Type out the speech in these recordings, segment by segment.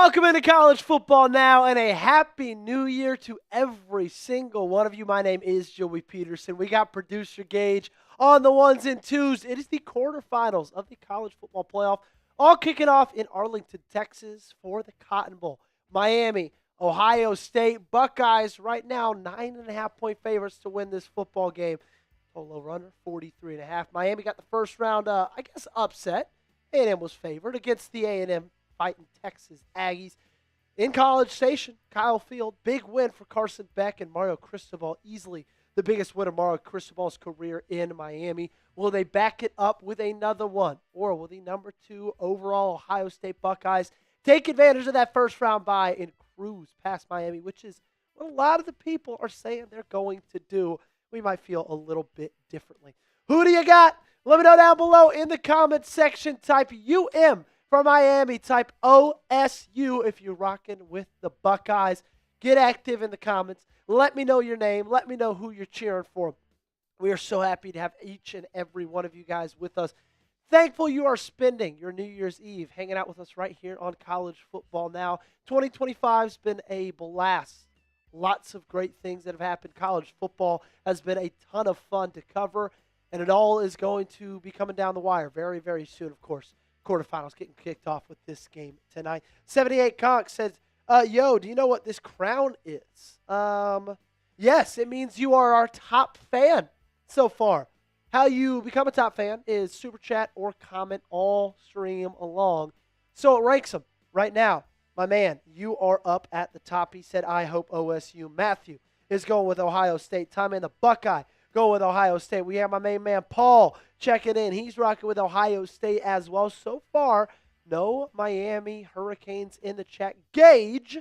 Welcome into college football now, and a happy new year to every single one of you. My name is Joey Petersen. We got producer Gage on the ones and twos. It is the quarterfinals of the college football playoff, all kicking off in Arlington, Texas for the Cotton Bowl. Miami, Ohio State Buckeyes right now 9.5-point favorites to win this football game. Total over under 43.5. Miami got the first round, upset. A&M was favored against the A&M fighting Texas Aggies. In College Station, Kyle Field, big win for Carson Beck and Mario Cristobal, easily the biggest win of Mario Cristobal's career in Miami. Will they back it up with another one? Or will the number 2 overall Ohio State Buckeyes take advantage of that first round bye and cruise past Miami, which is what a lot of the people are saying they're going to do? We might feel a little bit differently. Who do you got? Let me know down below in the comments section. Type UM for Miami. Type OSU if you're rocking with the Buckeyes. Get active in the comments. Let me know your name. Let me know who you're cheering for. We are so happy to have each and every one of you guys with us. Thankful you are spending your New Year's Eve hanging out with us right here on College Football Now. 2025 has been a blast. Lots of great things that have happened. College football has been a ton of fun to cover, and it all is going to be coming down the wire very, very soon, of course. Quarterfinals getting kicked off with this game tonight. 78 Conk says, yo, do you know what this crown is? Yes, it means you are our top fan so far. How you become a top fan is super chat or comment all stream along. So it ranks them right now. My man, you are up at the top. He said, I hope OSU. Matthew is going with Ohio State. Tom and the Buckeye go with Ohio State. We have my main man, Paul, checking in. He's rocking with Ohio State as well. So far, no Miami Hurricanes in the chat. Gage,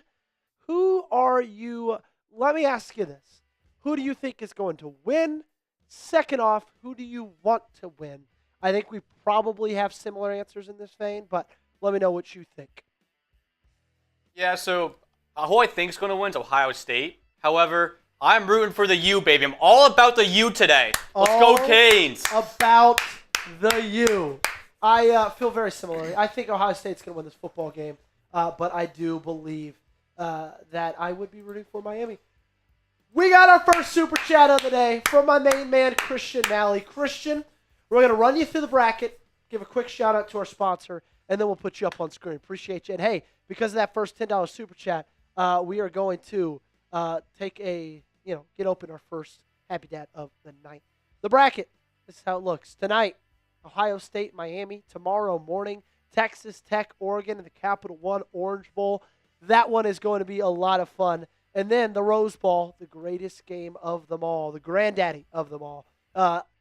who are you? Let me ask you this. Who do you think is going to win? Second off, who do you want to win? I think we probably have similar answers in this vein, but let me know what you think. Yeah, so who I think is going to win is Ohio State. However, I'm rooting for the U, baby. I'm all about the U today. Let's go, Canes. About the U. I feel very similarly. I think Ohio State's going to win this football game, but I do believe that I would be rooting for Miami. We got our first super chat of the day from my main man, Christian Malley. Christian, we're going to run you through the bracket, give a quick shout out to our sponsor, and then we'll put you up on screen. Appreciate you. And hey, because of that first $10 super chat, we are going to get open our first Happy Dad of the night. The bracket, this is how it looks. Tonight, Ohio State, Miami. Tomorrow morning, Texas Tech, Oregon, in the Capital One Orange Bowl. That one is going to be a lot of fun. And then the Rose Bowl, the greatest game of them all, the granddaddy of them all.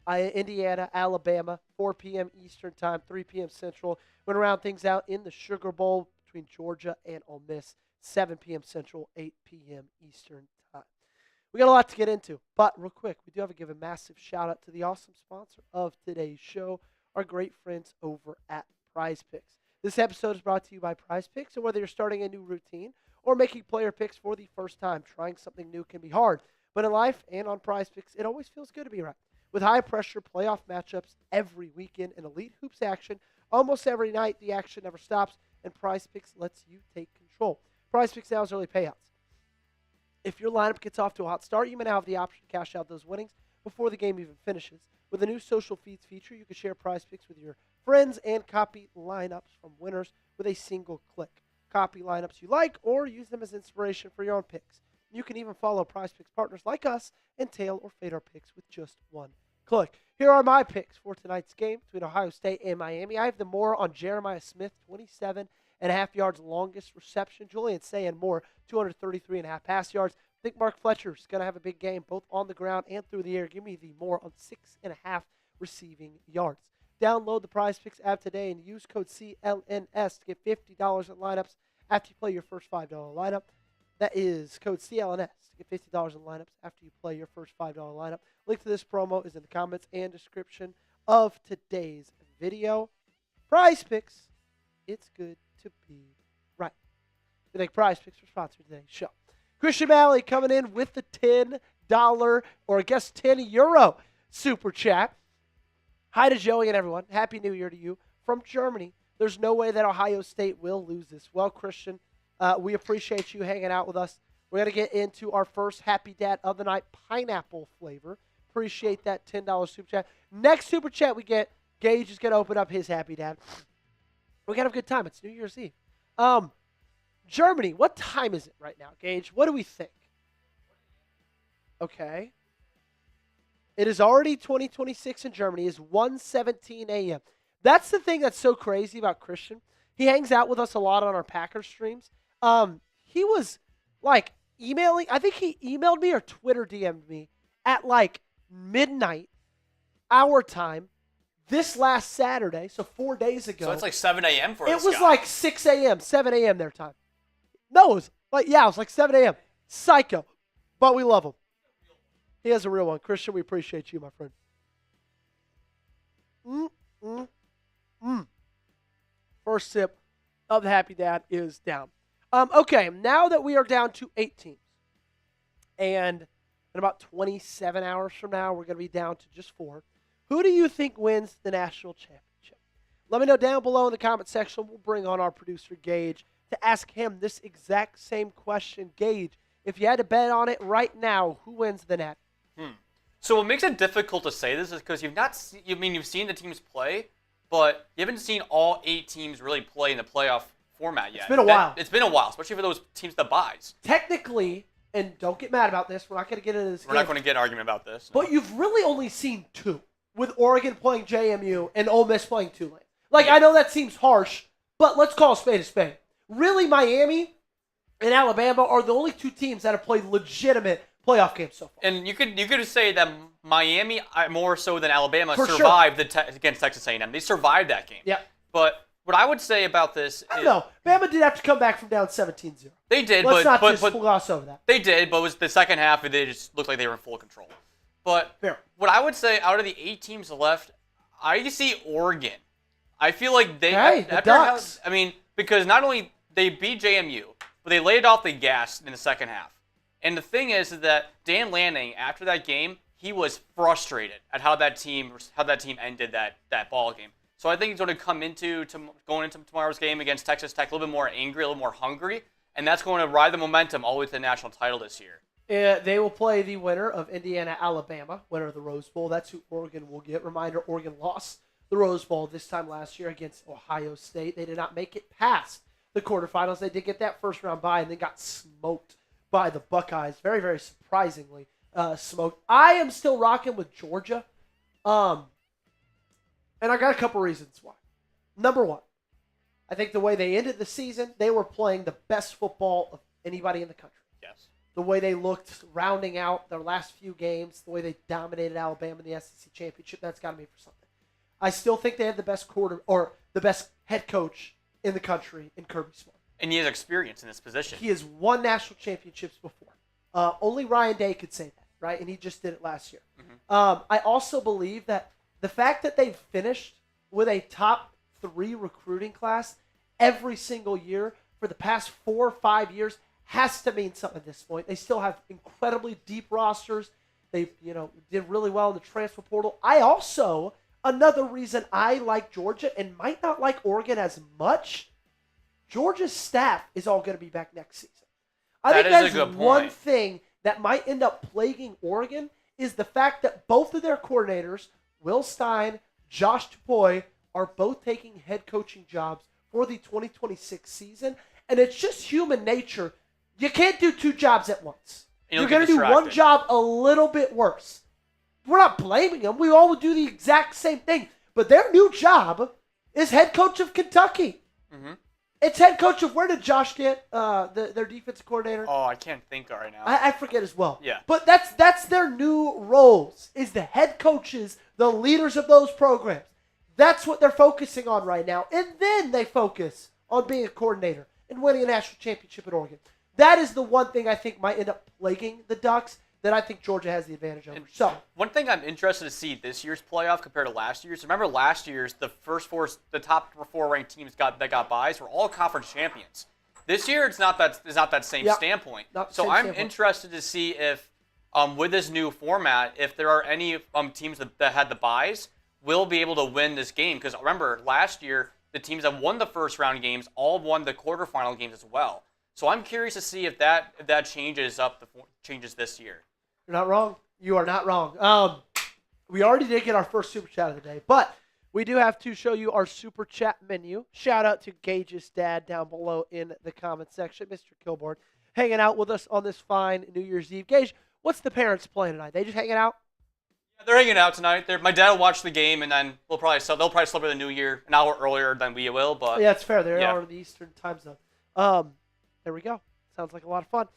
Indiana, Alabama, 4 p.m. Eastern Time, 3 p.m. Central. We're going to round things out in the Sugar Bowl between Georgia and Ole Miss, 7 p.m. Central, 8 p.m. Eastern Time. We got a lot to get into, but real quick, we do have to give a massive shout-out to the awesome sponsor of today's show, our great friends over at Prize Picks. This episode is brought to you by Prize Picks, and whether you're starting a new routine or making player picks for the first time, trying something new can be hard. But in life and on Prize Picks, it always feels good to be right. With high-pressure playoff matchups every weekend and elite hoops action, almost every night the action never stops, and Prize Picks lets you take control. Prize Picks now has early payouts. If your lineup gets off to a hot start, you may now have the option to cash out those winnings before the game even finishes. With a new social feeds feature, you can share Prize Picks with your friends and copy lineups from winners with a single click. Copy lineups you like or use them as inspiration for your own picks. You can even follow Prize Picks partners like us and tail or fade our picks with just one click. Here are my picks for tonight's game between Ohio State and Miami. I have the more on Jeremiah Smith, 27.5 yards longest reception. Julian Sayin more, 233.5 pass yards. I think Mark Fletcher is going to have a big game, both on the ground and through the air. Give me the more on 6.5 receiving yards. Download the Prize Picks app today and use code CLNS to get $50 in lineups after you play your first $5 lineup. That is code CLNS to get $50 in lineups after you play your first $5 lineup. Link to this promo is in the comments and description of today's video. Prize Picks, it's good to be right. We thank Prize Picks for sponsoring today's show. Christian Malley coming in with the $10 or I guess €10 super chat. Hi to Joey and everyone. Happy New Year to you from Germany. There's no way that Ohio State will lose this. Well, Christian, We appreciate you hanging out with us. We're going to get into our first Happy Dad of the night, pineapple flavor. Appreciate that $10 super chat. Next super chat we get, Gage is going to open up his Happy Dad. We're going to have a good time. It's New Year's Eve. Germany, what time is it right now, Gage? What do we think? Okay. It is already 2026 in Germany. It's 1:17 a.m. That's the thing that's so crazy about Christian. He hangs out with us a lot on our Packers streams. He was like emailing. I think he emailed me or Twitter DM'd me at like midnight our time this last Saturday, so 4 days ago. So it's like 7 a.m. for us. It was like 6 a.m., 7 a.m. their time. No, it was like 7 a.m. Psycho. But we love him. He has a real one. Christian, we appreciate you, my friend. First sip of the Happy Dad is down. Okay, now that we are down to 8 teams, and in about 27 hours from now, we're going to be down to just 4. Who do you think wins the national championship? Let me know down below in the comment section. We'll bring on our producer, Gage, to ask him this exact same question. Gage, if you had to bet on it right now, who wins the net? So what makes it difficult to say this is because you've seen the teams play, but you haven't seen all 8 teams really play in the playoff format yet. It's been a while. It's been a while, especially for those teams that buys. Technically, and don't get mad about this, we're not going to get into this. We're not going to get an argument about this. But you've really only seen 2, with Oregon playing JMU and Ole Miss playing Tulane. Like, I know that seems harsh, but let's call a spade a spade. Really, Miami and Alabama are the only 2 teams that have played legitimate playoff games so far. And you could say that Miami, more so than Alabama, For survived against Texas A&M. They survived that game. Yeah. But what I would say about this I don't know. Bama did have to come back from down 17-0. They did, Let's but not just gloss over that. They did, but it was the second half, and they just looked like they were in full control. But Fair. What I would say, out of the 8 teams left, I see Oregon. I feel like they... the Ducks. Because not only they beat JMU, but they laid off the gas in the second half. And the thing is that Dan Lanning, after that game, he was frustrated at how that team ended that ball game. So I think he's going to come going into tomorrow's game against Texas Tech a little bit more angry, a little more hungry, and that's going to ride the momentum all the way to the national title this year. They will play the winner of Indiana-Alabama, winner of the Rose Bowl. That's who Oregon will get. Reminder, Oregon lost the Rose Bowl this time last year against Ohio State. They did not make it past the quarterfinals. They did get that first round bye and then got smoked by the Buckeyes. Very, very surprisingly smoked. I am still rocking with Georgia. And I got a couple reasons why. Number 1, I think the way they ended the season, they were playing the best football of anybody in the country. Yes. The way they looked rounding out their last few games, the way they dominated Alabama in the SEC championship, that's got to be for something. I still think they have the best the best head coach in the country in Kirby Smart. And he has experience in this position. He has won national championships before. Only Ryan Day could say that, right? And he just did it last year. Mm-hmm. I also believe that the fact that they've finished with a top 3 recruiting class every single year for the past 4 or 5 years has to mean something at this point. They still have incredibly deep rosters. They, did really well in the transfer portal. Another reason I like Georgia and might not like Oregon as much, Georgia's staff is all going to be back next season. I think that is one thing that might end up plaguing Oregon is the fact that both of their coordinators, Will Stein, Josh Dubois, are both taking head coaching jobs for the 2026 season. And it's just human nature. You can't do 2 jobs at once. You're going to do one job a little bit worse. We're not blaming them. We all would do the exact same thing. But their new job is head coach of Kentucky. Mm-hmm. It's head coach of, where did Josh get their defensive coordinator? Oh, I can't think right now. I forget as well. Yeah. But that's their new roles, is the head coaches, the leaders of those programs. That's what they're focusing on right now. And then they focus on being a coordinator and winning a national championship at Oregon. That is the one thing I think might end up plaguing the Ducks that I think Georgia has the advantage over. So one thing I'm interested to see this year's playoff compared to last year's. Remember last year's, the top 4 ranked teams that got buys were all conference champions. This year it's not that same standpoint. So I'm interested to see if with this new format, if there are any teams that had the buys will be able to win this game. Because remember last year the teams that won the first round games all won the quarterfinal games as well. So I'm curious to see if that changes this year. You're not wrong. You are not wrong. We already did get our first Super Chat of the day, but we do have to show you our Super Chat menu. Shout out to Gage's dad down below in the comment section, Mr. Kilbourne, hanging out with us on this fine New Year's Eve. Gage, what's the parents playing tonight? They just hanging out? Yeah, they're hanging out tonight. My dad will watch the game, and then they'll probably celebrate the New Year an hour earlier than we will. But yeah, it's fair. They are in the Eastern time zone. There we go. Sounds like a lot of fun.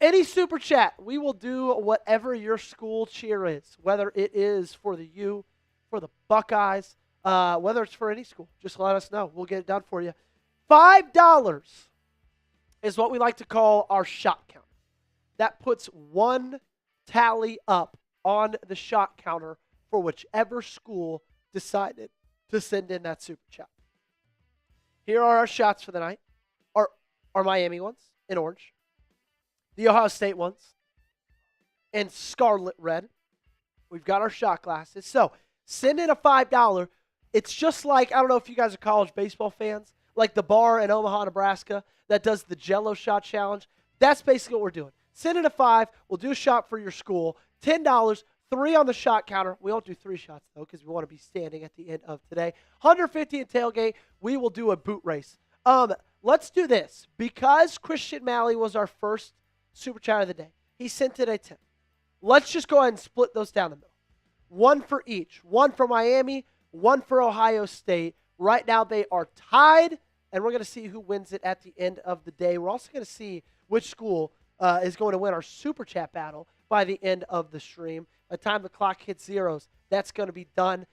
Any Super Chat, we will do whatever your school cheer is, whether it is for the U, for the Buckeyes, whether it's for any school. Just let us know. We'll get it done for you. $5 is what we like to call our shot count. That puts one tally up on the shot counter for whichever school decided to send in that Super Chat. Here are our shots for the night. Our Miami ones in orange. The Ohio State ones in scarlet red. We've got our shot glasses. So send in a $5. It's just like, I don't know if you guys are college baseball fans, like the bar in Omaha, Nebraska that does the Jell-O shot challenge. That's basically what we're doing. Send in a $5. We'll do a shot for your school. $10, 3 on the shot counter. We won't do 3 shots, though, because we want to be standing at the end of today. $150 in tailgate. We will do a boot race. Let's do this. Because Christian Malley was our first Super Chat of the day, he sent in a 10. Let's just go ahead and split those down the middle. 1 for each. 1 for Miami, 1 for Ohio State. Right now they are tied, and we're going to see who wins it at the end of the day. We're also going to see which school is going to win our Super Chat battle by the end of the stream. By the time the clock hits zeros, that's going to be done.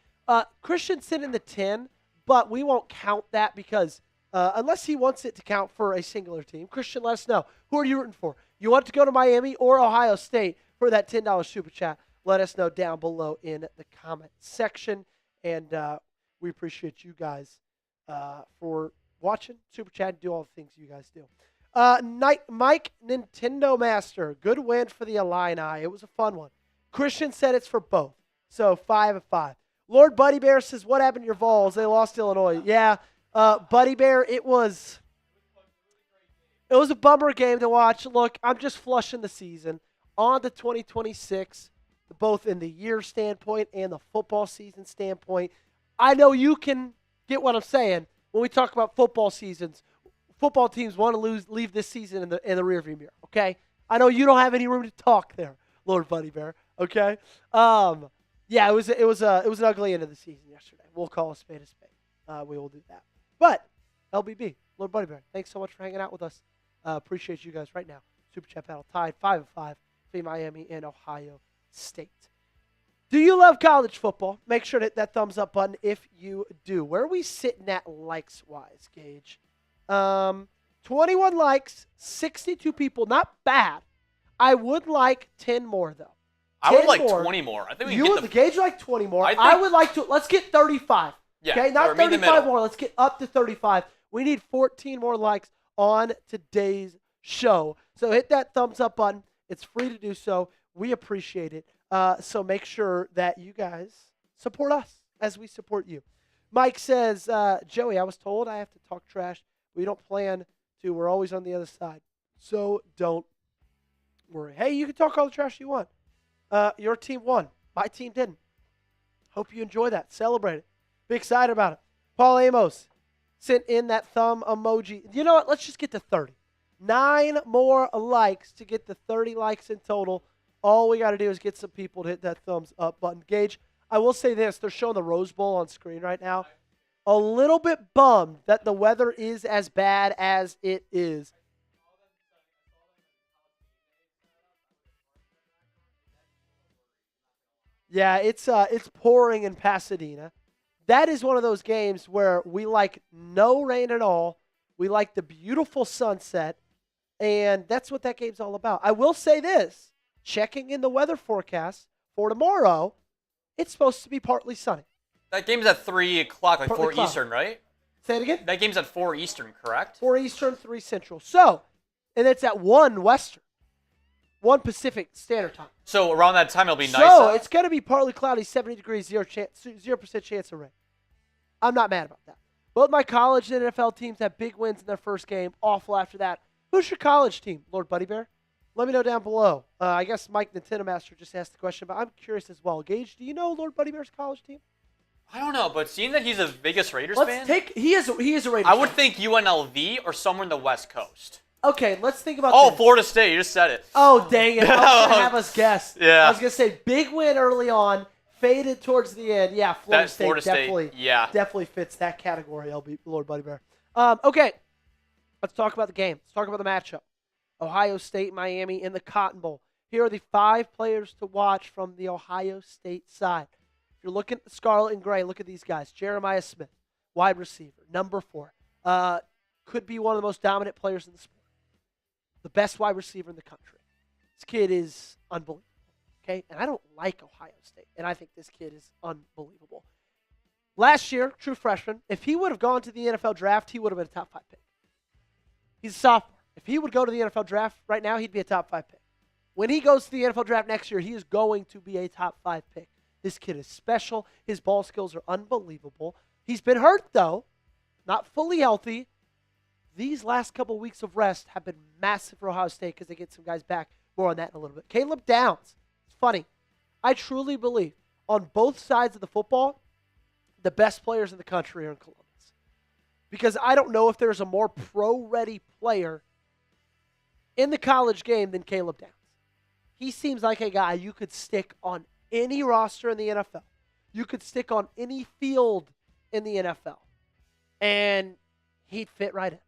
Christian sent in the 10, but we won't count that because unless he wants it to count for a singular team. Christian, let us know. Who are you rooting for? You want to go to Miami or Ohio State for that $10 Super Chat? Let us know down below in the comment section. And we appreciate you guys for watching, Super Chat, and do all the things you guys do. Mike Nintendo Master, good win for the Illini. It was a fun one. Christian said it's for both. So 5 of 5. Lord Buddy Bear says, what happened to your Vols? They lost to Illinois. Yeah, Buddy Bear, it was a bummer game to watch. Look, I'm just flushing the season. On to 2026, both in the year standpoint and the football season standpoint. I know you can get what I'm saying when we talk about football seasons. Football teams want to leave this season in the rearview mirror, okay? I know you don't have any room to talk there, Lord Buddy Bear, okay? Yeah, it was an ugly end of the season yesterday. We'll call a spade a spade. We will do that. But LBB, Lord Buddy Bear, thanks so much for hanging out with us. Appreciate you guys right now. Super Chat battle tied 5 of 5 between Miami and Ohio State. Do you love college football? Make sure to hit that thumbs up button if you do. Where are we sitting at likes-wise, Gage? 21 likes, 62 people. Not bad. I would like 10 more, though. I would like 20 more. I think we can get the Gage would like 20 more. I would like to. Let's get 35. Yeah, okay, not 35 more. Let's get up to 35. We need 14 more likes on today's show. So hit that thumbs up button. It's free to do so. We appreciate it. So make sure that you guys support us as we support you. Mike says, Joey, I was told I have to talk trash. We don't plan to. We're always on the other side. So don't worry. Hey, you can talk all the trash you want. Your team won. My team didn't. Hope you enjoy that. Celebrate it. Be excited about it. Paul Amos sent in that thumb emoji. You know what? Let's just get to 30. 9 more likes to get to 30 likes in total. All we got to do is get some people to hit that thumbs up button. Gage, I will say this. They're showing the Rose Bowl on screen right now. A little bit bummed that the weather is as bad as it is. Yeah, it's pouring in Pasadena. That is one of those games where we like no rain at all. We like the beautiful sunset, and that's what that game's all about. I will say this. Checking in the weather forecast for tomorrow, it's supposed to be partly sunny. That game's at 3 o'clock, like Partly 4 Eastern, right? Say it again? That game's at 4 Eastern, correct? 4 Eastern, 3 Central. So, and it's at 1 Western, 1 Pacific Standard Time. So around that time, it'll be nice. So it's going to be partly cloudy, 70 degrees, 0% chance of rain. I'm not mad about that. Both my college and NFL teams have big wins in their first game, awful after that. Who's your college team, Lord Buddy Bear? Let me know down below. I guess Mike Nintendo Master just asked the question, but I'm curious as well. Gage, do you know Lord Buddy Bear's college team? I don't know, but seeing that he's a Vegas Raiders fan, He is a Raiders I would think UNLV or somewhere in the West Coast. Okay, let's think about this. Florida State. You just said it. Oh, dang it. I was going to have us guess. Yeah. I was going to say big win early on, faded towards the end. Yeah, Florida State definitely fits that category, Lord Buddy Bear. Okay, let's talk about the game. Let's talk about the matchup. Ohio State, Miami in the Cotton Bowl. Here are the 5 players to watch from the Ohio State side. If you're looking at the Scarlet and Gray, look at these guys. Jeremiah Smith, wide receiver, number 4. Could be one of the most dominant players in the sport. The best wide receiver in the country. This kid is unbelievable. Okay? And I don't like Ohio State. And I think this kid is unbelievable. Last year, true freshman, if he would have gone to the NFL draft, he would have been a top 5 pick. He's a sophomore. If he would go to the NFL draft right now, he'd be a top 5 pick. When he goes to the NFL draft next year, he is going to be a top 5 pick. This kid is special. His ball skills are unbelievable. He's been hurt, though. Not fully healthy. These last couple weeks of rest have been massive for Ohio State because they get some guys back. More on that in a little bit. Caleb Downs. It's funny. I truly believe on both sides of the football, the best players in the country are in Columbus. Because I don't know if there's a more pro-ready player in the college game than Caleb Downs. He seems like a guy you could stick on any roster in the NFL. You could stick on any field in the NFL. And he'd fit right in.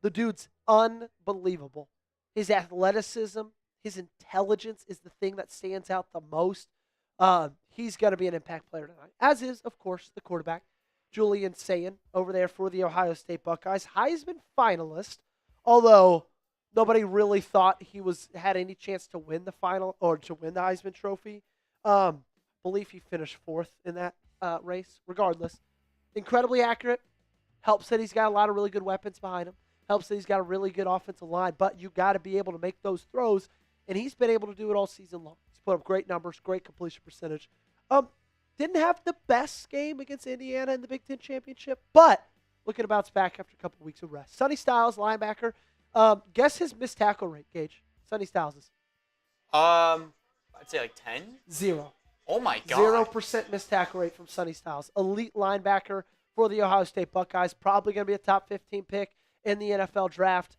The dude's unbelievable. His athleticism, his intelligence is the thing that stands out the most. He's going to be an impact player tonight. As is, of course, the quarterback, Julian Sayin, over there for the Ohio State Buckeyes. Heisman finalist, although nobody really thought he had any chance to win the final or to win the Heisman Trophy. Believe he finished 4th in that race. Regardless, incredibly accurate. Helps that he's got a lot of really good weapons behind him. Helps that he's got a really good offensive line. But you got to be able to make those throws, and he's been able to do it all season long. He's put up great numbers, great completion percentage. Didn't have the best game against Indiana in the Big Ten Championship, but looking to bounce back after a couple weeks of rest. Sonny Styles, linebacker. Guess his missed tackle rate, Gage. Sonny Styles' I'd say like 10? 0. Oh my God. 0% missed tackle rate from Sonny Styles. Elite linebacker for the Ohio State Buckeyes. Probably going to be a top 15 pick in the NFL draft.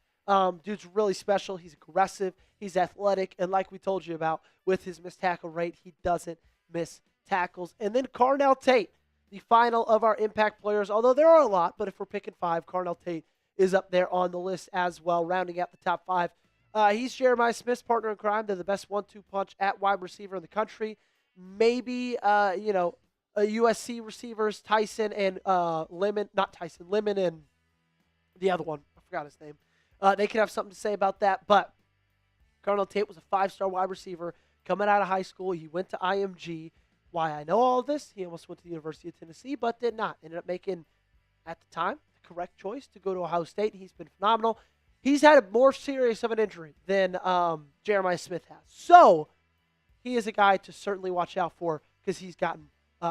Dude's really special. He's aggressive. He's athletic. And like we told you about, with his missed tackle rate, he doesn't miss tackles. And then Carnell Tate, the final of our impact players. Although there are a lot, but if we're picking 5, Carnell Tate is up there on the list as well, rounding out the top 5. He's Jeremiah Smith's partner in crime. They're the best 1-2 punch at wide receiver in the country. Maybe, USC receivers, Tyson and Lemon and the other one. I forgot his name. They could have something to say about that. But Carnell Tate was a 5-star wide receiver coming out of high school. He went to IMG. Why I know all of this, he almost went to the University of Tennessee, but did not. Ended up making, at the time, the correct choice to go to Ohio State. He's been phenomenal. He's had a more serious of an injury than Jeremiah Smith has. So he is a guy to certainly watch out for because he's gotten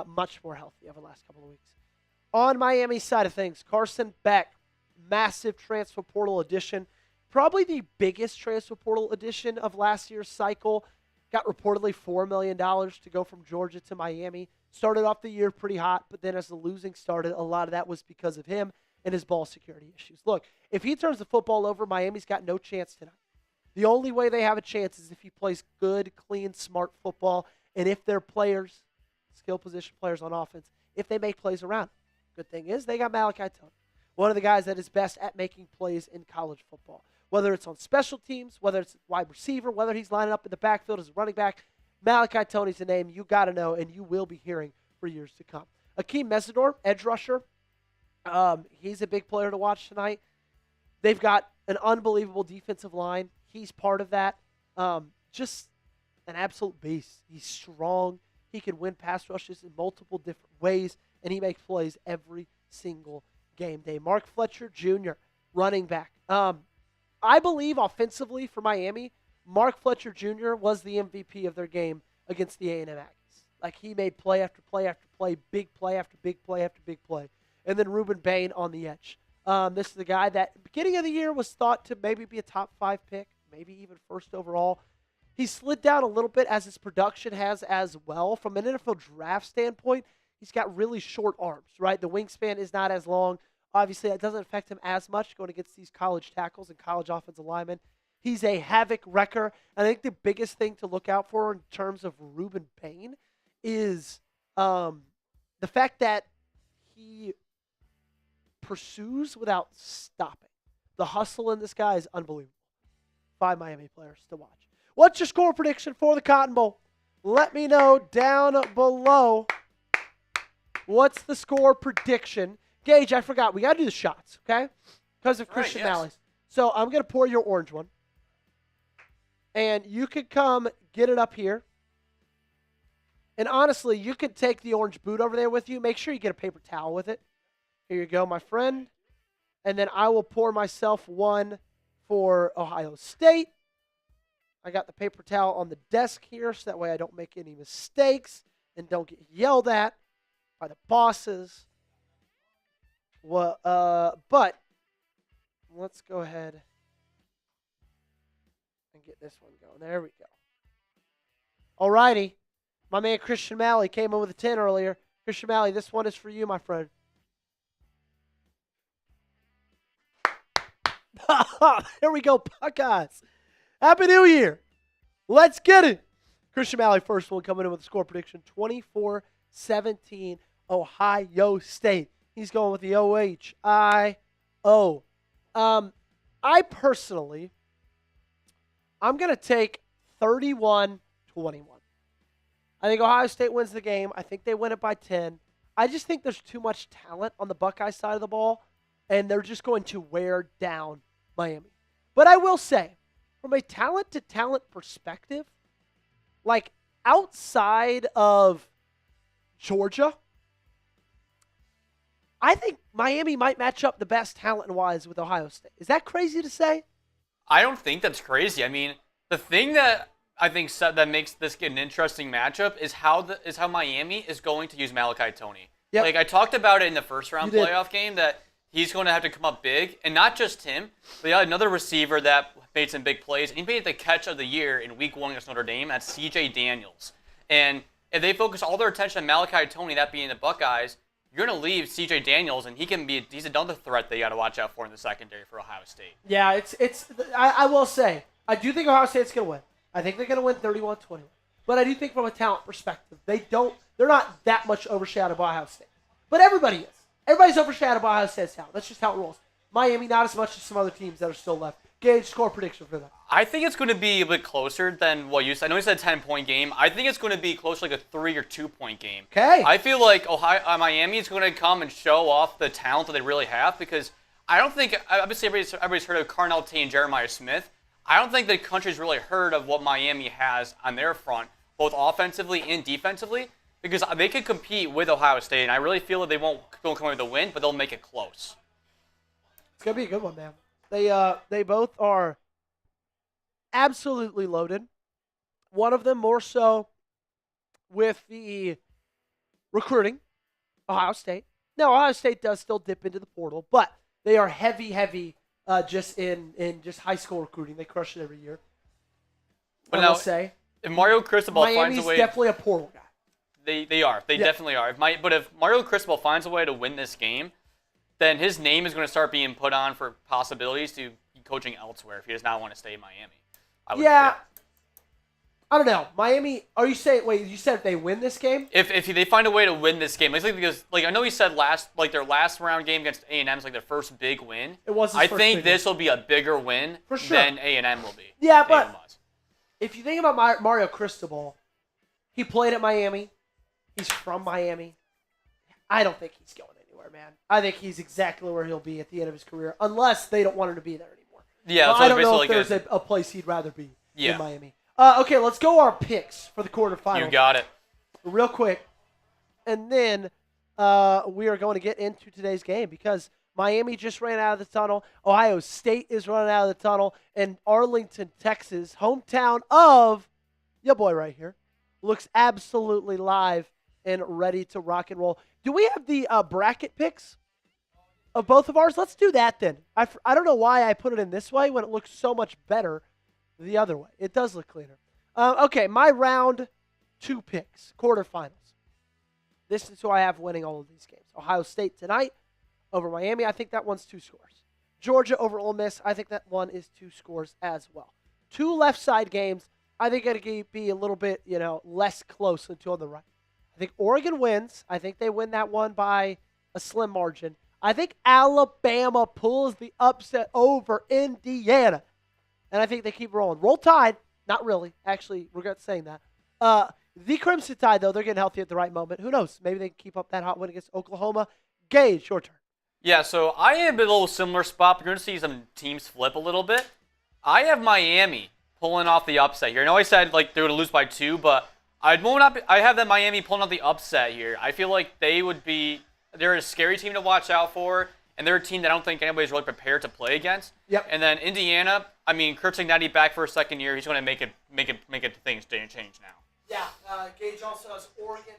much more healthy over the last couple of weeks. On Miami's side of things, Carson Beck, massive transfer portal addition. Probably the biggest transfer portal addition of last year's cycle. Got reportedly $4 million to go from Georgia to Miami. Started off the year pretty hot, but then as the losing started, a lot of that was because of him and his ball security issues. Look, if he turns the football over, Miami's got no chance tonight. The only way they have a chance is if he plays good, clean, smart football, and if their players, skill position players on offense, if they make plays around him. Good thing is they got Malachi Toney, one of the guys that is best at making plays in college football. Whether it's on special teams, whether it's wide receiver, whether he's lining up in the backfield as a running back, Malachi Toney's a name you got to know and you will be hearing for years to come. Akheem Mesidor, edge rusher. He's a big player to watch tonight. They've got an unbelievable defensive line. He's part of that. Just an absolute beast. He's strong. He can win pass rushes in multiple different ways, and he makes plays every single game day. Mark Fletcher Jr., running back. I believe offensively for Miami, Mark Fletcher Jr. was the MVP of their game against the A&M Aggies. Like, he made play after play after play, big play after big play after big play. And then Rueben Bain on the edge. This is the guy that beginning of the year was thought to maybe be a top 5 pick, maybe even first overall. He slid down a little bit as his production has as well. From an NFL draft standpoint, he's got really short arms, right? The wingspan is not as long. Obviously, that doesn't affect him as much going against these college tackles and college offensive linemen. He's a havoc wrecker. I think the biggest thing to look out for in terms of Rueben Bain is the fact that he pursues without stopping. The hustle in this guy is unbelievable. 5 Miami players to watch. What's your score prediction for the Cotton Bowl? Let me know down below. What's the score prediction? Gage, I forgot. We got to do the shots, okay? Because of Christian Mally's. So I'm going to pour your orange one. And you could come get it up here. And honestly, you could take the orange boot over there with you. Make sure you get a paper towel with it. Here you go, my friend. And then I will pour myself one for Ohio State. I got the paper towel on the desk here so that way I don't make any mistakes and don't get yelled at by the bosses. Well, but let's go ahead and get this one going. There we go. Alrighty. My man Christian Malley came in with a 10 earlier. Christian Malley, this one is for you, my friend. There we go, Buckeyes. Happy New Year. Let's get it. Christian Malley, first one, coming in with a score prediction, 24-17, Ohio State. He's going with the O-H-I-O. I personally, I'm going to take 31-21. I think Ohio State wins the game. I think they win it by 10. I just think there's too much talent on the Buckeye side of the ball, and they're just going to wear down Miami. But I will say, from a talent-to-talent perspective, like outside of Georgia, I think Miami might match up the best talent-wise with Ohio State. Is that crazy to say? I don't think that's crazy. I mean, the thing that I think that makes this an interesting matchup is how Miami is going to use Malachi Toney. Yep. Like I talked about it in the first round playoff game that he's going to have to come up big, and not just him, but another receiver that made some big plays. And he made the catch of the year in Week 1 against Notre Dame. That's C.J. Daniels. And if they focus all their attention on Malachi Toney, that being the Buckeyes, you're going to leave C.J. Daniels, and he's another threat that you got to watch out for in the secondary for Ohio State. Yeah, I will say, I do think Ohio State's going to win. I think they're going to win 31-21. But I do think from a talent perspective, they're not that much overshadowed by Ohio State. But everybody is. Everybody's overshadowed by Ohio State's talent. That's just how it rolls. Miami, not as much as some other teams that are still left. Gage, score prediction for that. I think it's going to be a bit closer than what you said. I know you said a 10-point game. I think it's going to be closer like a 3 or 2-point game. Okay. I feel like Miami is going to come and show off the talent that they really have because I don't think, obviously everybody's heard of Carnell Tate and Jeremiah Smith. I don't think the country's really heard of what Miami has on their front, both offensively and defensively, because they could compete with Ohio State, and I really feel that they won't come away with a win, but they'll make it close. It's going to be a good one, man. They both are absolutely loaded. One of them more so with the recruiting, Ohio State. Now, Ohio State does still dip into the portal, but they are heavy just in just high school recruiting. They crush it every year. But now, if Mario Cristobal finds a way, Miami's definitely a portal guy. They are. They definitely are. If Mario Cristobal finds a way to win this game, then his name is going to start being put on for possibilities to be coaching elsewhere if he does not want to stay in Miami. I don't know. Miami, you said if they win this game? If they find a way to win this game, because I know he said their last round game against A&M is like their first big win. It was. I think this will be a bigger win for sure than A&M will be. Yeah, but if you think about Mario Cristobal, he played at Miami. He's from Miami. I don't think he's going anywhere, man. I think he's exactly where he'll be at the end of his career, unless they don't want him to be there anymore. Yeah, I don't know if there's a place he'd rather be in Miami. Okay, let's go our picks for the quarterfinals. You got it. Real quick. And then we are going to get into today's game because Miami just ran out of the tunnel. Ohio State is running out of the tunnel. And Arlington, Texas, hometown of your boy right here, looks absolutely live and ready to rock and roll. Do we have the bracket picks? of both of ours? Let's do that then. I don't know why I put it in this way when it looks so much better the other way. It does look cleaner. Okay, my round 2 picks, quarterfinals. This is who I have winning all of these games. Ohio State tonight over Miami. I think that one's 2 scores. Georgia over Ole Miss. I think that one is 2 scores as well. 2 left side games. I think it'll be a little bit, less close than 2 on the right. I think Oregon wins. I think they win that one by a slim margin. I think Alabama pulls the upset over Indiana. And I think they keep rolling. Roll Tide. Not really. Actually, regret saying that. The Crimson Tide, though, they're getting healthy at the right moment. Who knows? Maybe they can keep up that hot win against Oklahoma. Gage, your turn. Yeah, so I am in a little similar spot. We're going to see some teams flip a little bit. I have Miami pulling off the upset here. I know I said they're going to lose by 2, but I have that Miami pulling off the upset here. I feel like they're a scary team to watch out for, and they're a team that I don't think anybody's really prepared to play against. Yep. And then Indiana, Kurt Cignati back for a second year. He's going to make it things change now. Yeah, Gage also has Oregon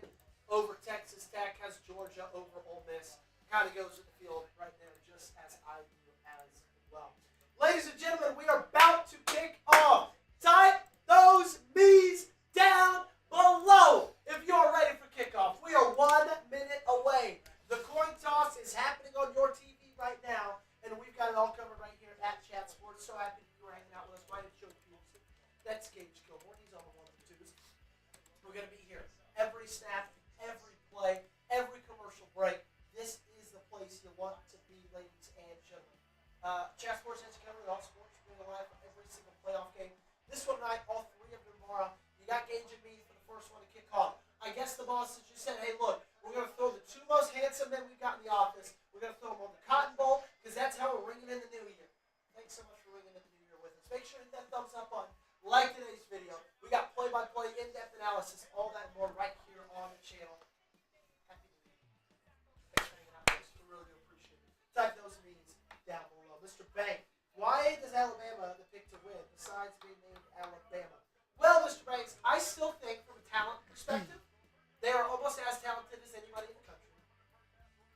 over Texas Tech, has Georgia over Ole Miss. Kind of goes with the field right there, just as I do as well. Ladies and gentlemen, we are about to kick off. Type those B's down below if you are ready for kickoff. We are 1 minute away. The coin toss is happening on your TV right now, and we've got it all covered right here at Chat Sports. So happy that you were hanging out with us. My name's Joe Petersen. That's Gage Gilmore. He's on the 1s and 2s. We're going to be here every snap, every play, every commercial break. This is the place you want to be, ladies and gentlemen. Chat Sports has you covered all sports. We're going to live for every single playoff game. This one tonight, all 3 of them tomorrow. You got Gage and me for the first one to kick off. I guess the bosses just said, hey, look, we're going to throw the 2 most handsome men we've got in the office. We're going to throw them on the Cotton Bowl because that's how we're ringing in the new year. Thanks so much for ringing in the new year with us. Make sure to hit that thumbs up button. Like today's video. We got play-by-play, in-depth analysis, all that and more right here on the channel. Happy New Year. Thanks for hanging out with us. We really do appreciate it. Type those means down below. Mr. Bank, why does Alabama the pick to win besides being named Alabama? Well, Mr. Banks, I still think from a talent perspective, they are almost as talented as anybody in the country.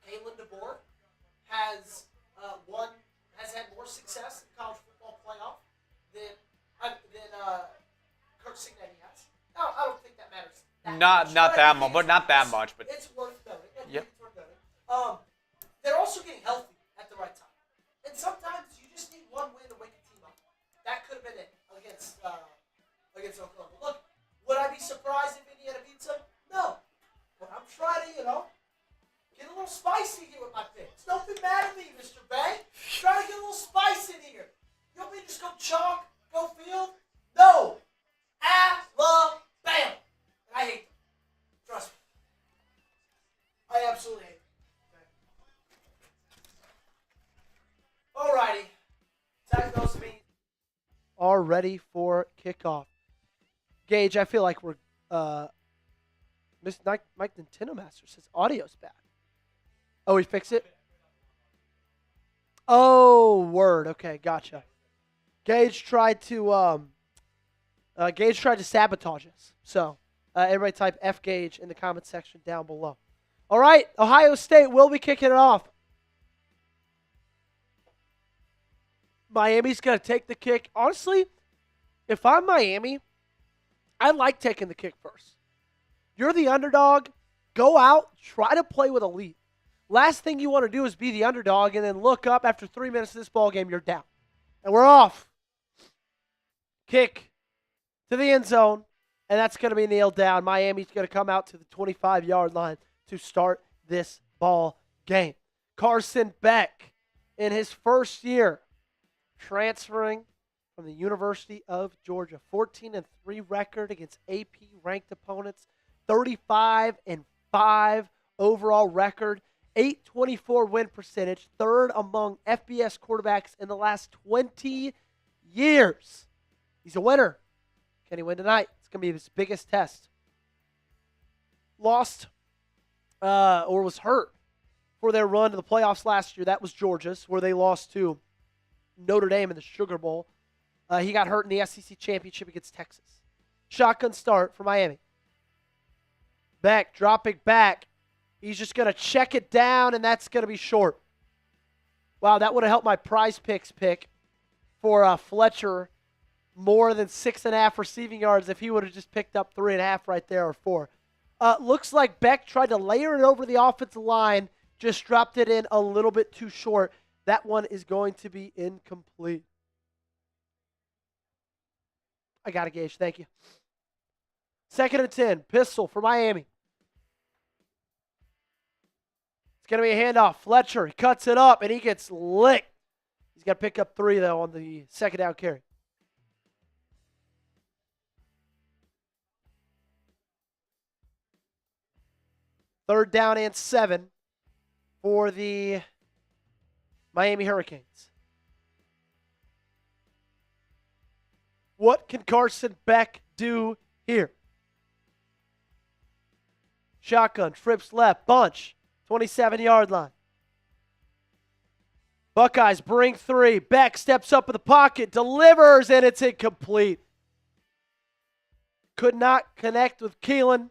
Kalen DeBoer has had more success in the college football playoff than Kurt Cignati has. No, I don't think that matters. Not that much, but it's worth noting. Yep. It's worth noting. They're also getting healthy at the right time, and sometimes you just need one win to wake a team up. That could have been it against Oklahoma. Look, would I be surprised if Indiana beats them? No. But I'm trying to, get a little spicy here with my picks. Don't be mad at me, Mr. Bay. Try to get a little spice in here. You want me to just go chalk, go field? No. Alabama. And I hate them. Trust me. I absolutely hate them. Alrighty. Time goes to me. All ready for kickoff. Gage, I feel like we're Mike Nintendo Master says audio's bad. Oh, he fixed it? Oh, word. Okay, gotcha. Gage tried to sabotage us. So, everybody type F Gage in the comment section down below. All right, Ohio State will be kicking it off. Miami's going to take the kick. Honestly, if I'm Miami, I like taking the kick first. You're the underdog. Go out. Try to play with a lead. Last thing you want to do is be the underdog and then look up after 3 minutes of this ball game, you're down. And we're off. Kick to the end zone, and that's going to be nailed down. Miami's going to come out to the 25-yard line to start this ball game. Carson Beck, in his first year, transferring from the University of Georgia. 14-3 record against AP-ranked opponents. 35-5 overall record. 824 win percentage. Third among FBS quarterbacks in the last 20 years. He's a winner. Can he win tonight? It's going to be his biggest test. Lost or was hurt for their run to the playoffs last year. That was Georgia's, where they lost to Notre Dame in the Sugar Bowl. He got hurt in the SEC Championship against Texas. Shotgun start for Miami. Beck dropping back. He's just going to check it down, and that's going to be short. Wow, that would have helped my prize picks pick for Fletcher more than 6.5 receiving yards if he would have just picked up 3.5 right there or 4. Looks like Beck tried to layer it over the offensive line, just dropped it in a little bit too short. That one is going to be incomplete. I got it, Gage. Thank you. 2nd and 10. Pistol for Miami. It's going to be a handoff. Fletcher, he cuts it up, and he gets licked. He's got to pick up 3, though, on the 2nd down carry. Third down and 7 for the Miami Hurricanes. What can Carson Beck do here? Shotgun, trips left, bunch, 27-yard line. Buckeyes bring 3. Beck steps up in the pocket, delivers, and it's incomplete. Could not connect with Keelan,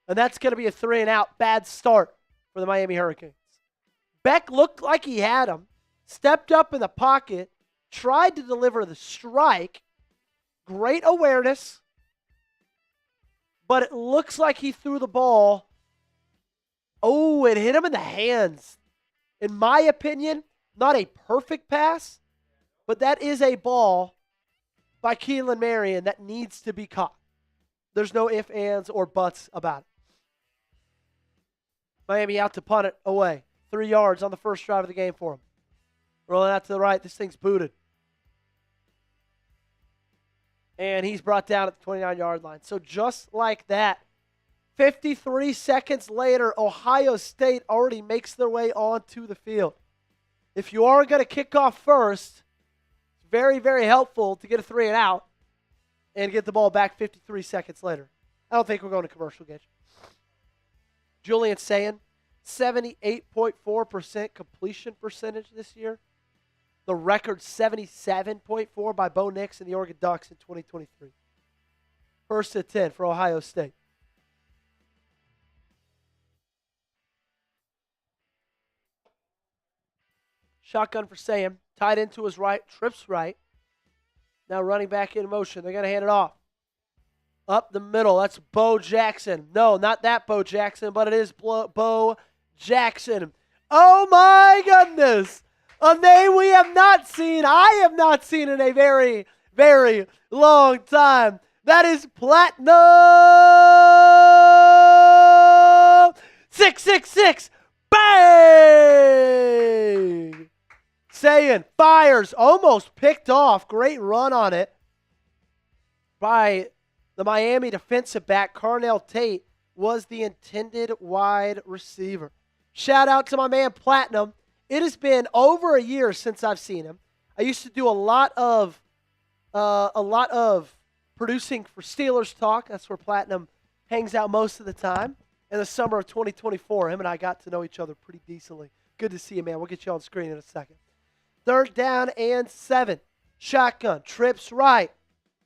and that's going to be a 3-and-out. Bad start for the Miami Hurricanes. Beck looked like he had him, stepped up in the pocket, tried to deliver the strike. Great awareness, but it looks like he threw the ball. Oh, it hit him in the hands. In my opinion, not a perfect pass, but that is a ball by Keelan Marion that needs to be caught. There's no ifs, ands, or buts about it. Miami out to punt it away. 3 yards on the first drive of the game for him. Rolling out to the right. This thing's booted. And he's brought down at the 29-yard line. So just like that, 53 seconds later, Ohio State already makes their way onto the field. If you are going to kick off first, it's very, very helpful to get a 3-and-out and get the ball back 53 seconds later. I don't think we're going to commercial, Gage. Julian Sayin, 78.4% completion percentage this year. The record 77.4 by Bo Nix and the Oregon Ducks in 2023. 1st and 10 for Ohio State. Shotgun for Sam. Tied into his right. Trips right. Now running back in motion. They're going to hand it off. Up the middle. That's Bo Jackson. No, not that Bo Jackson, but it is Bo Jackson. Oh, my goodness. A name we have not seen, I have not seen in a very, very long time. That is Platinum 666. Bang! Sayin fires, almost picked off. Great run on it by the Miami defensive back. Carnell Tate was the intended wide receiver. Shout out to my man Platinum. It has been over a year since I've seen him. I used to do a lot of producing for Steelers Talk. That's where Platinum hangs out most of the time. In the summer of 2024, him and I got to know each other pretty decently. Good to see you, man. We'll get you on screen in a second. 3rd down and 7. Shotgun, trips right.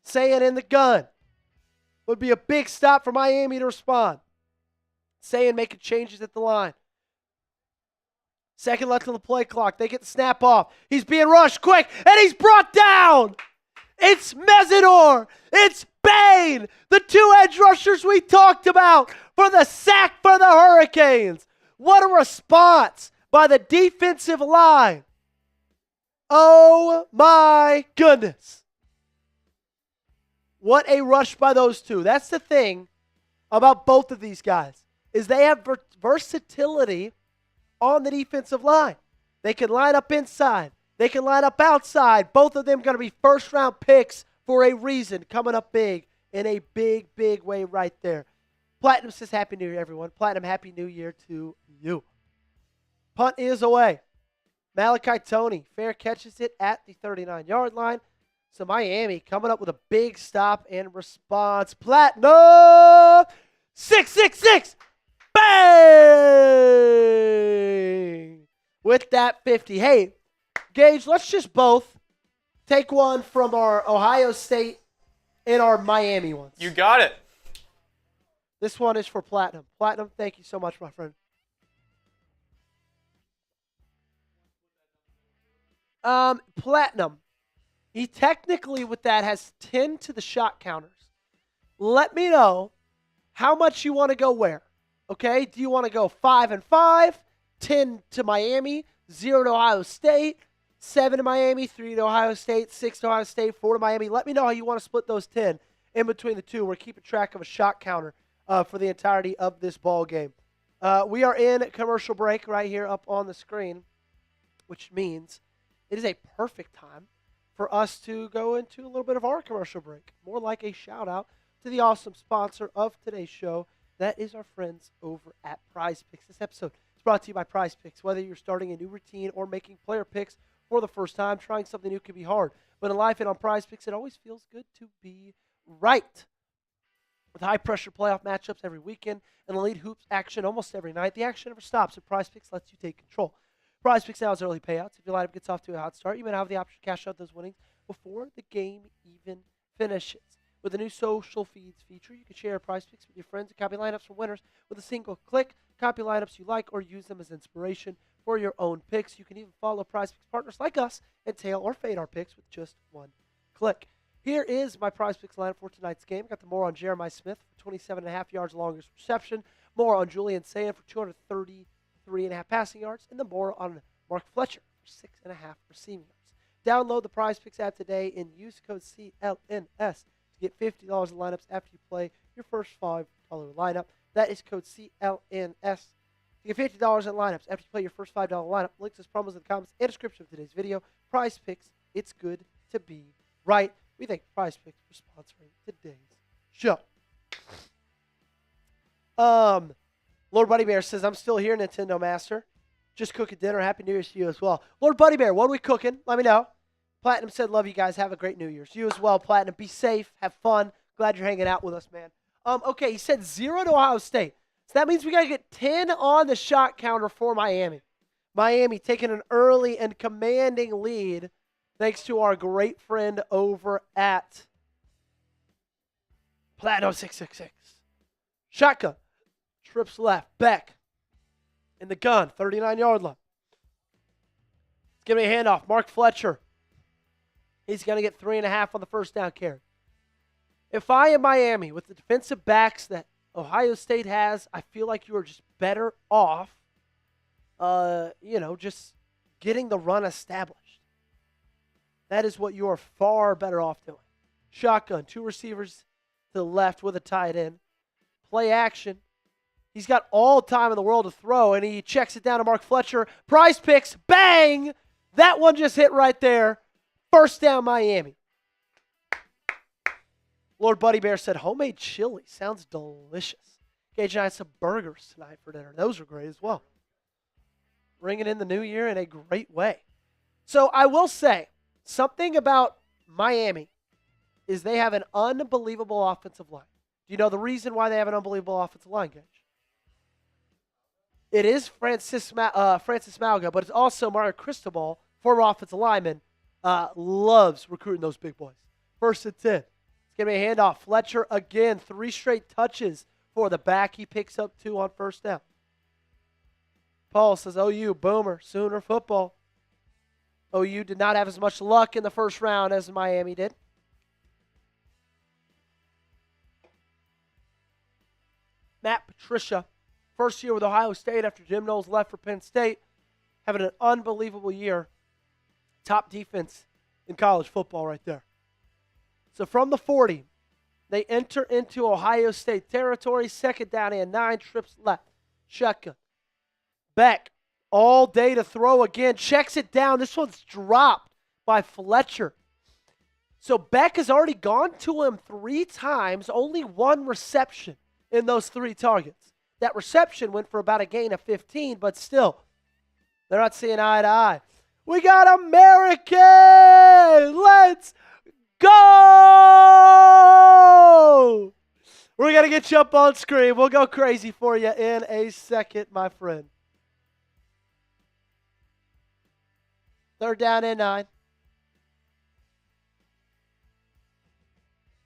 Sayin in the gun. Would be a big stop for Miami to respond. Sayin making changes at the line. 2nd left on the play clock. They get the snap off. He's being rushed quick, and he's brought down. It's Mesidor. It's Bain. The 2 edge rushers we talked about for the sack for the Hurricanes. What a response by the defensive line. Oh, my goodness. What a rush by those 2. That's the thing about both of these guys, is they have versatility on the defensive line. They can line up inside. They can line up outside. Both of them going to be first-round picks for a reason, coming up big in a big, big way right there. Platinum says Happy New Year, everyone. Platinum, Happy New Year to you. Punt is away. Malachi Toney fair catches it at the 39-yard line. So Miami coming up with a big stop and response. Platinum 666. Bang! With that 50. Hey, Gage, let's just both take one from our Ohio State and our Miami ones. You got it. This one is for Platinum. Platinum, thank you so much, my friend. Platinum. He technically, with that, has 10 to the shot counters. Let me know how much you want to go where. Okay? Do you want to go 5-5, 10 to Miami, 0 to Ohio State, 7 to Miami, 3 to Ohio State, 6 to Ohio State, 4 to Miami? Let me know how you want to split those 10 in between the two. We're keeping track of a shot counter for the entirety of this ball game. We are in commercial break right here up on the screen, which means it is a perfect time for us to go into a little bit of our commercial break. More like a shout out to the awesome sponsor of today's show. That is our friends over at Prize Picks. This episode is brought to you by Prize Picks. Whether you're starting a new routine or making player picks for the first time, trying something new can be hard. But in life and on Prize Picks, it always feels good to be right. With high-pressure playoff matchups every weekend and elite hoops action almost every night, the action never stops, and Prize Picks lets you take control. Prize Picks now has early payouts. If your lineup gets off to a hot start, you may have the option to cash out those winnings before the game even finishes. With the new social feeds feature, you can share Prize Picks with your friends and copy lineups from winners with a single click. Copy lineups you like or use them as inspiration for your own picks. You can even follow Prize Picks partners like us and tail or fade our picks with just one click. Here is my Prize Picks lineup for tonight's game. Got the more on Jeremiah Smith for 27.5 yards longest reception, more on Julian Sayin for 233.5 passing yards, and the more on Mark Fletcher for 6.5 receiving yards. Download the Prize Picks app today and use code CLNS to get $50 in lineups after you play your first $5 lineup. That is code CLNS to get $50 in lineups after you play your first $5 lineup. Links as promos in the comments and description of today's video. Prize Picks, it's good to be right. We thank Prize Picks for sponsoring today's show. Lord Buddy Bear says, I'm still here, Nintendo Master. Just cooking dinner. Happy New Year's to you as well. Lord Buddy Bear, what are we cooking? Let me know. Platinum said, love you guys. Have a great New Year's. You as well, Platinum. Be safe. Have fun. Glad you're hanging out with us, man. Okay, he said 0 to Ohio State. So that means we got to get 10 on the shot counter for Miami. Miami taking an early and commanding lead thanks to our great friend over at Platinum 666. Shotgun. Trips left. Beck. In the gun. 39-yard line. Give me a handoff. Mark Fletcher. He's going to get 3.5 on the first down carry. If I am Miami with the defensive backs that Ohio State has, I feel like you are just better off, just getting the run established. That is what you are far better off doing. Shotgun, 2 receivers to the left with a tight end. Play action. He's got all time in the world to throw, and he checks it down to Mark Fletcher. Prize Picks, bang! That one just hit right there. First down, Miami. Lord Buddy Bear said, homemade chili sounds delicious. Gage and I had some burgers tonight for dinner. Those are great as well. Bringing in the new year in a great way. So I will say, something about Miami is they have an unbelievable offensive line. Do you know the reason why they have an unbelievable offensive line, Gage? It is Francis Mauigoa, but it's also Mario Cristobal, former offensive lineman, loves recruiting those big boys. 1st and 10. It's going to be a handoff. Fletcher again, 3 straight touches for the back. He picks up 2 on first down. Paul says, OU, Boomer, Sooner football. OU did not have as much luck in the first round as Miami did. Matt Patricia, first year with Ohio State after Jim Knowles left for Penn State, having an unbelievable year. Top defense in college football right there. So from the 40, they enter into Ohio State territory. 2nd down and 9, trips left. Shotgun. Beck, all day to throw again. Checks it down. This one's dropped by Fletcher. So Beck has already gone to him 3 times, only 1 reception in those 3 targets. That reception went for about a gain of 15, but still, they're not seeing eye to eye. We got American! Let's go! We're going to get you up on screen. We'll go crazy for you in a second, my friend. 3rd down and 9.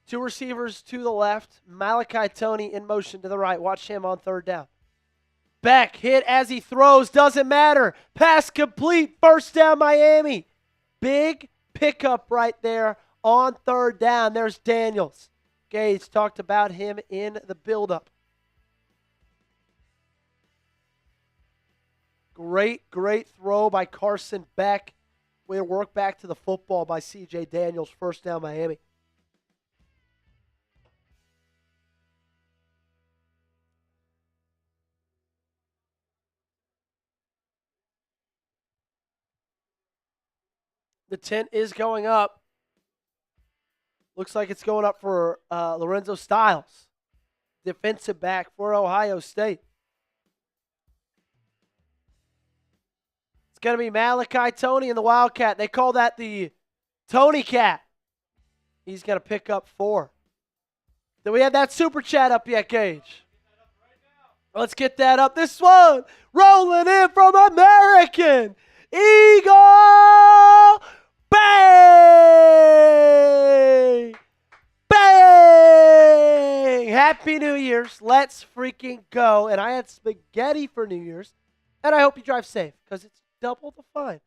2 receivers to the left. Malachi Toney in motion to the right. Watch him on 3rd down. Beck hit as he throws. Doesn't matter. Pass complete. First down, Miami. Big pickup right there on third down. There's Daniels. Gage talked about him in the buildup. Great throw by Carson Beck. Way to work back to the football by C.J. Daniels. First down, Miami. The tent is going up. Looks like it's going up for Lorenzo Styles, defensive back for Ohio State. It's going to be Malachi Toney and the Wildcat. They call that the Toney Cat. He's going to pick up 4. Do we have that super chat up yet, Gage? Let's get that up. This one rolling in from American Eagle. Bang! Bang! Happy New Year's. Let's freaking go. And I had spaghetti for New Year's. And I hope you drive safe because it's double the fun.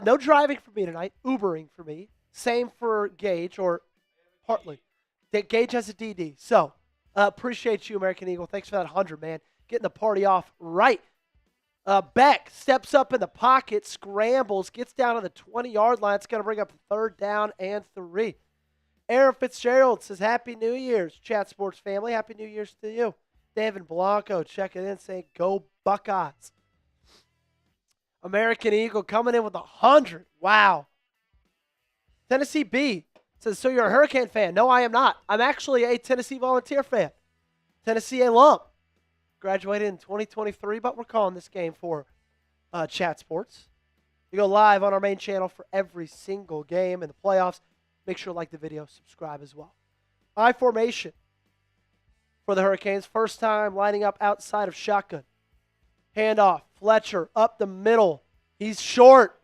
No driving for me tonight. Ubering for me. Same for Gage or Hartley. Gage has a DD. So, appreciate you, American Eagle. Thanks for that 100, man. Getting the party off right. Beck steps up in the pocket, scrambles, gets down to the 20-yard line. It's going to bring up third down and 3. Aaron Fitzgerald says, Happy New Year's, Chat Sports family. Happy New Year's to you. David Blanco checking in saying, Go Buckeyes. American Eagle coming in with 100. Wow. Tennessee B says, So you're a Hurricane fan? No, I am not. I'm actually a Tennessee Volunteer fan. Tennessee alum. Graduated in 2023, but we're calling this game for Chat Sports. We go live on our main channel for every single game in the playoffs. Make sure to like the video, subscribe as well. I formation for the Hurricanes. First time lining up outside of shotgun. Handoff. Fletcher up the middle. He's short.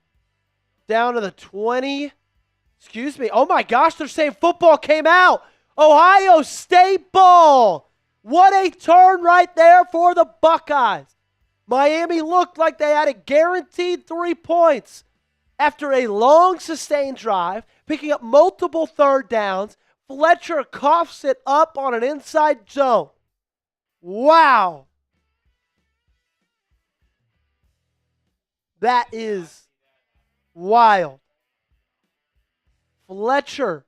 Down to the 20. Excuse me. Oh my gosh, they're saying football came out. Ohio State ball. What a turn right there for the Buckeyes. Miami looked like they had a guaranteed 3 points after a long sustained drive, picking up multiple third downs. Fletcher coughs it up on an inside zone. Wow. That is wild. Fletcher.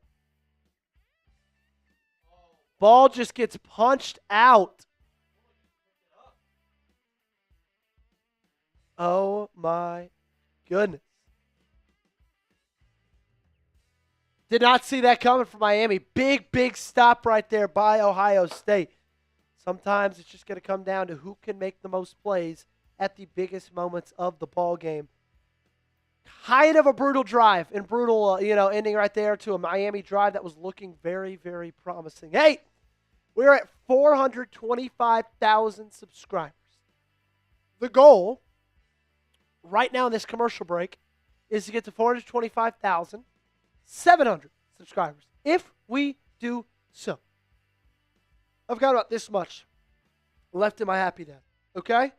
Ball just gets punched out. Oh my goodness. Did not see that coming from Miami. Big stop right there by Ohio State. Sometimes it's just going to come down to who can make the most plays at the biggest moments of the ball game. Kind of a brutal drive and brutal, ending right there to a Miami drive that was looking very, very promising. Hey, we're at 425,000 subscribers. The goal right now in this commercial break is to get to 425,700 subscribers. If we do so, I've got about this much left in my Happy Dad, okay?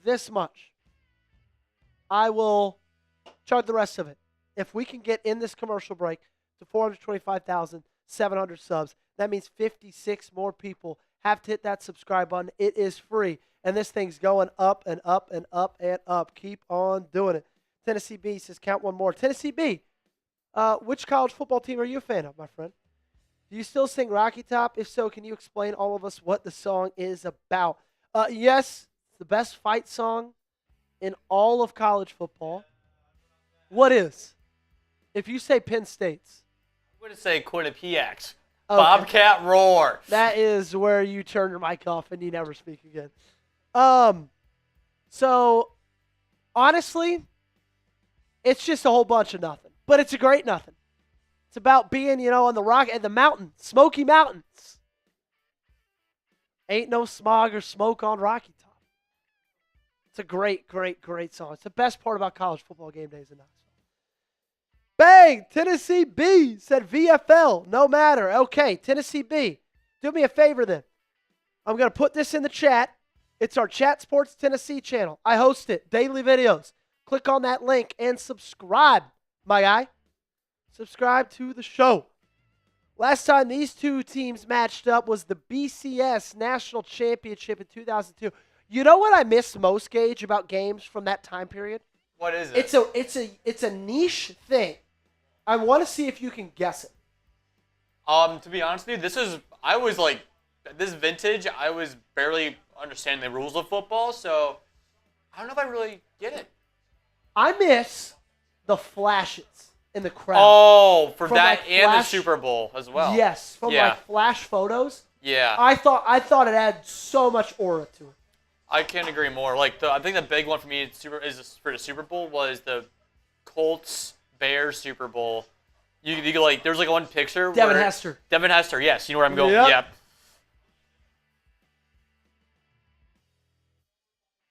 This much. I will charge the rest of it. If we can get in this commercial break to 425,700 subs, that means 56 more people have to hit that subscribe button. It is free, and this thing's going up and up and up and up. Keep on doing it. Tennessee B says, count one more. Tennessee B, which college football team are you a fan of, my friend? Do you still sing Rocky Top? If so, can you explain all of us what the song is about? Yes, it's the best fight song in all of college football. What is? If you say Penn State's. I'm going to say Quinnipiac. Okay. Bobcat Roar. That is where you turn your mic off and you never speak again. So, honestly, it's just a whole bunch of nothing. But it's a great nothing. It's about being, on the rock at the mountain, Smoky Mountains. Ain't no smog or smoke on Rocky Top. It's a great song. It's the best part about college football game days in Knoxville. Bang! Tennessee B said VFL. No matter. Okay, Tennessee B. Do me a favor then. I'm going to put this in the chat. It's our Chat Sports Tennessee channel. I host it. Daily videos. Click on that link and subscribe. my guy, subscribe to the show. Last time these two teams matched up was the BCS National Championship in 2002. You know what I miss most, Gage, about games from that time period? What is it? It's a niche thing. I want to see if you can guess it. To be honest with you, this vintage, I was barely understanding the rules of football, so I don't know if I really get it. I miss the flashes in the crowd. Oh, from that like and flash, the Super Bowl as well. Yes, from like flash photos. Yeah. I thought it had so much aura to it. I can't agree more. I think the big one for me for the Super Bowl was the Colts Bears Super Bowl. There's one picture. Devin Hester. Devin Hester, yes. You know where I'm going. Yep.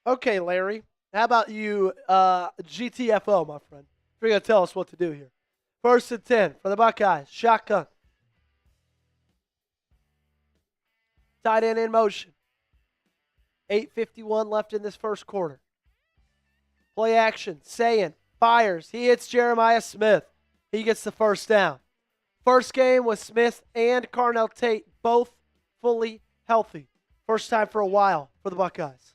Okay, Larry. How about you, GTFO, my friend? You're going to tell us what to do here. 1st and 10 for the Buckeyes. Shotgun. Tight end in motion. 8:51 left in this first quarter. Play action. Sayin fires. He hits Jeremiah Smith. He gets the first down. First game with Smith and Carnell Tate both fully healthy. First time for a while for the Buckeyes.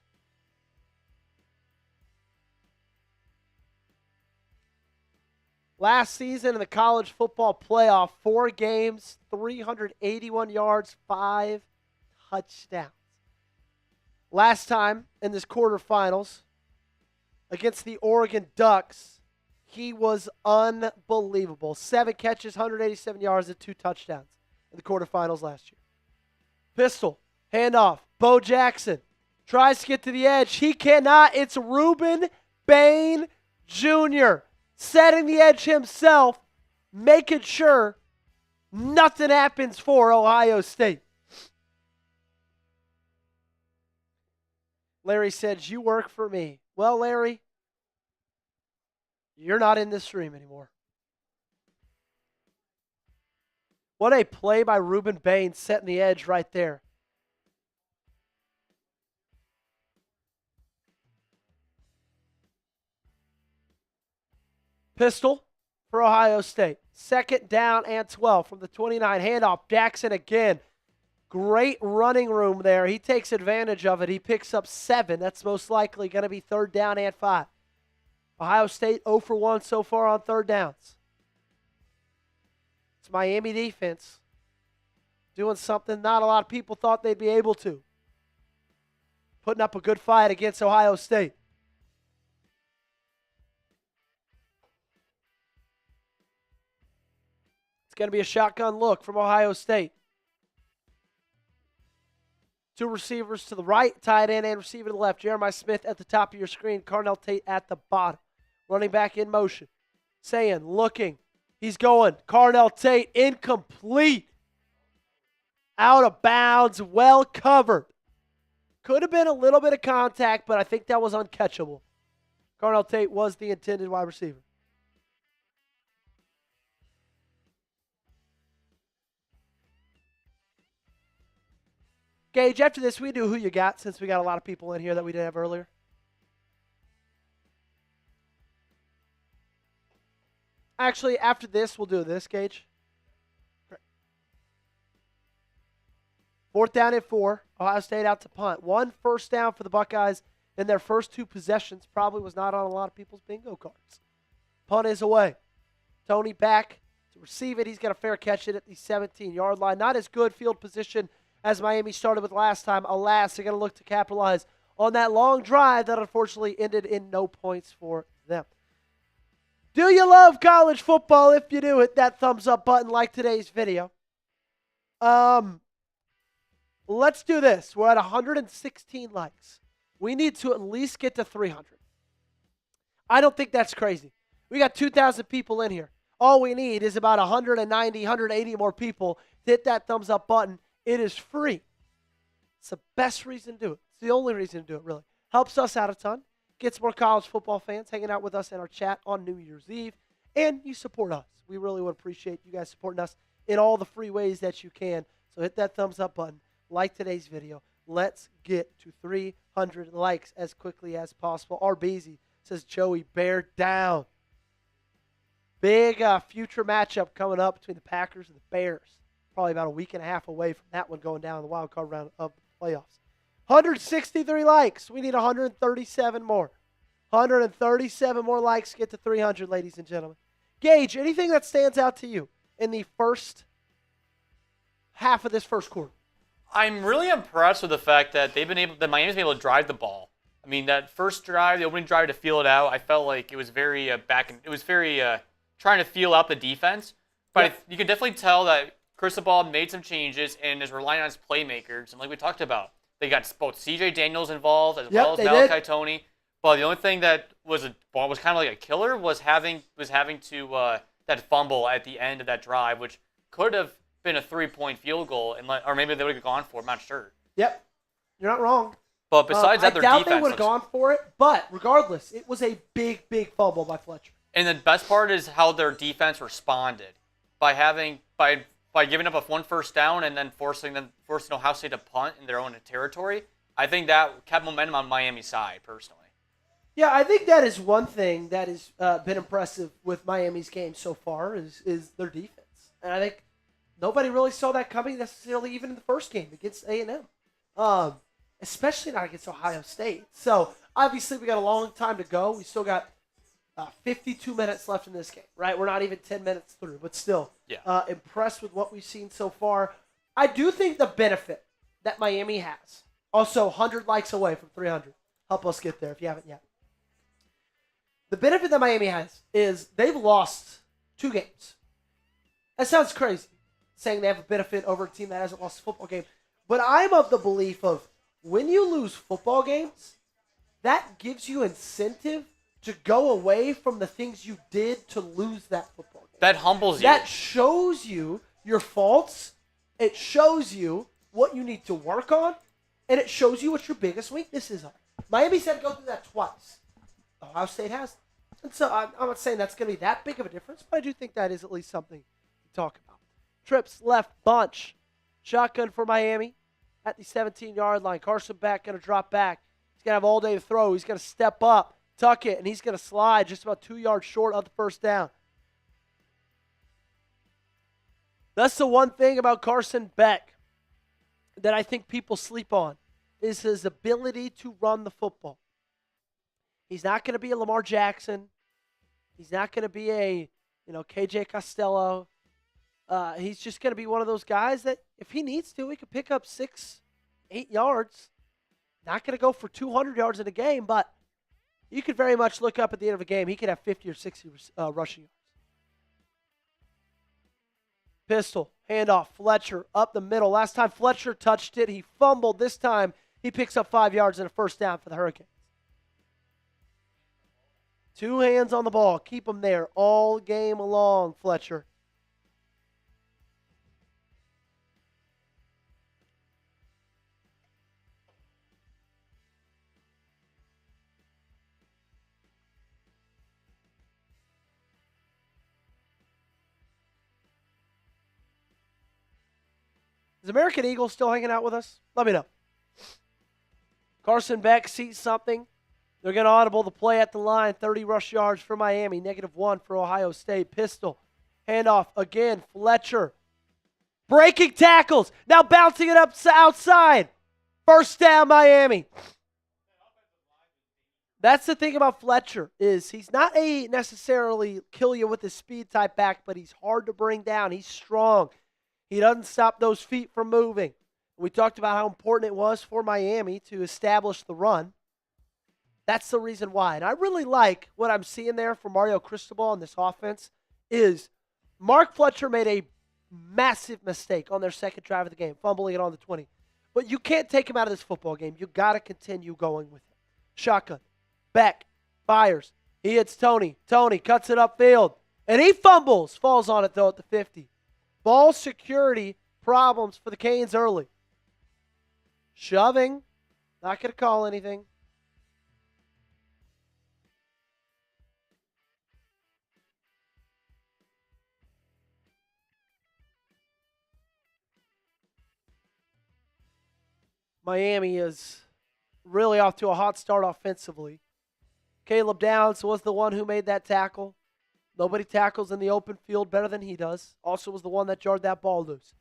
Last season in the college football playoff, 4 games, 381 yards, 5 touchdowns. Last time in this quarterfinals against the Oregon Ducks, he was unbelievable. 7 catches, 187 yards, and 2 touchdowns in the quarterfinals last year. Pistol, handoff, Bo Jackson tries to get to the edge. He cannot. It's Rueben Bain Jr. setting the edge himself, making sure nothing happens for Ohio State. Larry says, you work for me. Well, Larry, you're not in this stream anymore. What a play by Rueben Bain setting the edge right there. Pistol for Ohio State. 2nd down and 12 from the 29. Handoff. Jackson again. Great running room there. He takes advantage of it. He picks up 7. That's most likely going to be 3rd down and 5. Ohio State 0 for 1 so far on 3rd downs. It's Miami defense doing something not a lot of people thought they'd be able to. Putting up a good fight against Ohio State. It's going to be a shotgun look from Ohio State. 2 receivers to the right, tight end and receiver to the left. Jeremiah Smith at the top of your screen. Carnell Tate at the bottom. Running back in motion. Sayin looking. He's going. Carnell Tate incomplete. Out of bounds. Well covered. Could have been a little bit of contact, but I think that was uncatchable. Carnell Tate was the intended wide receiver. Gage, after this, we do who you got since we got a lot of people in here that we didn't have earlier. Actually, after this, we'll do this, Gage. 4th down and 4. Ohio State out to punt. 1 first down for the Buckeyes in their first 2 possessions. Probably was not on a lot of people's bingo cards. Punt is away. Toney back to receive it. He's got a fair catch it at the 17-yard line. Not as good field position as Miami started with last time. Alas, they're going to look to capitalize on that long drive that unfortunately ended in no points for them. Do you love college football? If you do, hit that thumbs up button like today's video. Let's do this. We're at 116 likes. We need to at least get to 300. I don't think that's crazy. We got 2,000 people in here. All we need is about 190, 180 more people to hit that thumbs up button. It is free. It's the best reason to do it. It's the only reason to do it, really. Helps us out a ton. Gets more college football fans hanging out with us in our chat on New Year's Eve. And you support us. We really would appreciate you guys supporting us in all the free ways that you can. So hit that thumbs up button. Like today's video. Let's get to 300 likes as quickly as possible. RBZ says, Joey, bear down. Big future matchup coming up between the Packers and the Bears. Probably about a week and a half away from that one going down in the wild card round of the playoffs. 163 likes. We need 137 more. 137 more likes to get to 300, ladies and gentlemen. Gage, anything that stands out to you in the first half of this first quarter? I'm really impressed with the fact that Miami's been able to drive the ball. I mean, that first drive, the opening drive to feel it out, I felt like it was very trying to feel out the defense. But you can definitely tell that Cristobal made some changes and is relying on his playmakers. And like we talked about, they got both C.J. Daniels involved as well as Malachi Toney. But the only thing that was kind of like a killer was having to that fumble at the end of that drive, which could have been a 3-point field goal, or maybe they would have gone for it. I'm not sure. Yep, you're not wrong. But besides that, their defense. I doubt they would have gone for it. But regardless, it was a big fumble by Fletcher. And the best part is how their defense responded by giving up one first down and then forcing Ohio State to punt in their own territory. I think that kept momentum on Miami's side, personally. Yeah, I think that is one thing that has been impressive with Miami's game so far is their defense. And I think nobody really saw that coming necessarily even in the first game against A&M, especially not against Ohio State. So, obviously, we got a long time to go. We still got 52 minutes left in this game, right? We're not even 10 minutes through, but still impressed with what we've seen so far. I do think the benefit that Miami has, also 100 likes away from 300. Help us get there if you haven't yet. The benefit that Miami has is they've lost 2 games. That sounds crazy, saying they have a benefit over a team that hasn't lost a football game. But I'm of the belief of when you lose football games, that gives you incentive to go away from the things you did to lose that football game. That humbles you. That shows you your faults. It shows you what you need to work on, and it shows you what your biggest weaknesses are. Miami's had to go through that twice. Ohio State has. And so I'm not saying that's going to be that big of a difference, but I do think that is at least something to talk about. Trips left bunch. Shotgun for Miami at the 17-yard line. Carson Beck going to drop back. He's going to have all day to throw. He's going to step up, tuck it, and he's going to slide just about 2 yards short of the first down. That's the one thing about Carson Beck that I think people sleep on is his ability to run the football. He's not going to be a Lamar Jackson. He's not going to be a, KJ Costello. He's just going to be one of those guys that if he needs to, he could pick up 6, 8 yards. Not going to go for 200 yards in a game, but you could very much look up at the end of a game. He could have 50 or 60 rushing yards. Pistol, handoff, Fletcher up the middle. Last time Fletcher touched it, he fumbled. This time he picks up 5 yards and a first down for the Hurricanes. 2 hands on the ball. Keep them there all game long, Fletcher. Is American Eagle still hanging out with us? Let me know. Carson Beck sees something. They're going to audible the play at the line. 30 rush yards for Miami. -1 for Ohio State. Pistol. Handoff again. Fletcher. Breaking tackles. Now bouncing it up outside. First down, Miami. That's the thing about Fletcher is he's not a necessarily kill you with his speed type back, but he's hard to bring down. He's strong. He doesn't stop those feet from moving. We talked about how important it was for Miami to establish the run. That's the reason why. And I really like what I'm seeing there for Mario Cristobal in this offense is Mark Fletcher made a massive mistake on their second drive of the game, fumbling it on the 20. But you can't take him out of this football game. You got to continue going with it. Shotgun. Beck fires. He hits Toney. Toney cuts it upfield. And he fumbles. Falls on it, though, at the 50. Ball security problems for the Canes early. Shoving. Not going to call anything. Miami is really off to a hot start offensively. Caleb Downs was the one who made that tackle. Nobody tackles in the open field better than he does. Also was the one that jarred that ball loose.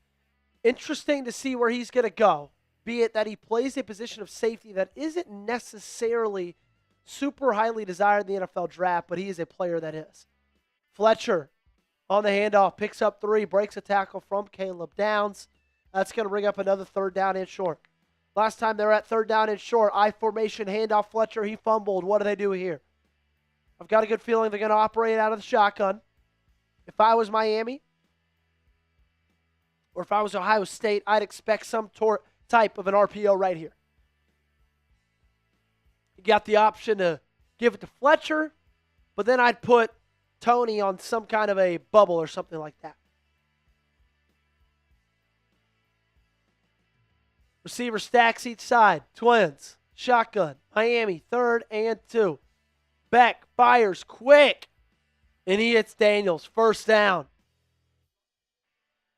Interesting to see where he's going to go, be it that he plays a position of safety that isn't necessarily super highly desired in the NFL draft, but he is a player that is. Fletcher on the handoff, picks up 3, breaks a tackle from Caleb Downs. That's going to bring up another 3rd down and short. Last time they were at 3rd down and short, I formation, handoff Fletcher, he fumbled. What do they do here? I've got a good feeling they're going to operate out of the shotgun. If I was Miami, or if I was Ohio State, I'd expect some type of an RPO right here. You got the option to give it to Fletcher, but then I'd put Toney on some kind of a bubble or something like that. Receiver stacks each side. Twins. Shotgun. Miami. 3rd and 2. Beck fires quick. And he hits Daniels. 1st down.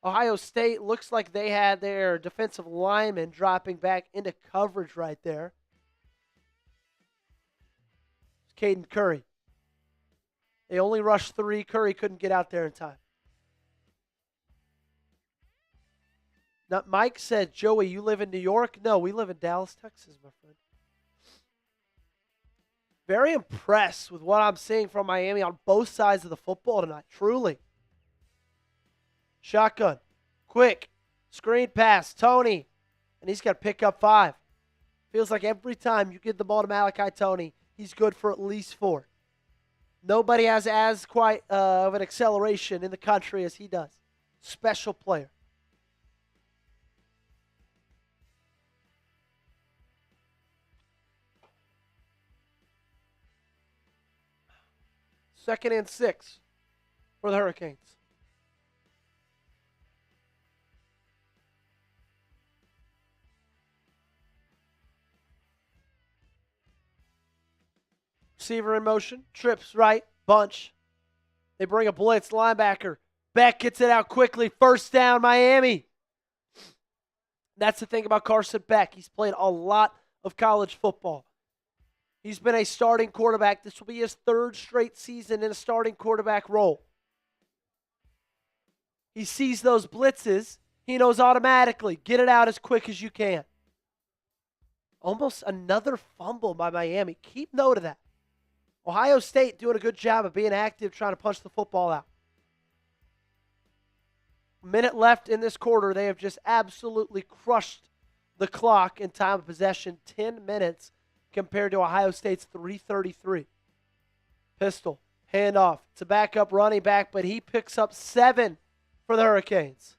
Ohio State looks like they had their defensive lineman dropping back into coverage right there. Caden Curry. They only rushed 3. Curry couldn't get out there in time. Now, Mike said, Joey, you live in New York? No, we live in Dallas, Texas, my friend. Very impressed with what I'm seeing from Miami on both sides of the football tonight, truly. Shotgun. Quick. Screen pass. Toney. And he's got to pick up 5. Feels like every time you give the ball to Malachi Toney, he's good for at least 4. Nobody has as quite of an acceleration in the country as he does. Special player. Second and 6 for the Hurricanes. Receiver in motion, trips right, bunch. They bring a blitz, linebacker. Beck gets it out quickly. 1st down, Miami. That's the thing about Carson Beck. He's played a lot of college football. He's been a starting quarterback. This will be his 3rd straight season in a starting quarterback role. He sees those blitzes. He knows automatically, get it out as quick as you can. Almost another fumble by Miami. Keep note of that. Ohio State doing a good job of being active, trying to punch the football out. A minute left in this quarter. They have just absolutely crushed the clock in time of possession. 10 minutes compared to Ohio State's 3:33. Pistol, handoff. It's a backup running back, but he picks up 7 for the Hurricanes.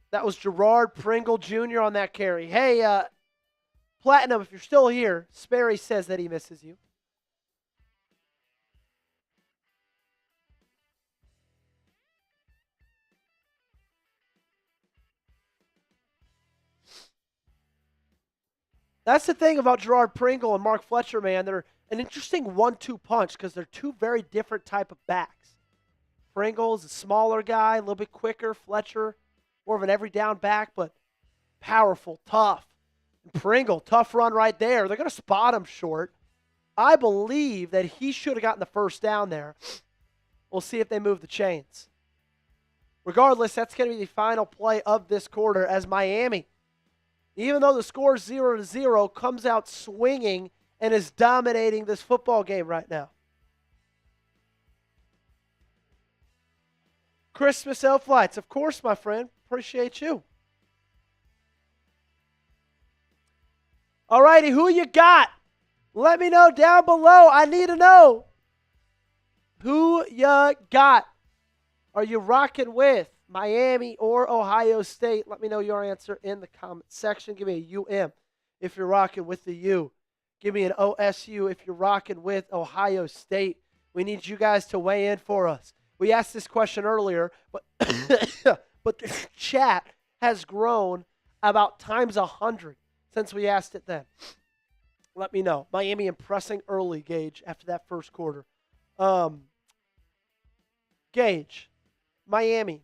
That was Gerard Pringle Jr. on that carry. Hey, Platinum, if you're still here, Sperry says that he misses you. That's the thing about Gerard Pringle and Mark Fletcher, man. They're an interesting 1-2 punch because they're 2 very different type of backs. Pringle is a smaller guy, a little bit quicker. Fletcher, more of an every down back, but powerful, tough. And Pringle, tough run right there. They're going to spot him short. I believe that he should have gotten the 1st down there. We'll see if they move the chains. Regardless, that's going to be the final play of this quarter as Miami, even though the score is 0-0, comes out swinging and is dominating this football game right now. Christmas elf lights. Of course, my friend. Appreciate you. All righty, who you got? Let me know down below. I need to know who you got. Are you rocking with Miami or Ohio State? Let me know your answer in the comment section. Give me a UM if you're rocking with the U. Give me an OSU if you're rocking with Ohio State. We need you guys to weigh in for us. We asked this question earlier, but but the chat has grown about times 100 since we asked it then. Let me know. Miami impressing early, Gage, after that first quarter. Gage, Miami,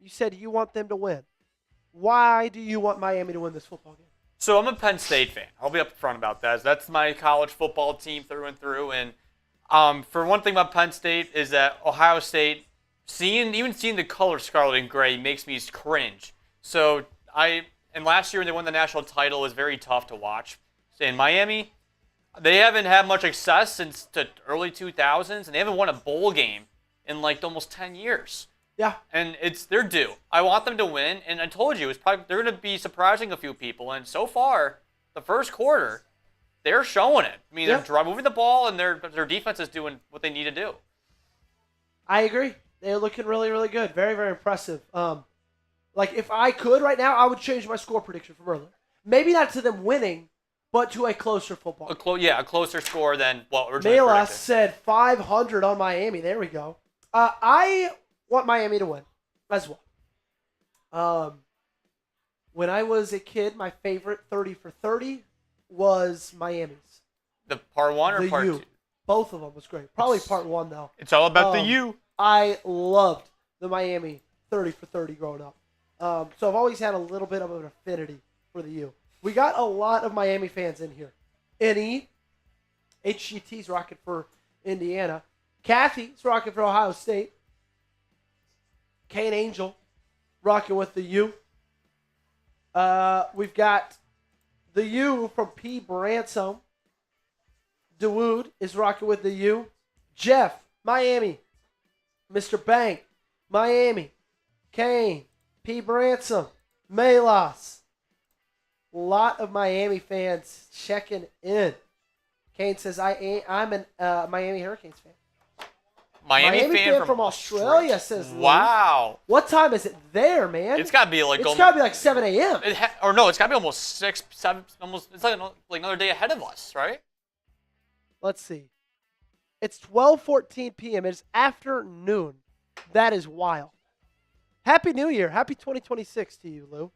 you said you want them to win. Why do you want Miami to win this football game? So I'm a Penn State fan. I'll be upfront about that. That's my college football team through and through. And for one thing about Penn State is that Ohio State, even seeing the color scarlet and gray makes me cringe. So and last year when they won the national title, it was very tough to watch. In Miami, they haven't had much success since the early 2000s, and they haven't won a bowl game in like almost 10 years. Yeah. And they're due. I want them to win, and I told you they're going to be surprising a few people. And so far, the first quarter, they're showing it. I mean, they're moving the ball, and their defense is doing what they need to do. I agree. They're looking really, really good. Very, very impressive. Like, if I could right now, I would change my score prediction from earlier. Maybe not to them winning, but to a closer football. A closer score than what originally Mela predicted. said 500 on Miami. There we go. I want Miami to win as well. When I was a kid, my favorite 30 for 30 was Miami's. The part one or the part U. two? Both of them was great. Probably part one, though. It's all about the U. I loved the Miami 30 for 30 growing up. So I've always had a little bit of an affinity for the U. We got a lot of Miami fans in here. NE, HGT's rocking for Indiana. Kathy's rocking for Ohio State. Kane Angel rocking with the U. We've got the U from P. Bransom. Dawood is rocking with the U. Jeff, Miami. Mr. Bank, Miami. Kane, P. Bransom, Melas. A lot of Miami fans checking in. Kane says, I'm a Miami Hurricanes fan. Miami fan from Australia says, wow. What time is it there, man? It's got to be like 7 a.m. It's got to be almost 6, 7, almost. It's like another day ahead of us, right? Let's see. It's 12:14 p.m. It's afternoon. That is wild. Happy New Year. Happy 2026 to you, Lou.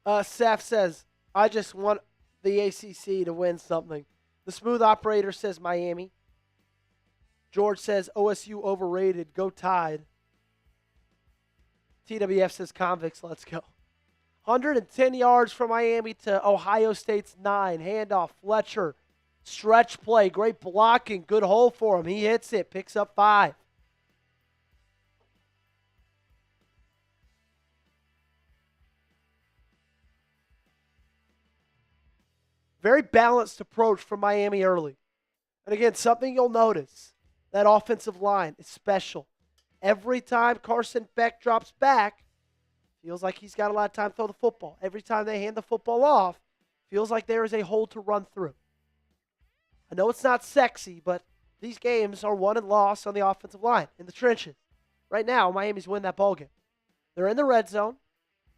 Saf says, I just want the ACC to win something. The Smooth Operator says Miami. George says OSU overrated. Go Tide. TWF says Convicts. Let's go. 110 yards from Miami to Ohio State's 9. Handoff. Fletcher. Stretch play. Great blocking. Good hole for him. He hits it. Picks up 5. Very balanced approach from Miami early. And again, something you'll notice, that offensive line is special. Every time Carson Beck drops back, feels like he's got a lot of time to throw the football. Every time they hand the football off, feels like there is a hole to run through. I know it's not sexy, but these games are won and lost on the offensive line, in the trenches. Right now, Miami's winning that ball game. They're in the red zone.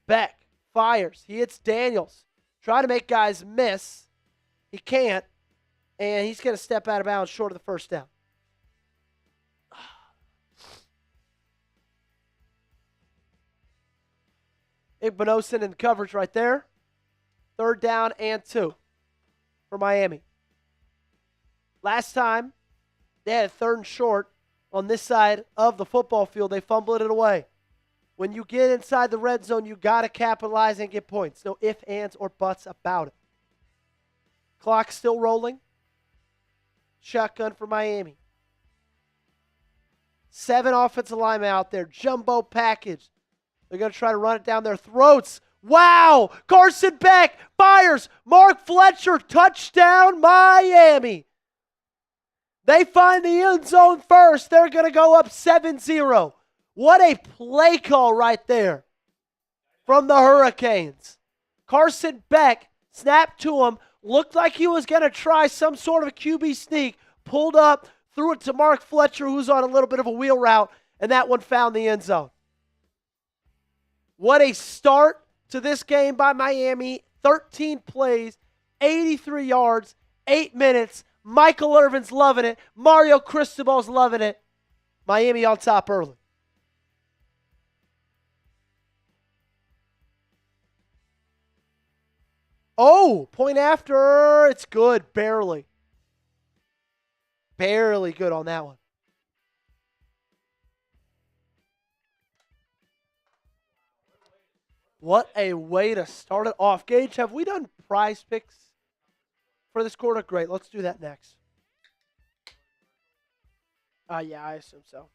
Beck fires. He hits Daniels. Try to make guys miss. He can't, and he's going to step out of bounds short of the first down. Igbinosun in coverage right there. 3rd down and 2 for Miami. Last time, they had a 3rd and short on this side of the football field. They fumbled it away. When you get inside the red zone, you got to capitalize and get points. No ifs, ands, or buts about it. Clock still rolling. Shotgun for Miami. 7 offensive linemen out there. Jumbo package. They're going to try to run it down their throats. Wow! Carson Beck fires. Mark Fletcher, touchdown, Miami. They find the end zone first. They're going to go up 7-0. What a play call right there from the Hurricanes. Carson Beck snapped to him. Looked like he was going to try some sort of a QB sneak. Pulled up, threw it to Mark Fletcher, who's on a little bit of a wheel route, and that one found the end zone. What a start to this game by Miami. 13 plays, 83 yards, 8 minutes. Michael Irvin's loving it. Mario Cristobal's loving it. Miami on top early. Oh, point after. It's good. Barely. Barely good on that one. What a way to start it off. Gage, have we done prize picks for this quarter? Great. Let's do that next. Yeah, I assume so.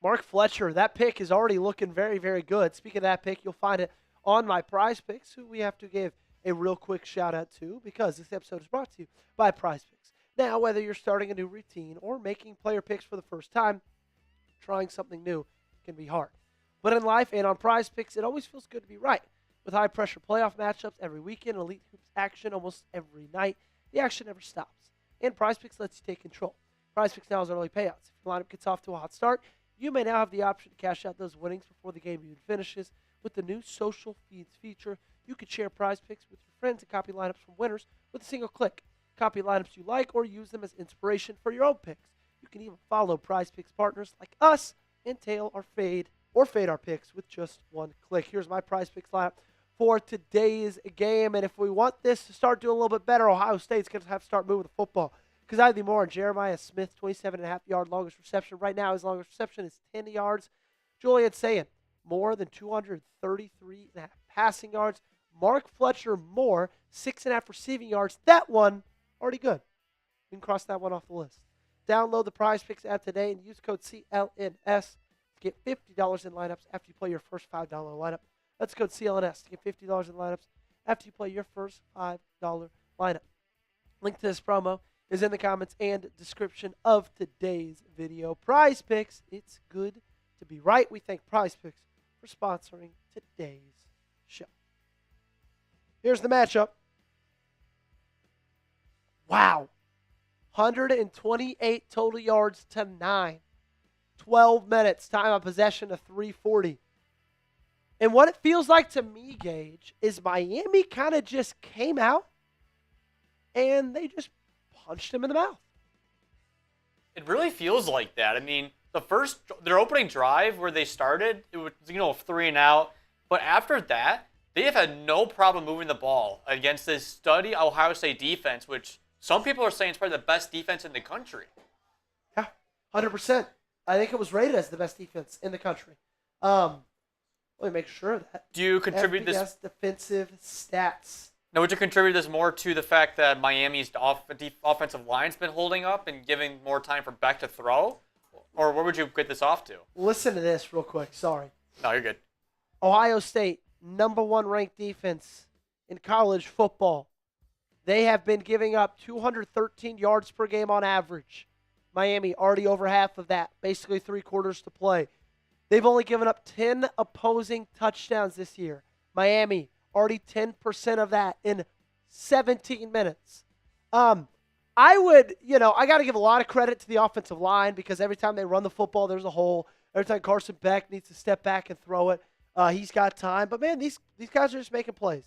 Mark Fletcher, that pick is already looking very, very good. Speaking of that pick, you'll find it on my prize picks, who we have to give a real quick shout out to because this episode is brought to you by Prize Picks. Now, whether you're starting a new routine or making player picks for the first time, trying something new can be hard. But in life and on Prize Picks, it always feels good to be right. With high-pressure playoff matchups every weekend, elite hoops action almost every night, the action never stops. And Prize Picks lets you take control. Prize Picks now has early payouts. If your lineup gets off to a hot start, you may now have the option to cash out those winnings before the game even finishes. With the new social feeds feature, you can share Prize Picks with your friends and copy lineups from winners with a single click. Copy lineups you like or use them as inspiration for your own picks. You can even follow Prize Picks partners like us and tail or fade our picks with just one click. Here's my Prize Picks lineup for today's game. And if we want this to start doing a little bit better, Ohio State's going to have to start moving the football. Because I'd be more on Jeremiah Smith, 27.5-yard longest reception. Right now, his longest reception is 10 yards. Julian Sayin, more than 233.5 passing yards. Mark Fletcher, more, 6.5 receiving yards. That one, already good. We can cross that one off the list. Download the Prize Picks app today and use code CLNS to get $50 in lineups after you play your first $5 lineup. That's code CLNS to get $50 in lineups after you play your first $5 lineup. Link to this promo is in the comments and description of today's video. Prize Picks, it's good to be right. We thank Prize Picks for sponsoring today's show. Here's the matchup. Wow. 128 total yards to 9. 12 minutes. Time of possession of 3:40. And what it feels like to me, Gage, is Miami kind of just came out and they just punched him in the mouth. It really feels like that. I mean, their opening drive where they started, it was 3 and out. But after that, they have had no problem moving the ball against this steady Ohio State defense, which some people are saying is probably the best defense in the country. Yeah, 100%. I think it was rated as the best defense in the country. Let me make sure of that. Do you contribute FBS defensive stats. Now, would you contribute this more to the fact that Miami's offensive line's been holding up and giving more time for Beck to throw? Or where would you get this off to? Listen to this real quick. Sorry. No, you're good. Ohio State, number 1 ranked defense in college football. They have been giving up 213 yards per game on average. Miami already over half of that, basically 3 quarters to play. They've only given up 10 opposing touchdowns this year. Miami, already 10% of that in 17 minutes. I got to give a lot of credit to the offensive line because every time they run the football, there's a hole. Every time Carson Beck needs to step back and throw it, he's got time. But, man, these guys are just making plays.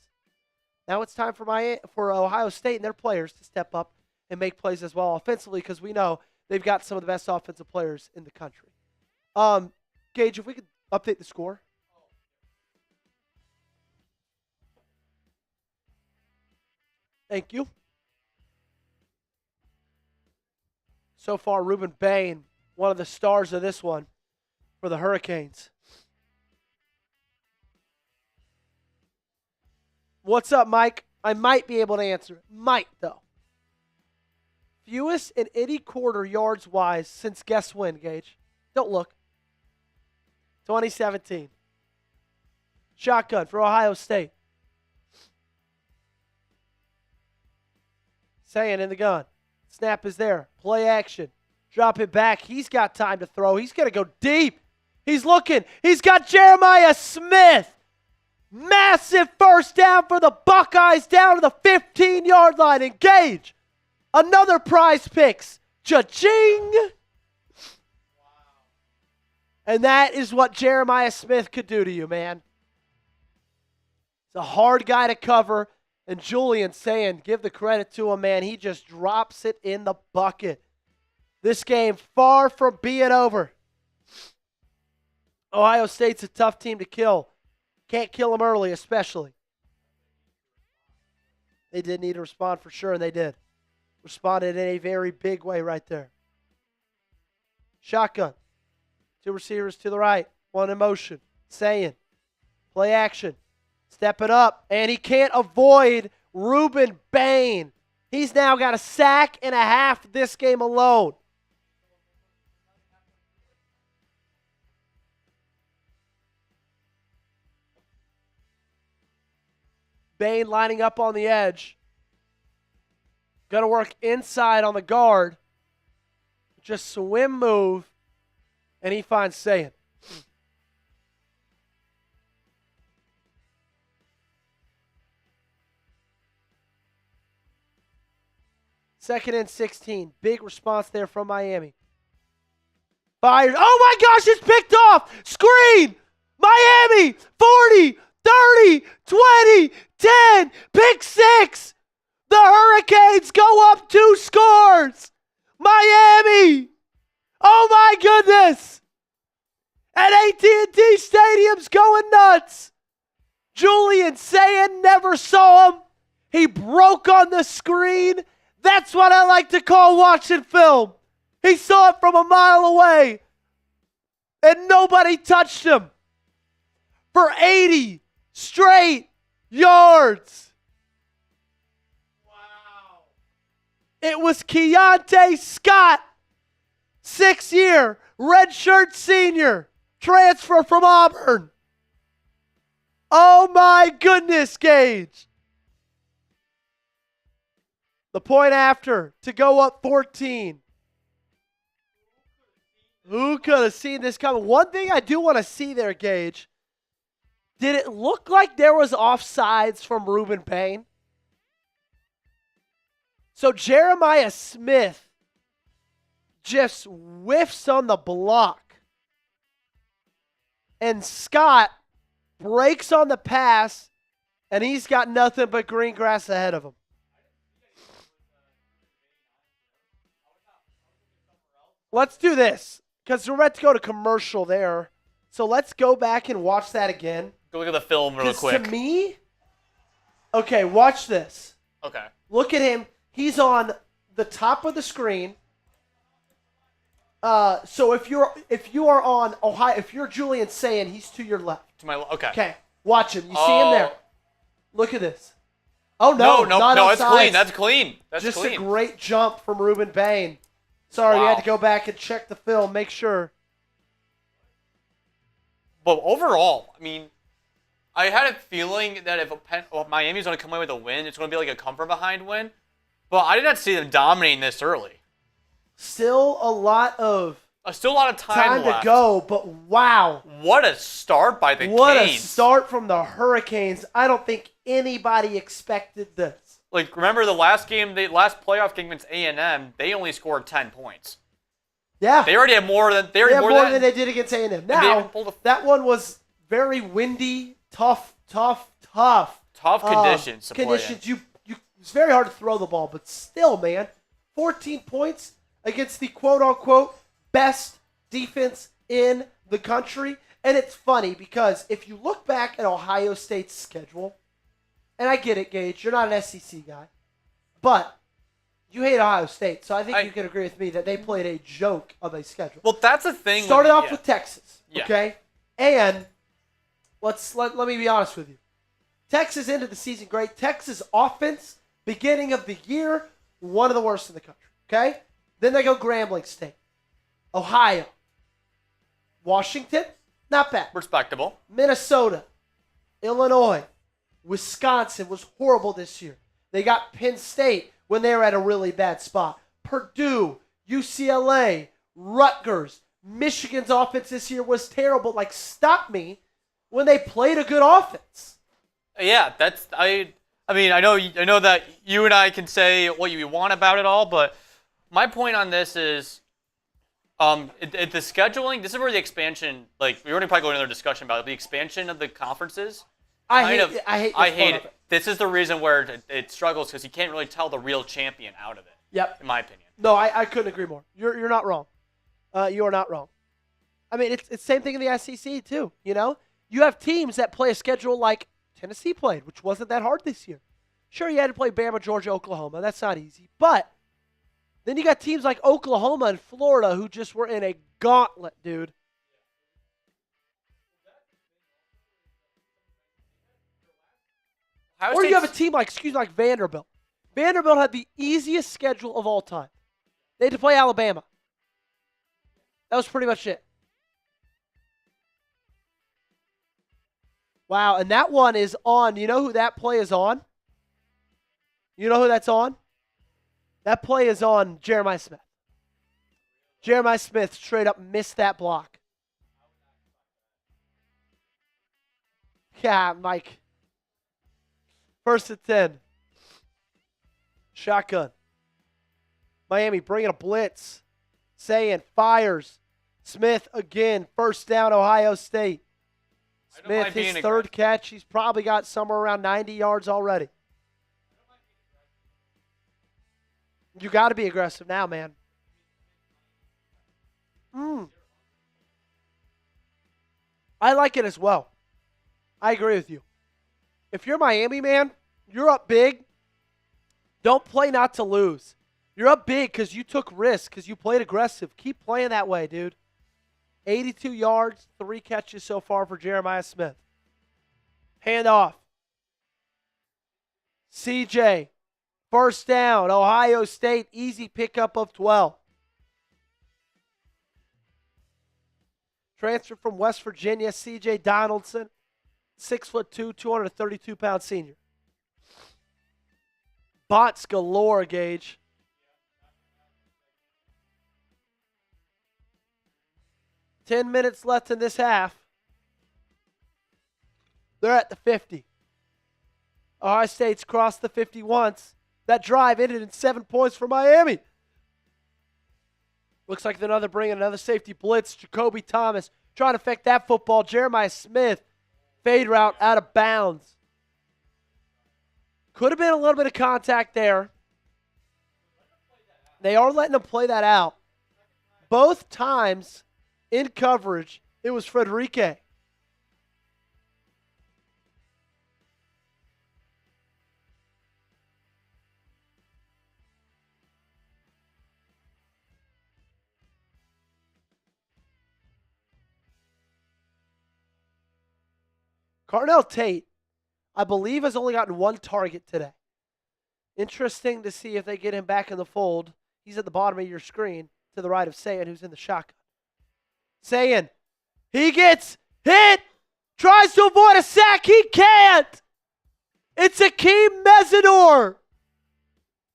Now it's time for Ohio State and their players to step up and make plays as well offensively because we know they've got some of the best offensive players in the country. Gage, if we could update the score. Thank you. So far, Rueben Bain, one of the stars of this one for the Hurricanes. What's up, Mike? I might be able to answer. Might, though. Fewest in any quarter yards-wise since guess when, Gage? Don't look. 2017. Shotgun for Ohio State. Sayin in the gun. Snap is there. Play action. Drop it back. He's got time to throw. He's going to go deep. He's looking. He's got Jeremiah Smith. Massive first down for the Buckeyes down to the 15-yard line. Engage. Another Prize Picks. Cha-ching. Wow. And that is what Jeremiah Smith could do to you, man. He's a hard guy to cover. And Julian Sayin, give the credit to him, man. He just drops it in the bucket. This game far from being over. Ohio State's a tough team to kill. Can't kill them early, especially. They did need to respond for sure, and they did. Responded in a very big way right there. Shotgun. Two receivers to the right. One in motion. Sayin. Play action. Step it up. And he can't avoid Rueben Bain. He's now got a sack and a half this game alone. Bain lining up on the edge. Going to work inside on the guard. Just swim move. And he finds Sayin. Second and 16. Big response there from Miami. Fires. Oh my gosh, it's picked off. Screen. Miami. 40, 30, 20, 10. Pick six. The Hurricanes go up 2 scores. Miami. Oh my goodness. And AT&T Stadium's going nuts. Julian Sayin never saw him. He broke on the screen. That's what I like to call watching film. He saw it from a mile away. And nobody touched him. For 80 straight yards. Wow. It was Keionte Scott, 6-year, redshirt senior, transfer from Auburn. Oh my goodness, Gage. The point after to go up 14. Who could have seen this coming? One thing I do want to see there, Gage. Did it look like there was offsides from Rueben Bain? So Jeremiah Smith just whiffs on the block. And Scott breaks on the pass, and he's got nothing but green grass ahead of him. Let's do this, because we're about to go to commercial there. So let's go back and watch that again. Go look at the film real quick. To me, okay, watch this. Okay. Look at him. He's on the top of the screen. So if you are on Ohio, if you're Julian Sayin, he's to your left. To my okay. Okay, watch him. You see him there. Look at this. Oh no, no, it's clean. That's clean. That's just clean. A great jump from Rueben Bain. Sorry, we had to go back and check the film, make sure. But overall, I mean, I had a feeling that if Miami's going to come away with a win, it's going to be like a come from behind win. But I did not see them dominating this early. Still a lot of time left to go, but wow. What a start by the Canes. What a start from the Hurricanes. I don't think anybody expected this. Like, remember the last playoff game against A&M, they only scored 10 points. Yeah. They already had more than than they did against A&M. Now, that one was very windy, tough conditions. It's very hard to throw the ball, but still, man, 14 points against the quote-unquote best defense in the country. And it's funny because if you look back at Ohio State's schedule, and I get it, Gage, you're not an SEC guy, but you hate Ohio State, so I think you can agree with me that they played a joke of a schedule. Well, that's the thing. Started off with Texas, okay? And let me be honest with you. Texas ended the season great. Texas offense, beginning of the year, one of the worst in the country, okay? Then they go Grambling State, Ohio, Washington, not bad. Respectable. Minnesota, Illinois, Wisconsin was horrible this year. They got Penn State when they were at a really bad spot. Purdue, UCLA, Rutgers, Michigan's offense this year was terrible. Like, stop me when they played a good offense. Yeah, I mean, I know that you and I can say what you want about it all, but my point on this is, the scheduling. This is where the expansion. Like, we're going to probably go into another discussion about it, the expansion of the conferences. I hate it. This is the reason where it struggles because you can't really tell the real champion out of it. Yep. In my opinion. No, I couldn't agree more. You're not wrong. You are not wrong. I mean, it's the same thing in the SEC too. You know, you have teams that play a schedule like Tennessee played, which wasn't that hard this year. Sure, you had to play Bama, Georgia, Oklahoma. That's not easy. But then you got teams like Oklahoma and Florida who just were in a gauntlet, dude. Or you have a team like Vanderbilt. Vanderbilt had the easiest schedule of all time. They had to play Alabama. That was pretty much it. Wow, and that one is on. You know who that play is on? You know who that's on? That play is on Jeremiah Smith. Jeremiah Smith straight up missed that block. Yeah, Mike. First and 10. Shotgun. Miami bringing a blitz. Sayin fires. Smith again. First down, Ohio State. Smith, his third catch. He's probably got somewhere around 90 yards already. You got to be aggressive now, man. I like it as well. I agree with you. If you're Miami, man, you're up big. Don't play not to lose. You're up big because you took risks, because you played aggressive. Keep playing that way, dude. 82 yards, 3 catches so far for Jeremiah Smith. Hand off. CJ, first down. Ohio State, easy pickup of 12. Transfer from West Virginia, CJ Donaldson, 6'2", 232-pound senior. Bots galore, Gage. Ten minutes left in this half. They're at the 50. Ohio State's crossed the 50 once. That drive ended in 7 points for Miami. Looks like they're bringing another safety blitz. Jacoby Thomas trying to affect that football. Jeremiah Smith, fade route out of bounds. Could have been a little bit of contact there. They are letting them play that out. Both times in coverage, it was Frederique. Carnell Tate, I believe, has only gotten 1 target today. Interesting to see if they get him back in the fold. He's at the bottom of your screen to the right of Sayin, who's in the shotgun. Sayin, he gets hit, tries to avoid a sack. He can't. It's Akheem Mesidor.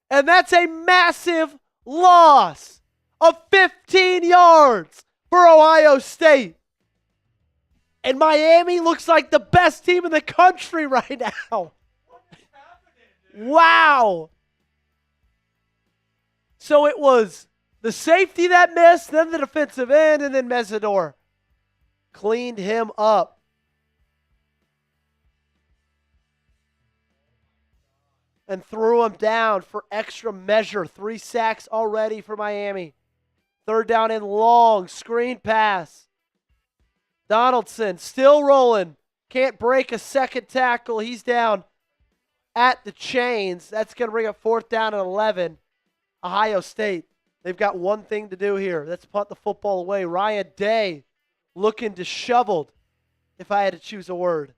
And that's a massive loss of 15 yards for Ohio State. And Miami looks like the best team in the country right now. Wow. So it was the safety that missed, then the defensive end, and then Mesidor cleaned him up. And threw him down for extra measure. 3 sacks already for Miami. Third down and long. Screen pass. Donaldson still rolling. Can't break a second tackle. He's down at the chains. That's going to bring up 4th down and 11. Ohio State. They've got one thing to do here. That's punt the football away. Ryan Day looking disheveled, if I had to choose a word.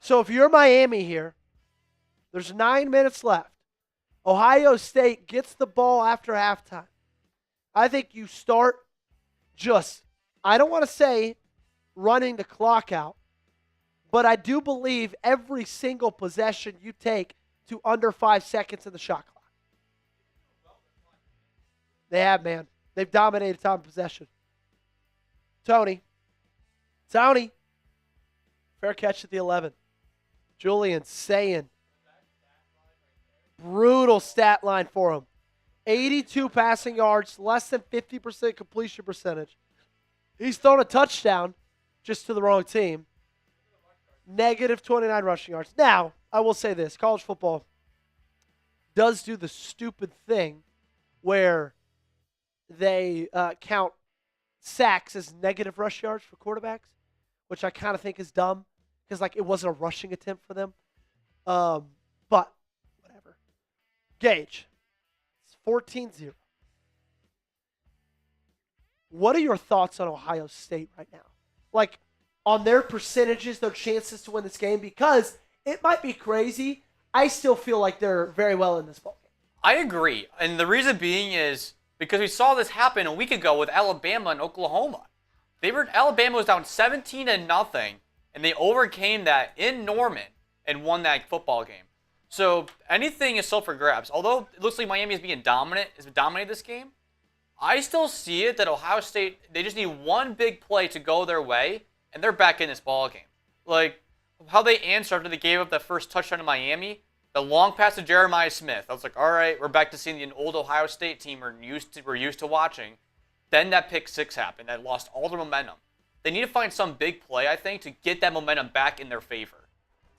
So if you're Miami here, there's 9 minutes left. Ohio State gets the ball after halftime. I think you start just, I don't want to say running the clock out, but I do believe every single possession you take to under 5 seconds in the shot clock. They have, man. They've dominated time of possession. Toney. Fair catch at the 11. Julian Sayin. Brutal stat line for him. 82 passing yards, less than 50% completion percentage. He's thrown a touchdown just to the wrong team. Negative 29 rushing yards. Now, I will say this. College football does do the stupid thing where they count sacks as negative rush yards for quarterbacks, which I kind of think is dumb because, like, it wasn't a rushing attempt for them. But whatever. Gage. It's 14-0. What are your thoughts on Ohio State right now? Like, on their percentages, their chances to win this game? Because it might be crazy. I still feel like they're very well in this ball game. I agree. And the reason being is because we saw this happen a week ago with Alabama and Oklahoma. Alabama was down 17-0, and they overcame that in Norman and won that football game. So anything is still for grabs. Although it looks like Miami is dominating this game, I still see it that Ohio State, they just need one big play to go their way, and they're back in this ball game. Like how they answered after they gave up that first touchdown to Miami, the long pass to Jeremiah Smith. I was like, all right, we're back to seeing the old Ohio State team we're used to watching. Then that pick six happened. That lost all the momentum. They need to find some big play, I think, to get that momentum back in their favor.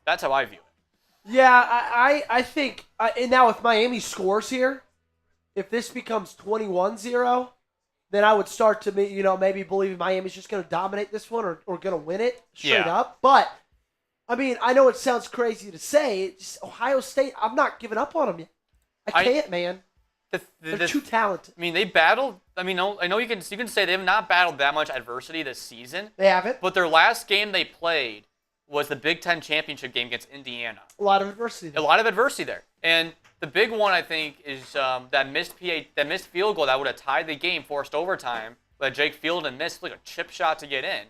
That's how I view it. Yeah, I think, and now if Miami scores here, if this becomes 21-0, then I would start to maybe believe Miami's just going to dominate this one or going to win it straight up. But, I mean, I know it sounds crazy to say. Just Ohio State, I'm not giving up on them yet. I can't, man. They're too talented. I mean, they battled. I mean, I know you can say they have not battled that much adversity this season. They haven't. But their last game they played was the Big Ten championship game against Indiana. A lot of adversity there. And the big one, I think, is that missed field goal that would have tied the game, forced overtime, but Jake Fielding missed like a chip shot to get in.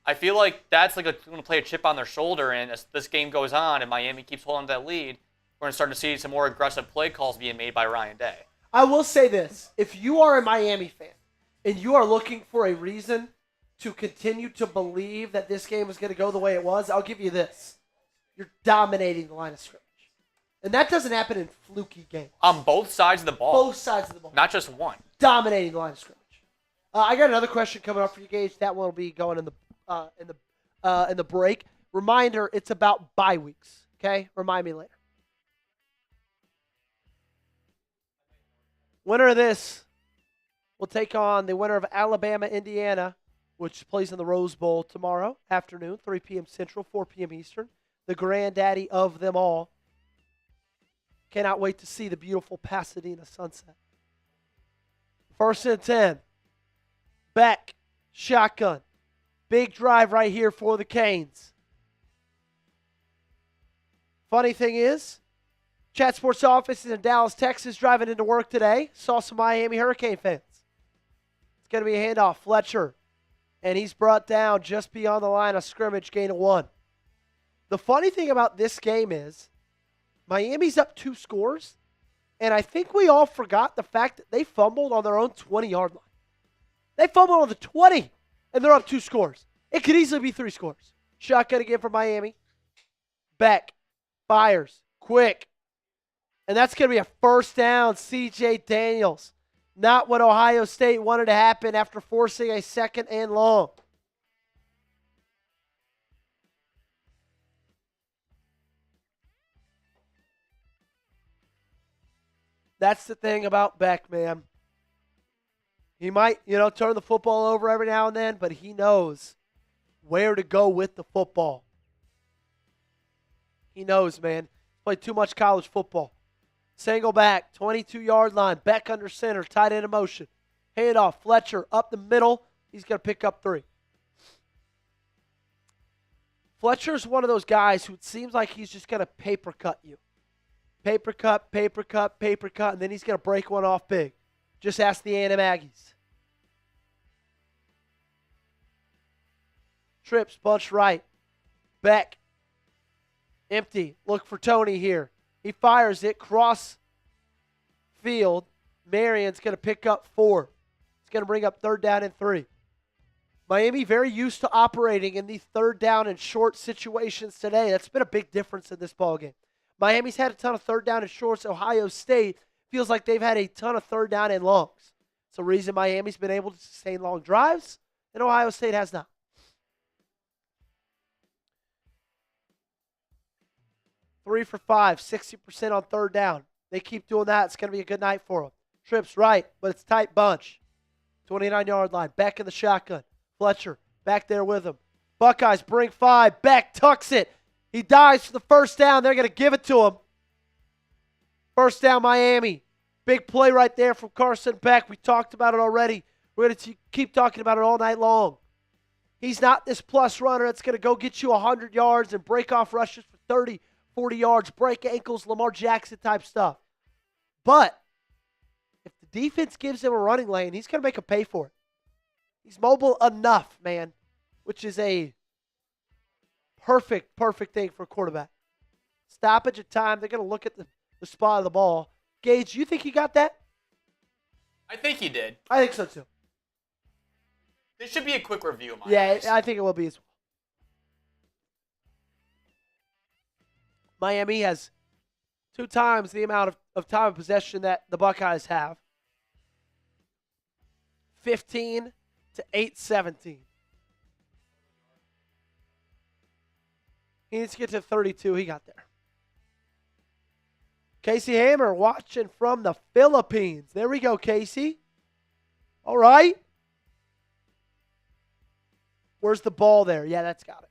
I feel like that's going to play a chip on their shoulder, and as this game goes on and Miami keeps holding that lead, we're going to start to see some more aggressive play calls being made by Ryan Day. I will say this. If you are a Miami fan and you are looking for a reason to continue to believe that this game is going to go the way it was, I'll give you this. You're dominating the line of scrimmage. And that doesn't happen in fluky games. On both sides of the ball. Both sides of the ball. Not just one. Dominating the line of scrimmage. I got another question coming up for you, Gage. That one will be going in the break. Reminder, it's about bye weeks. Okay? Remind me later. Winner of this will take on the winner of Alabama-Indiana, which plays in the Rose Bowl tomorrow afternoon, 3 p.m. Central, 4 p.m. Eastern. The granddaddy of them all. Cannot wait to see the beautiful Pasadena sunset. 1st and 10. Beck, shotgun. Big drive right here for the Canes. Funny thing is, Chat Sports office is in Dallas, Texas, driving into work today. Saw some Miami Hurricane fans. It's going to be a handoff. Fletcher. And he's brought down just beyond the line of scrimmage, gain of 1. The funny thing about this game is Miami's up 2 scores, and I think we all forgot the fact that they fumbled on their own 20-yard line. They fumbled on the 20, and they're up 2 scores. It could easily be 3 scores. Shotgun again for Miami. Beck fires. Quick. And that's going to be a first down, C.J. Daniels. Not what Ohio State wanted to happen after forcing a 2nd and long. That's the thing about Beck, man. He might, turn the football over every now and then, but he knows where to go with the football. He knows, man. He's played too much college football. Single back, 22-yard line. Beck under center, tight end in motion. Hand off, Fletcher up the middle. He's going to pick up 3. Fletcher's one of those guys who it seems like he's just going to paper cut you. Paper cut, and then he's going to break one off big. Just ask the A&M Aggies. Trips, bunch right. Beck, empty. Look for Toney here. He fires it, cross field. Marion's going to pick up 4. It's going to bring up 3rd down and 3. Miami very used to operating in these 3rd down and short situations today. That's been a big difference in this ballgame. Miami's had a ton of 3rd down and shorts. Ohio State feels like they've had a ton of 3rd down and longs. It's the reason Miami's been able to sustain long drives, and Ohio State has not. Three for 5, 60% on 3rd down. They keep doing that. It's going to be a good night for them. Trips right, but it's tight bunch. 29-yard line. Beck in the shotgun. Fletcher back there with him. Buckeyes bring 5. Beck tucks it. He dives for the first down. They're going to give it to him. First down, Miami. Big play right there from Carson Beck. We talked about it already. We're going to keep talking about it all night long. He's not this plus runner that's going to go get you 100 yards and break off rushes for 30, 40 yards, break ankles, Lamar Jackson type stuff. But if the defense gives him a running lane, he's going to make him pay for it. He's mobile enough, man, which is a perfect thing for a quarterback. Stoppage at time. They're going to look at the spot of the ball. Gage, you think he got that? I think he did. I think so, too. This should be a quick review of my eyes. I think it will be as well. Miami has 2 times the amount of time of possession that the Buckeyes have. 15 to 8-17. He needs to get to 32. He got there. Casey Hammer watching from the Philippines. There we go, Casey. All right. Where's the ball there? Yeah, that's got it.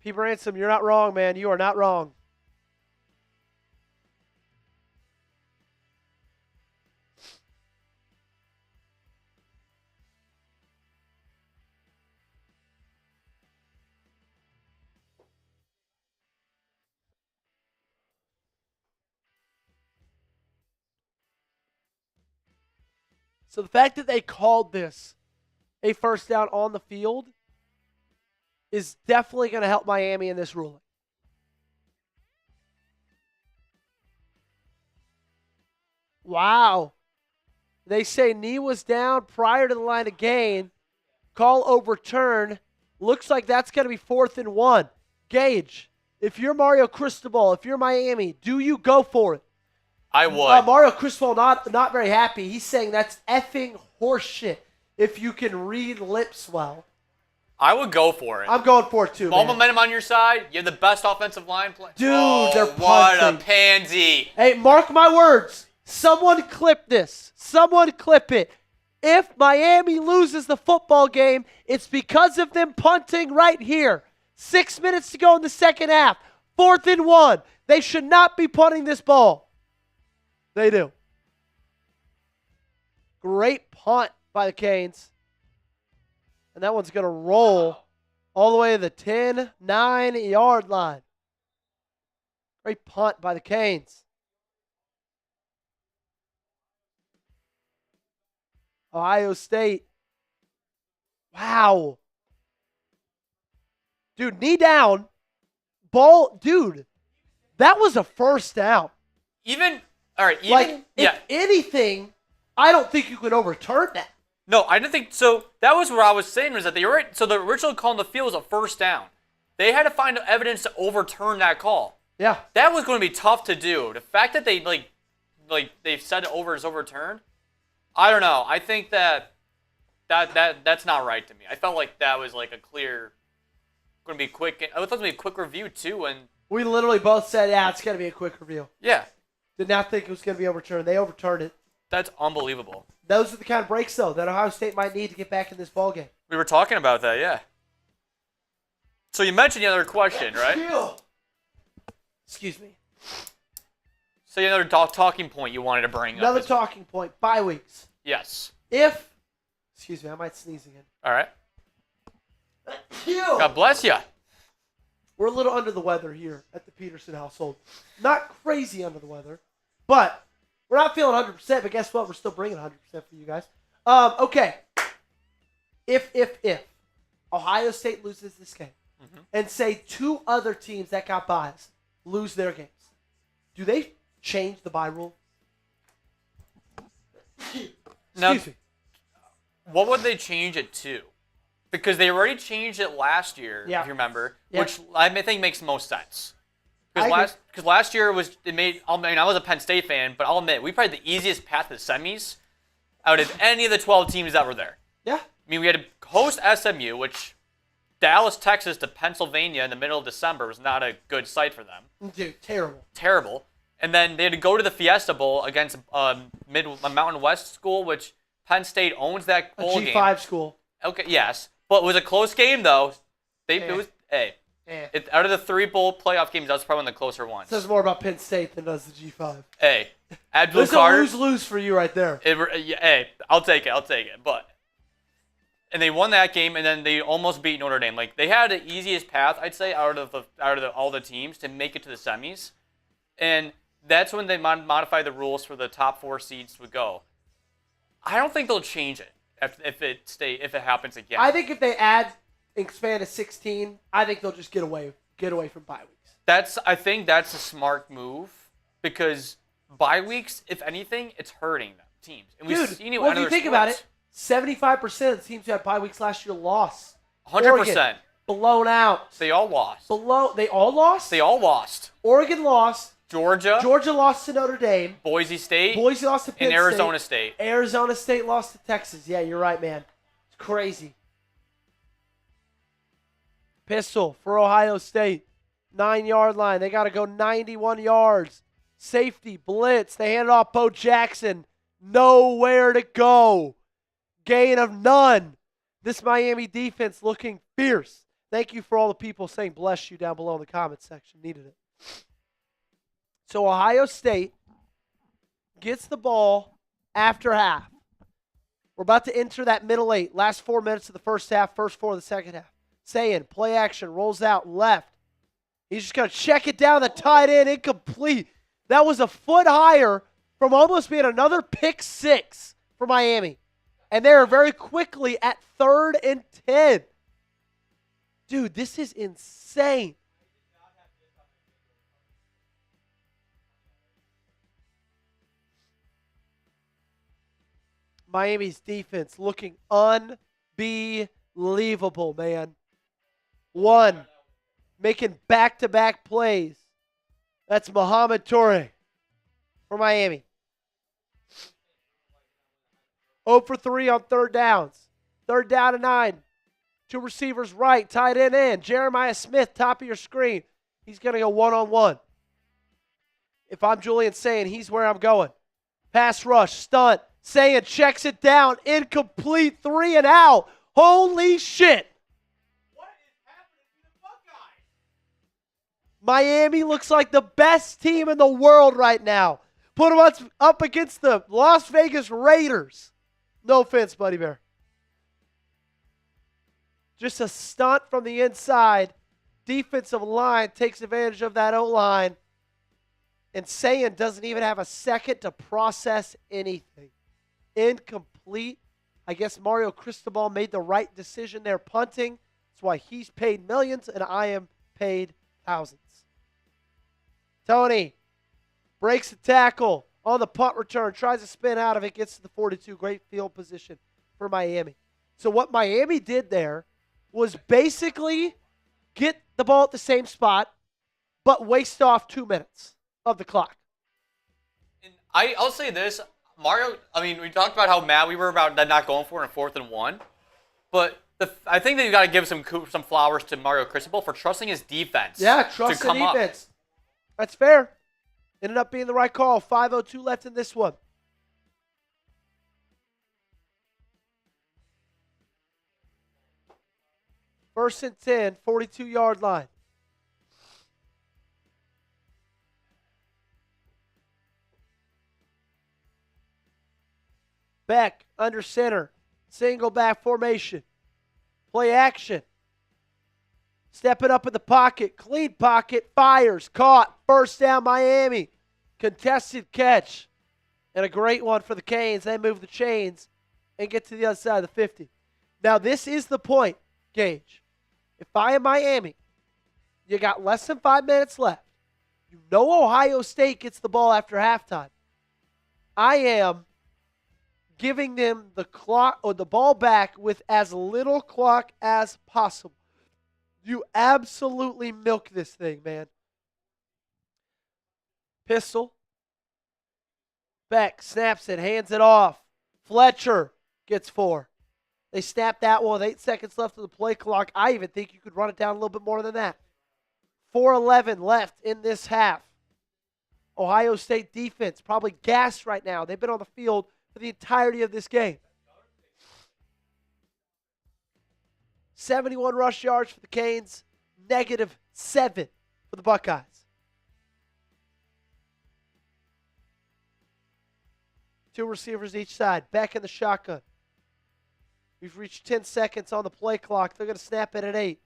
P. Ransom, you're not wrong, man. You are not wrong. So the fact that they called this a first down on the field is definitely going to help Miami in this ruling. Wow. They say knee was down prior to the line of gain. Call overturned. Looks like that's going to be 4th and 1. Gage, if you're Mario Cristobal, if you're Miami, do you go for it? I would. Mario Cristobal not very happy. He's saying that's effing horseshit if you can read lips well. I would go for it. I'm going for it too, Ball man. momentum on your side. You have the best offensive line play. Dude, they're punting. What a pansy. Hey, mark my words. Someone clip this. Someone clip it. If Miami loses the football game, it's because of them punting right here. 6 minutes to go in the second half. 4th and 1. They should not be punting this ball. They do. Great punt by the Canes. And that one's going to roll all the way to the 10-9-yard line. Great punt by the Canes. Ohio State. Wow. Dude, knee down. Ball. Dude, that was a first down. If anything, I don't think you could overturn that. No, I didn't think so. That was what I was saying was that the original call on the field was a first down. They had to find evidence to overturn that call. Yeah. That was going to be tough to do. The fact that they they've said it over is overturned. I don't know. I think that's not right to me. I felt like that was like a clear, going to be quick. I thought it was going to be a quick review too. And we literally both said, yeah, it's going to be a quick review. Yeah. Did not think it was going to be overturned. They overturned it. That's unbelievable. Those are the kind of breaks, though, that Ohio State might need to get back in this ballgame. We were talking about that, yeah. So you mentioned the other question, right? Excuse me. So another talking point you wanted to bring up. Another talking point. Bye weeks. Yes. Excuse me, I might sneeze again. All right. God bless you. We're a little under the weather here at the Petersen household. Not crazy under the weather, but we're not feeling 100%, but guess what? We're still bringing 100% for you guys. Okay. If Ohio State loses this game and say 2 other teams that got buys lose their games, do they change the bye rule? Excuse me. What would they change it to? Because they already changed it last year, if you remember, which I think makes most sense. Because last year I was a Penn State fan, but I'll admit we probably had the easiest path to the semis out of any of the 12 teams that were there. Yeah. I mean, we had to host SMU, which Dallas, Texas to Pennsylvania in the middle of December was not a good sight for them. Dude, terrible. Terrible. And then they had to go to the Fiesta Bowl against a Mountain West school, which Penn State owns that bowl game. A G5 school. Okay, yes. But it was a close game, though. It was Out of the 3 bowl playoff games, that's probably one of the closer ones. Says more about Penn State than does the G5. Hey, Abdul There's Carter. a lose-lose for you right there. Hey, I'll take it. And they won that game, and then they almost beat Notre Dame. Like, they had the easiest path, I'd say, out of all the teams to make it to the semis. And that's when they modified the rules for the top 4 seeds to go. I don't think they'll change it if it happens again. I think if they expand to 16, I think they'll just get away from bye weeks. I think that's a smart move because bye weeks, if anything, it's hurting them teams. And we've seen it. Well, if you think about it, 75% of the teams who had bye weeks last year lost. 100%. Blown out. They all lost. They all lost? They all lost. Oregon lost. Georgia lost to Notre Dame. Boise State lost to Penn and Arizona State. Arizona State lost to Texas. Yeah, you're right, man. It's crazy. Pistol for Ohio State. 9-yard line. They got to go 91 yards. Safety, blitz. They hand it off Bo Jackson. Nowhere to go. Gain of none. This Miami defense looking fierce. Thank you for all the people saying bless you down below in the comments section. Needed it. So Ohio State gets the ball after half. We're about to enter that middle 8. Last 4 minutes of the first half, first 4 of the second half. Sayin, play action, rolls out left. He's just going to check it down the tight end, incomplete. That was a foot higher from almost being another pick 6 for Miami. And they are very quickly at 3rd and 10. Dude, this is insane. Miami's defense looking unbelievable, man. 1, making back-to-back plays. That's Mohamed Toure for Miami. 0 for 3 on 3rd downs. 3rd down and 9. 2 receivers right, tight end in. Jeremiah Smith, top of your screen. He's going to go one-on-one. If I'm Julian Sayin, he's where I'm going. Pass rush, stunt. Sayin checks it down, incomplete, 3 and out. Holy shit. What is happening to the Buckeyes? Miami looks like the best team in the world right now. Put them up against the Las Vegas Raiders. No offense, Buddy Bear. Just a stunt from the inside. Defensive line takes advantage of that O-line. And Sayin doesn't even have a second to process anything. Incomplete. I guess Mario Cristobal made the right decision there punting. That's why he's paid millions and I am paid thousands. Toney breaks the tackle on the punt return. Tries to spin out of it. Gets to the 42. Great field position for Miami. So what Miami did there was basically get the ball at the same spot, but waste off 2 minutes of the clock. And I'll say this. Mario, we talked about how mad we were about that not going for it in 4th and 1. But I think that you got to give some flowers to Mario Cristobal for trusting his defense. Yeah, trust the defense. That's fair. Ended up being the right call. 5:02 left in this one. First and 10, 42-yard line. Beck under center. Single back formation. Play action. Stepping up in the pocket. Clean pocket. Fires. Caught. First down Miami. Contested catch. And a great one for the Canes. They move the chains and get to the other side of the 50. Now this is the point, Gage. If I am Miami, you got less than 5 minutes left. You know Ohio State gets the ball after halftime. I am giving them the clock or the ball back with as little clock as possible. You absolutely milk this thing, man. Pistol. Beck snaps it, hands it off. Fletcher gets 4. They snap that one with 8 seconds left of the play clock. I even think you could run it down a little bit more than that. 4:11 left in this half. Ohio State defense probably gassed right now. They've been on the field for the entirety of this game. 71 rush yards for the Canes, -7 for the Buckeyes. Two receivers each side. Beck in the shotgun. We've reached 10 seconds on the play clock. They're going to snap it at 8.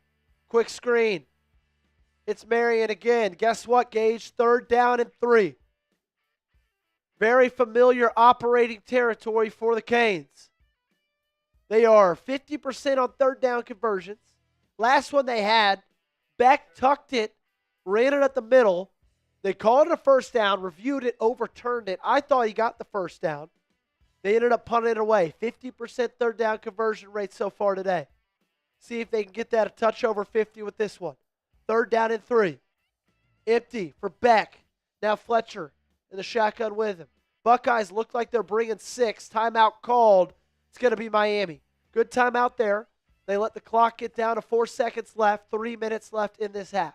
Quick screen. It's Marion again. Guess what, Gage? 3rd down and 3. Very familiar operating territory for the Canes. They are 50% on 3rd down conversions. Last one they had, Beck tucked it, ran it at the middle. They called it a 1st down, reviewed it, overturned it. I thought he got the 1st down. They ended up punting it away. 50% 3rd down conversion rate so far today. See if they can get that a touch over 50 with this one. 3rd down and 3. Empty for Beck. Now Fletcher in the shotgun with him. Buckeyes look like they're bringing 6. Timeout called. It's going to be Miami. Good timeout there. They let the clock get down to 4 seconds left. 3 minutes left in this half.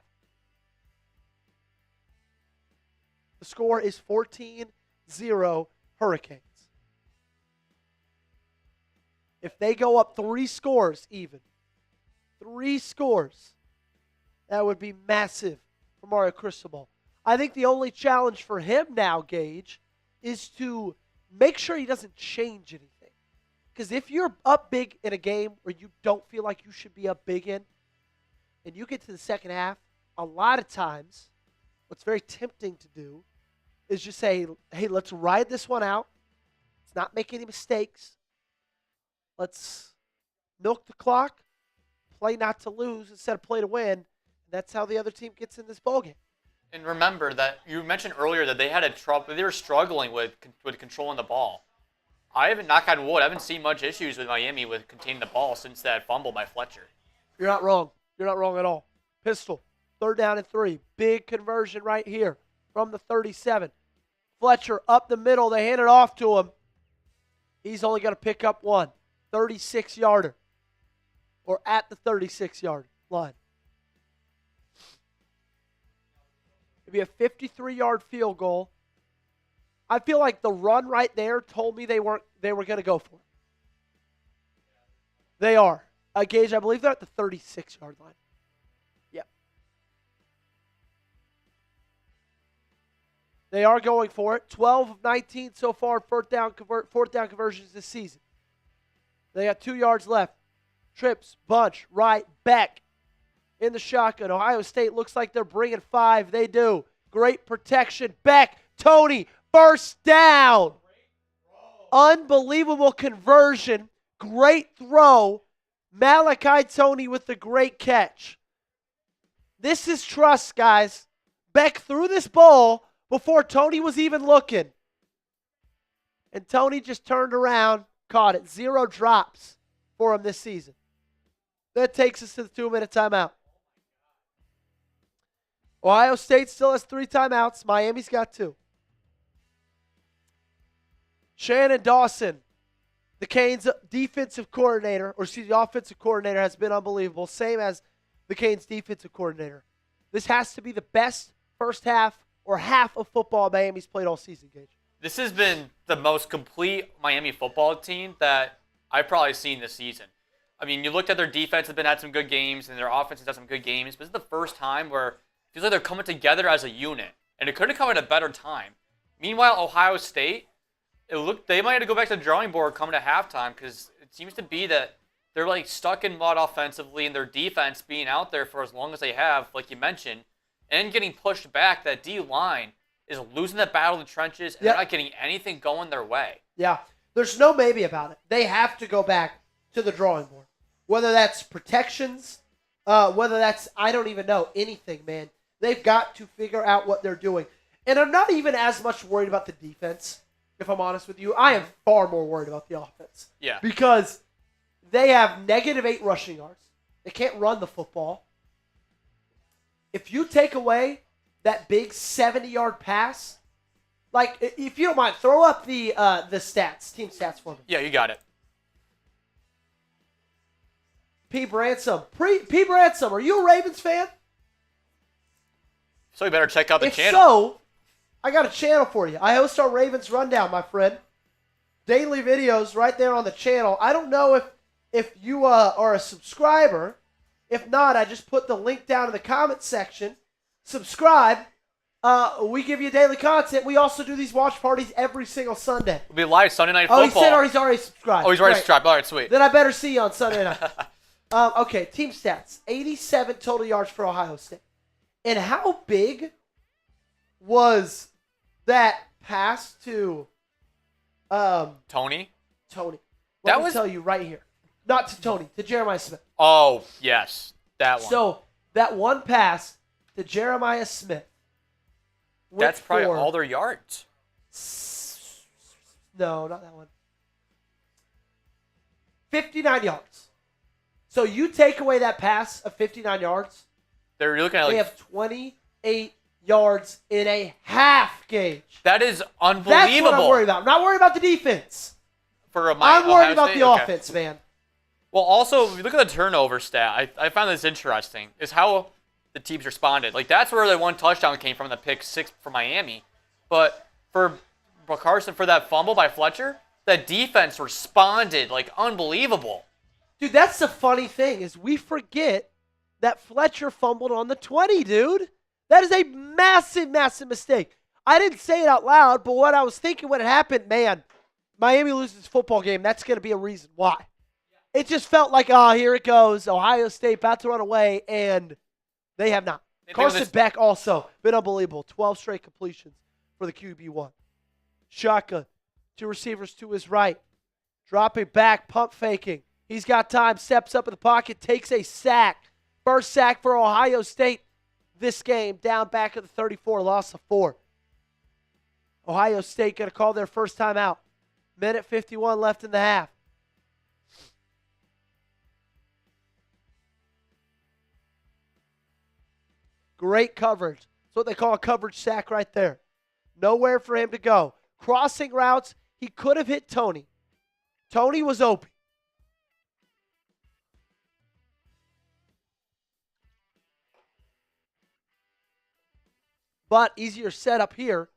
The score is 14-0 Hurricanes. If they go up 3 scores even, 3 scores, that would be massive for Mario Cristobal. I think the only challenge for him now, Gage, is to make sure he doesn't change anything. Because if you're up big in a game where you don't feel like you should be up big in, and you get to the second half, a lot of times, what's very tempting to do is just say, hey, let's ride this one out. Let's not make any mistakes. Let's milk the clock, play not to lose instead of play to win. And that's how the other team gets in this ballgame. And remember that you mentioned earlier that they were struggling with controlling the ball. I haven't, knock on wood, I haven't seen much issues with Miami with containing the ball since that fumble by Fletcher. You're not wrong. You're not wrong at all. Pistol, 3rd down and 3. Big conversion right here from the 37. Fletcher up the middle. They hand it off to him. He's only going to pick up 1. 36-yarder. Or at the 36-yard line. It'd be a 53-yard field goal. I feel like the run right there told me they were going to go for it. They are. Gage, I believe they're at the 36-yard line. Yep. They are going for it. 12 of 19 so far, 4th down conversions this season. They got 2 yards left. Trips, bunch, right, Beck in the shotgun. Ohio State looks like they're bringing 5. They do. Great protection. Beck, Toney, first down. Unbelievable conversion. Great throw. Malachi Toney with the great catch. This is trust, guys. Beck threw this ball before Toney was even looking. And Toney just turned around, caught it. 0 drops for him this season. That takes us to the 2-minute timeout. Ohio State still has 3 timeouts. Miami's got 2. Shannon Dawson, the Canes offensive coordinator, has been unbelievable. Same as the Canes defensive coordinator. This has to be the best first half or half of football Miami's played all season, Gage. This has been the most complete Miami football team that I've probably seen this season. I mean, you looked at their defense, has been had some good games, and their offense has had some good games, but this is the first time where it feels like they're coming together as a unit, and it could have come at a better time. Meanwhile, Ohio State, they might have to go back to the drawing board coming to halftime because it seems to be that they're like stuck in mud offensively, and their defense being out there for as long as they have, like you mentioned, and getting pushed back. That D-line is losing that battle in the trenches, and they're not getting anything going their way. Yeah, there's no maybe about it. They have to go back to the drawing board. Whether that's protections, whether that's, I don't even know, anything, man. They've got to figure out what they're doing. And I'm not even as much worried about the defense, if I'm honest with you. I am far more worried about the offense. Yeah. Because they have -8 rushing yards. They can't run the football. If you take away that big 70-yard pass, like, if you don't mind, throw up the stats, team stats for me. Yeah, you got it. P. Bransom. P. Bransom, are you a Ravens fan? So you better check out the channel. If so, I got a channel for you. I host our Ravens Rundown, my friend. Daily videos right there on the channel. I don't know if you are a subscriber, If not, I just put the link down in the comment section. Subscribe. We give you daily content. We also do these watch parties every single Sunday. We'll be live Sunday Night Football. Oh, he said he's already subscribed. Oh, he's already subscribed. All right, sweet. Then I better see you on Sunday night. Okay, team stats. 87 total yards for Ohio State. And how big was that pass to Toney? Tony? That Let me tell you right here. Not to Tony, to Jeremiah Smith. Oh, yes. That one. So, that one pass to Jeremiah Smith. That's probably all their yards. No, not that one. 59 yards. So you take away that pass of 59 yards. They're looking at They have 28 yards in a half gauge. That is unbelievable. That's what I'm worried about. I'm not worried about the defense. I'm worried about the offense, man. Well, also, if you look at the turnover stat, I found this interesting, is how the teams responded. Like, that's where the one touchdown came from, the pick 6 for Miami. But for Carson, for that fumble by Fletcher, the defense responded like unbelievable. Dude, that's the funny thing, is we forget that Fletcher fumbled on the 20, dude. That is a massive, massive mistake. I didn't say it out loud, but what I was thinking when it happened, man, Miami loses this football game. That's going to be a reason why. It just felt like, here it goes. Ohio State about to run away, and they have not. Carson Beck also been unbelievable. 12 straight completions for the QB1. Shotgun. 2 receivers to his right. Dropping back, pump faking. He's got time, steps up in the pocket, takes a sack. First sack for Ohio State this game. Down back at the 34, loss of 4. Ohio State going to call their first time out. Minute 51 left in the half. Great coverage. That's what they call a coverage sack right there. Nowhere for him to go. Crossing routes, he could have hit Toney. Toney was open. But easier setup here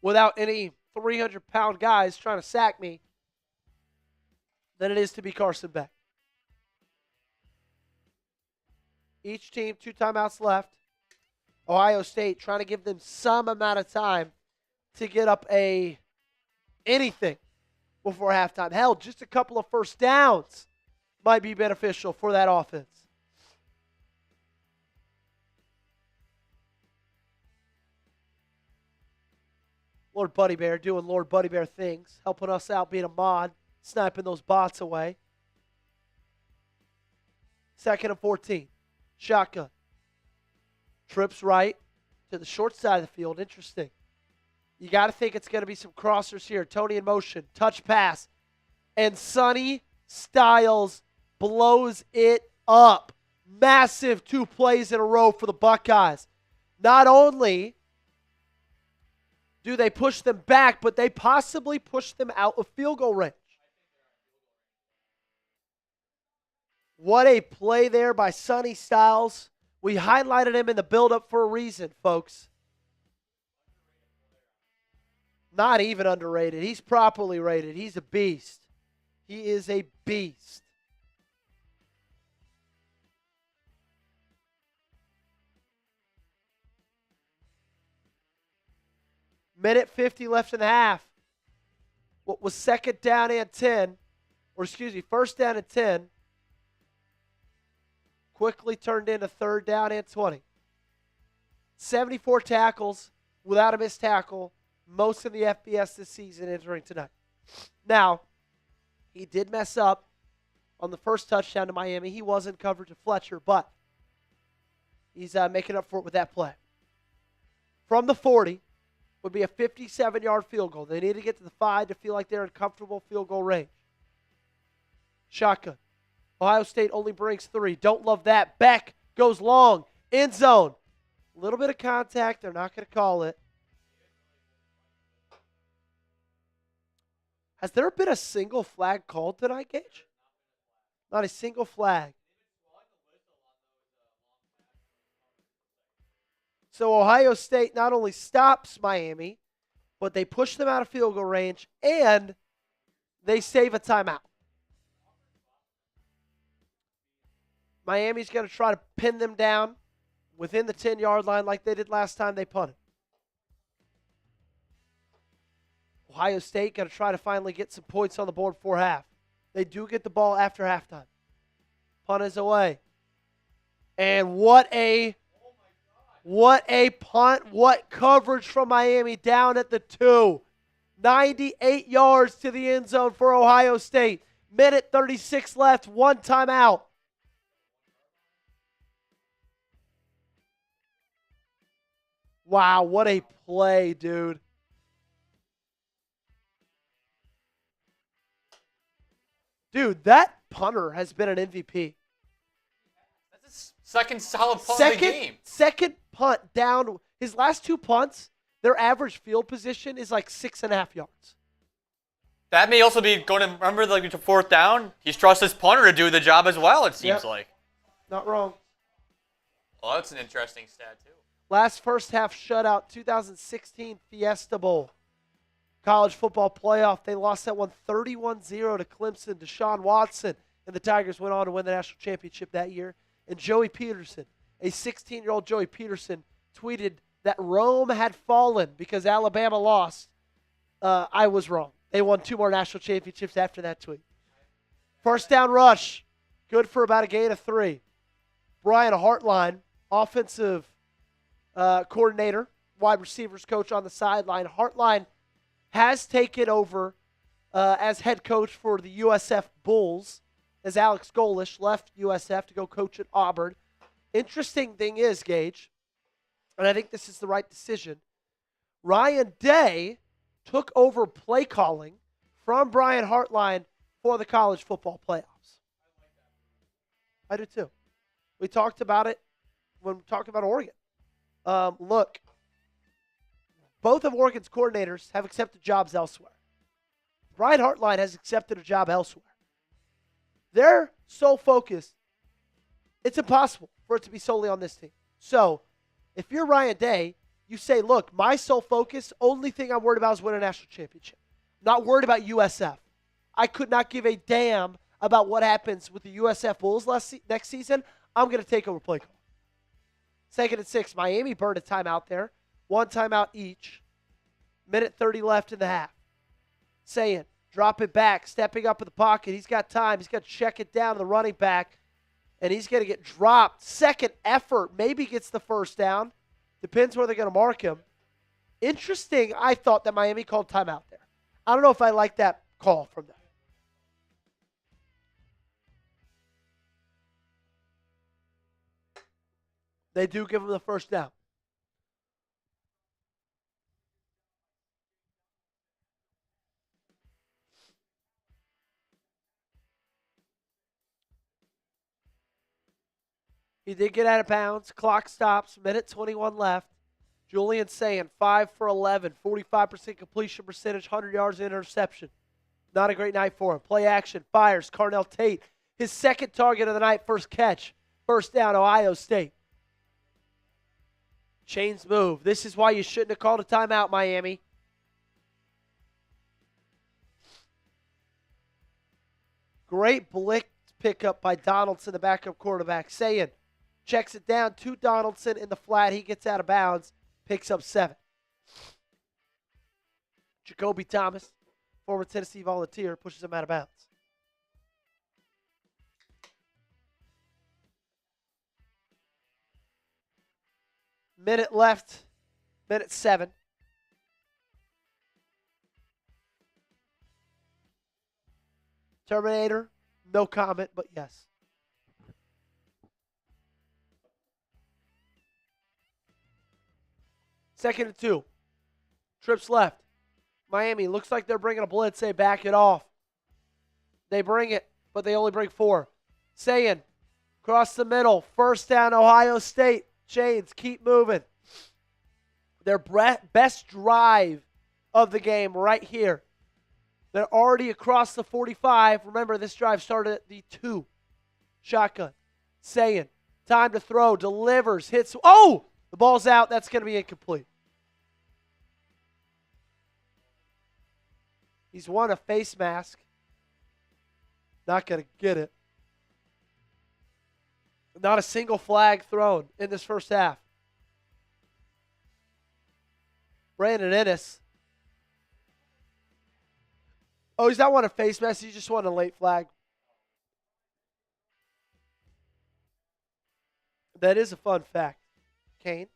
without any 300-pound guys trying to sack me than it is to be Carson Beck. Each team, 2 timeouts left. Ohio State trying to give them some amount of time to get up anything before halftime. Hell, just a couple of first downs might be beneficial for that offense. Lord Buddy Bear doing Lord Buddy Bear things, helping us out, being a mod, sniping those bots away. 2nd and 14. Shotgun. Trips right to the short side of the field. Interesting. You got to think it's going to be some crossers here. Toney in motion. Touch pass. And Sonny Styles blows it up. Massive 2 plays in a row for the Buckeyes. Not only do they push them back, but they possibly push them out of field goal range. What a play there by Sonny Styles. We highlighted him in the build-up for a reason, folks. Not even underrated. He's properly rated. He's a beast. He is a beast. Minute 50 left in the half. What was second down and 10, or excuse me, first down and 10, quickly turned into third down and 20. 74 tackles without a missed tackle, most in the FBS this season entering tonight. Now, he did mess up on the first touchdown to Miami. He was in coverage of Fletcher, but he's making up for it with that play. From the 40 would be a 57-yard field goal. They need to get to the 5 to feel like they're in comfortable field goal range. Shotgun. Ohio State only brings 3. Don't love that. Beck goes long. End zone. A little bit of contact. They're not going to call it. Has there been a single flag called tonight, Gage? Not a single flag. So Ohio State not only stops Miami, but they push them out of field goal range, and they save a timeout. Miami's going to try to pin them down within the 10-yard line like they did last time they punted. Ohio State going to try to finally get some points on the board for half. They do get the ball after halftime. Punt is away. And what a punt. What coverage from Miami down at the 2. 98 yards to the end zone for Ohio State. Minute 36 left. 1 timeout. Wow, what a play, dude. Dude, that punter has been an MVP. That's his second solid punt of the game. Second punt down. His last 2 punts, their average field position is like 6.5 yards. That may also be going to, remember, like, to 4th down? He's trusted his punter to do the job as well, it seems like. Not wrong. Well, that's an interesting stat, too. Last first half shutout, 2016 Fiesta Bowl. College football playoff. They lost that one 31-0 to Clemson. Deshaun Watson and the Tigers went on to win the national championship that year. And Joey Petersen, a 16-year-old Joey Petersen, tweeted that Rome had fallen because Alabama lost. I was wrong. They won 2 more national championships after that tweet. First down rush. Good for about a gain of 3. Brian Hartline, offensive coordinator, wide receivers coach on the sideline. Hartline has taken over as head coach for the USF Bulls as Alex Golish left USF to go coach at Auburn. Interesting thing is, Gage, and I think this is the right decision, Ryan Day took over play calling from Brian Hartline for the college football playoffs. I do too. We talked about it when we talked about Oregon. Look, both of Oregon's coordinators have accepted jobs elsewhere. Brian Hartline has accepted a job elsewhere. They're so focused, it's impossible for it to be solely on this team. So, if you're Ryan Day, you say, look, my sole focus, only thing I'm worried about is winning a national championship. Not worried about USF. I could not give a damn about what happens with the USF Bulls next season. I'm going to take over play call. 2nd and 6. Miami burned a timeout there. 1 timeout each. Minute 30 left in the half. Sayin, drop it back, stepping up in the pocket. He's got time. He's got to check it down to the running back, and he's going to get dropped. Second effort, maybe gets the first down. Depends where they're going to mark him. Interesting, I thought that Miami called timeout there. I don't know if I like that call from them. They do give him the first down. He did get out of bounds. Clock stops. Minute 21 left. Julian Sayin, 5 for 11, 45% completion percentage, 100 yards and interception. Not a great night for him. Play action. Fires. Carnell Tate. His second target of the night. First catch. First down, Ohio State. Chains move. This is why you shouldn't have called a timeout, Miami. Great blitz pickup by Donaldson, the backup quarterback. Sayin checks it down to Donaldson in the flat. He gets out of bounds, picks up 7. Jacoby Thomas, former Tennessee Volunteer, pushes him out of bounds. Minute left, minute 7. Terminator, no comment, but yes. Second and 2. Trips left. Miami looks like they're bringing a blitz. They back it off. They bring it, but they only bring 4. Sayin, across the middle. First down, Ohio State. Chains keep moving. Their best drive of the game right here. They're already across the 45. Remember, this drive started at the 2. Shotgun. Sayin, time to throw. Delivers. Hits. Oh! The ball's out. That's going to be incomplete. He's won a face mask. Not going to get it. Not a single flag thrown in this first half. Brandon Ennis. Oh, he's not wanting a face mask. He just wanted a late flag. That is a fun fact. Kane.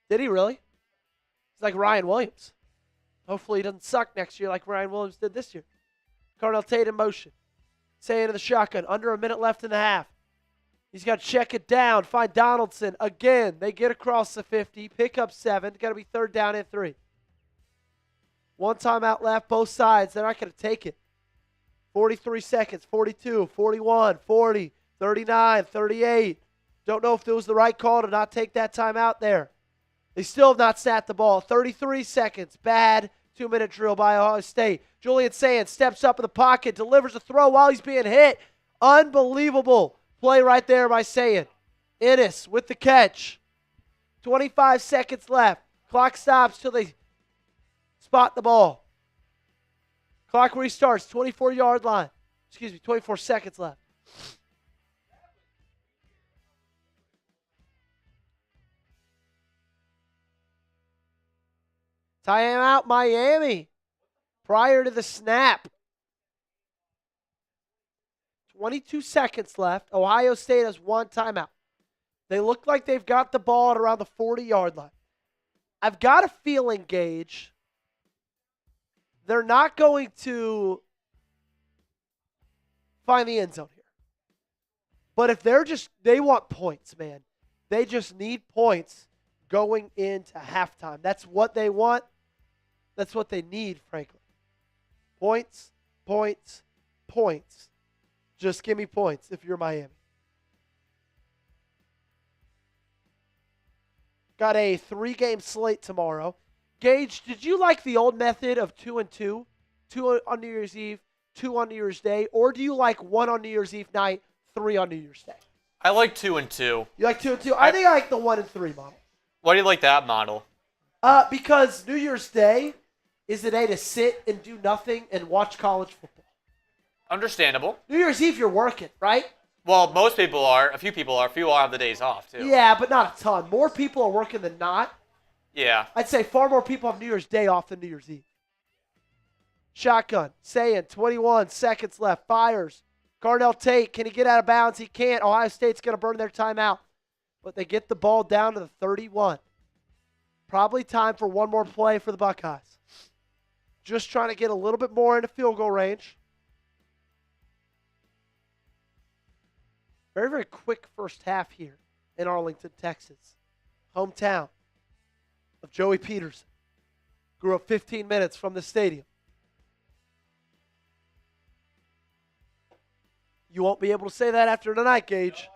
Did he really? He's like Ryan Williams. Hopefully he doesn't suck next year like Ryan Williams did this year. Carnell Tate in motion. Sayin in the shotgun. Under a minute left in the half. He's got to check it down. Find Donaldson. Again, they get across the 50. Pick up 7. Got to be 3rd down and 3. One timeout left. Both sides. They're not going to take it. 43 seconds. 42, 41, 40, 39, 38. Don't know if it was the right call to not take that timeout there. They still have not snapped the ball. 33 seconds. Bad 2-minute drill by Ohio State. Julian Sayin steps up in the pocket, delivers a throw while he's being hit. Unbelievable play right there by Sayin. Ennis with the catch. 25 seconds left. Clock stops till they spot the ball. Clock restarts. 24-yard line. 24 seconds left. Timeout Miami prior to the snap. 22 seconds left. Ohio State has one timeout. They look like they've got the ball at around the 40-yard line. I've got a feeling, Gage, they're not going to find the end zone here. But if they want points, man. They just need points going into halftime. That's what they want. That's what they need, frankly. Points, points, points. Just give me points if you're Miami. Got a 3-game slate tomorrow. Gage, did you like the old method of 2 and 2? 2 on New Year's Eve, 2 on New Year's Day, or do you like 1 on New Year's Eve night, 3 on New Year's Day? I like 2 and 2. You like 2 and 2? I think I like the 1 and 3 model. Why do you like that model? Because New Year's Day is the day to sit and do nothing and watch college football. Understandable. New Year's Eve, you're working, right? Well, most people are. A few people are. A few will have the days off, too. Yeah, but not a ton. More people are working than not. Yeah. I'd say far more people have New Year's Day off than New Year's Eve. Shotgun. Sayin, 21 seconds left. Fires. Carnell Tate, can he get out of bounds? He can't. Ohio State's going to burn their timeout. But they get the ball down to the 31. Probably time for one more play for the Buckeyes. Just trying to get a little bit more into field goal range. Very, very quick first half here in Arlington, Texas. Hometown of Joey Petersen. Grew up 15 minutes from the stadium. You won't be able to say that after tonight, Gage.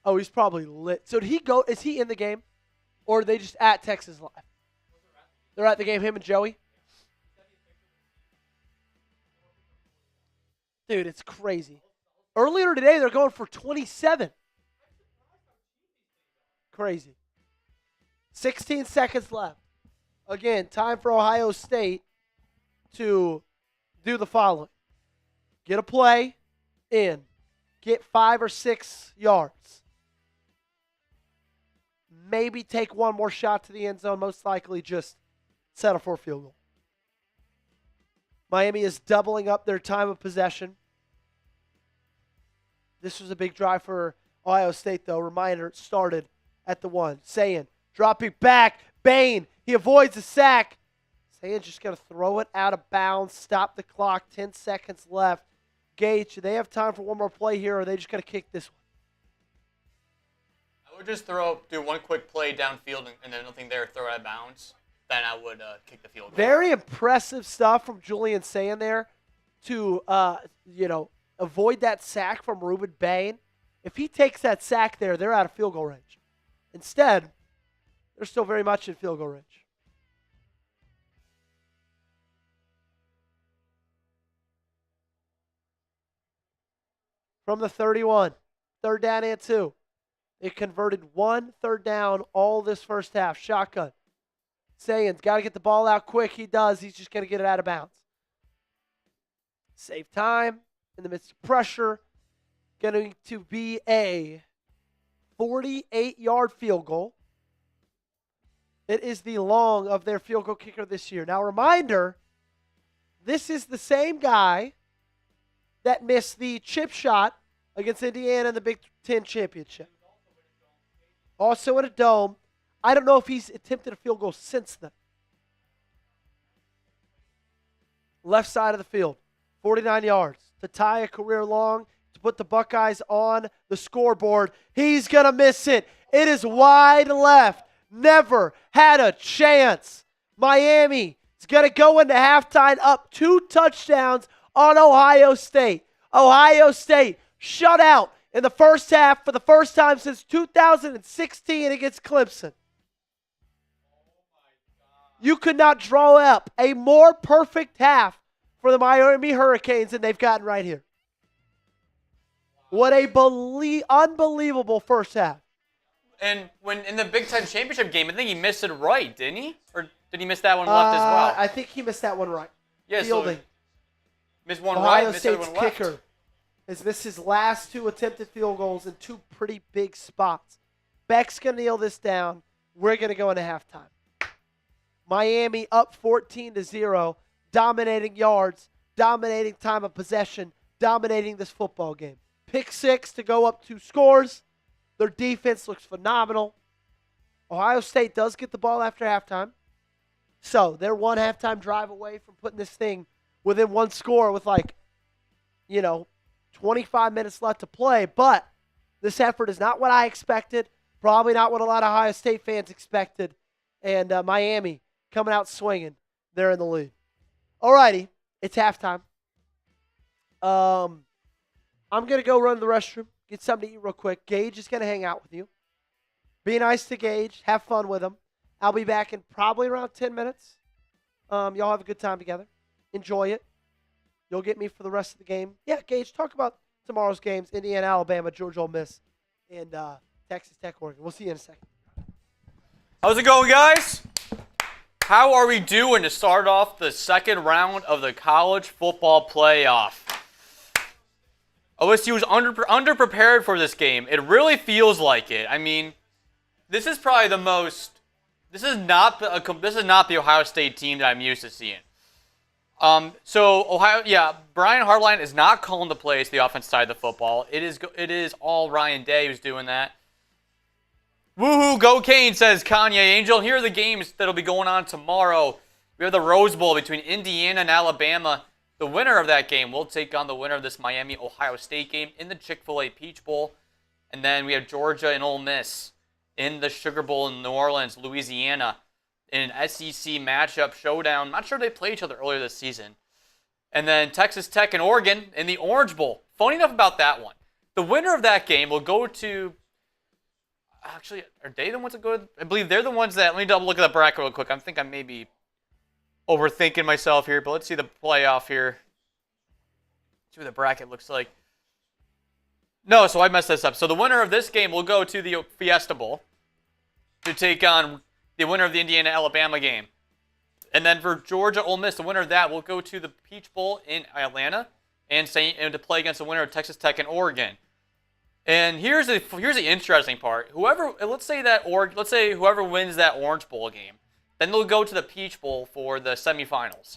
Oh, he's probably lit. So did he go? Is he in the game? Or are they just at Texas Live? They're at the game, him and Joey? Dude, it's crazy. Earlier today, they're going for 27. Crazy. 16 seconds left. Again, time for Ohio State to do the following. Get a play in. Get 5 or 6 yards. Maybe take one more shot to the end zone. Most likely just settle for a field goal. Miami is doubling up their time of possession. This was a big drive for Ohio State, though. Reminder, it started at the 1. Sayin, dropping back. Bain, he avoids the sack. Sayin's just going to throw it out of bounds. Stop the clock. 10 seconds left. Gage, do they have time for one more play here, or are they just going to kick this one? I would just do one quick play downfield and then nothing there, throw it out of bounds. Then I would kick the field goal. Very impressive stuff from Julian Sayin there to, avoid that sack from Rueben Bain. If he takes that sack there, they're out of field goal range. Instead, they're still very much in field goal range. From the 31, 3rd down and 2. They converted 1 3rd down all this first half. Shotgun. Sayin's got to get the ball out quick. He does. He's just going to get it out of bounds. Save time in the midst of pressure. Going to be a 48-yard field goal. It is the long of their field goal kicker this year. Now, reminder, this is the same guy that missed the chip shot against Indiana in the Big Ten Championship. Also in a dome. I don't know if he's attempted a field goal since then. Left side of the field, 49 yards to tie a career long, to put the Buckeyes on the scoreboard. He's going to miss it. It is wide left. Never had a chance. Miami is going to go into halftime up 2 touchdowns on Ohio State. Ohio State shut out in the first half for the first time since 2016 against Clemson. You could not draw up a more perfect half for the Miami Hurricanes than they've gotten right here. What a unbelievable first half. And when in the Big Ten Championship game, I think he missed it right, didn't he? Or did he miss that one left as well? I think he missed that one right. Yeah, Fielding. So missed one Ohio right, missed State's one left. kicker has missed his last 2 attempted field goals in 2 pretty big spots. Beck's going to kneel this down. We're going to go into halftime. Miami up 14-0, dominating yards, dominating time of possession, dominating this football game. Pick 6 to go up 2 scores. Their defense looks phenomenal. Ohio State does get the ball after halftime. So they're 1 halftime drive away from putting this thing within 1 score with 25 minutes left to play. But this effort is not what I expected. Probably not what a lot of Ohio State fans expected. And Miami coming out swinging. They're in the lead. Alrighty, it's halftime. I'm going to go run to the restroom, get something to eat real quick. Gage is going to hang out with you. Be nice to Gage. Have fun with him. I'll be back in probably around 10 minutes. Y'all have a good time together. Enjoy it. You'll get me for the rest of the game. Yeah, Gage, talk about tomorrow's games. Indiana, Alabama, Georgia, Ole Miss, and Texas Tech, Oregon. We'll see you in a second. How's it going, guys? How are we doing to start off the second round of the college football playoff? OSU was underprepared for this game. It really feels like it. I mean, this is probably the most. This is not the Ohio State team that I'm used to seeing. So Brian Hartline is not calling the plays the offense side of the football. It is all Ryan Day who's doing that. Woohoo, go Cane, says Kanye Angel. Here are the games that'll be going on tomorrow. We have the Rose Bowl between Indiana and Alabama. The winner of that game will take on the winner of this Miami-Ohio State game in the Chick-fil-A Peach Bowl. And then we have Georgia and Ole Miss in the Sugar Bowl in New Orleans, Louisiana, in an SEC matchup showdown. I'm not sure they played each other earlier this season. And then Texas Tech and Oregon in the Orange Bowl. Funny enough about that one. The winner of that game will go to... Actually, are they the ones that go to... I believe they're the ones that... Let me double look at the bracket real quick. I think I may be overthinking myself here, but let's see the playoff here. See what the bracket looks like. No, so I messed this up. So the winner of this game will go to the Fiesta Bowl to take on the winner of the Indiana-Alabama game. And then for Georgia Ole Miss, the winner of that will go to the Peach Bowl in Atlanta and to play against the winner of Texas Tech and Oregon. And here's the interesting part. Let's say whoever wins that Orange Bowl game, then they'll go to the Peach Bowl for the semifinals.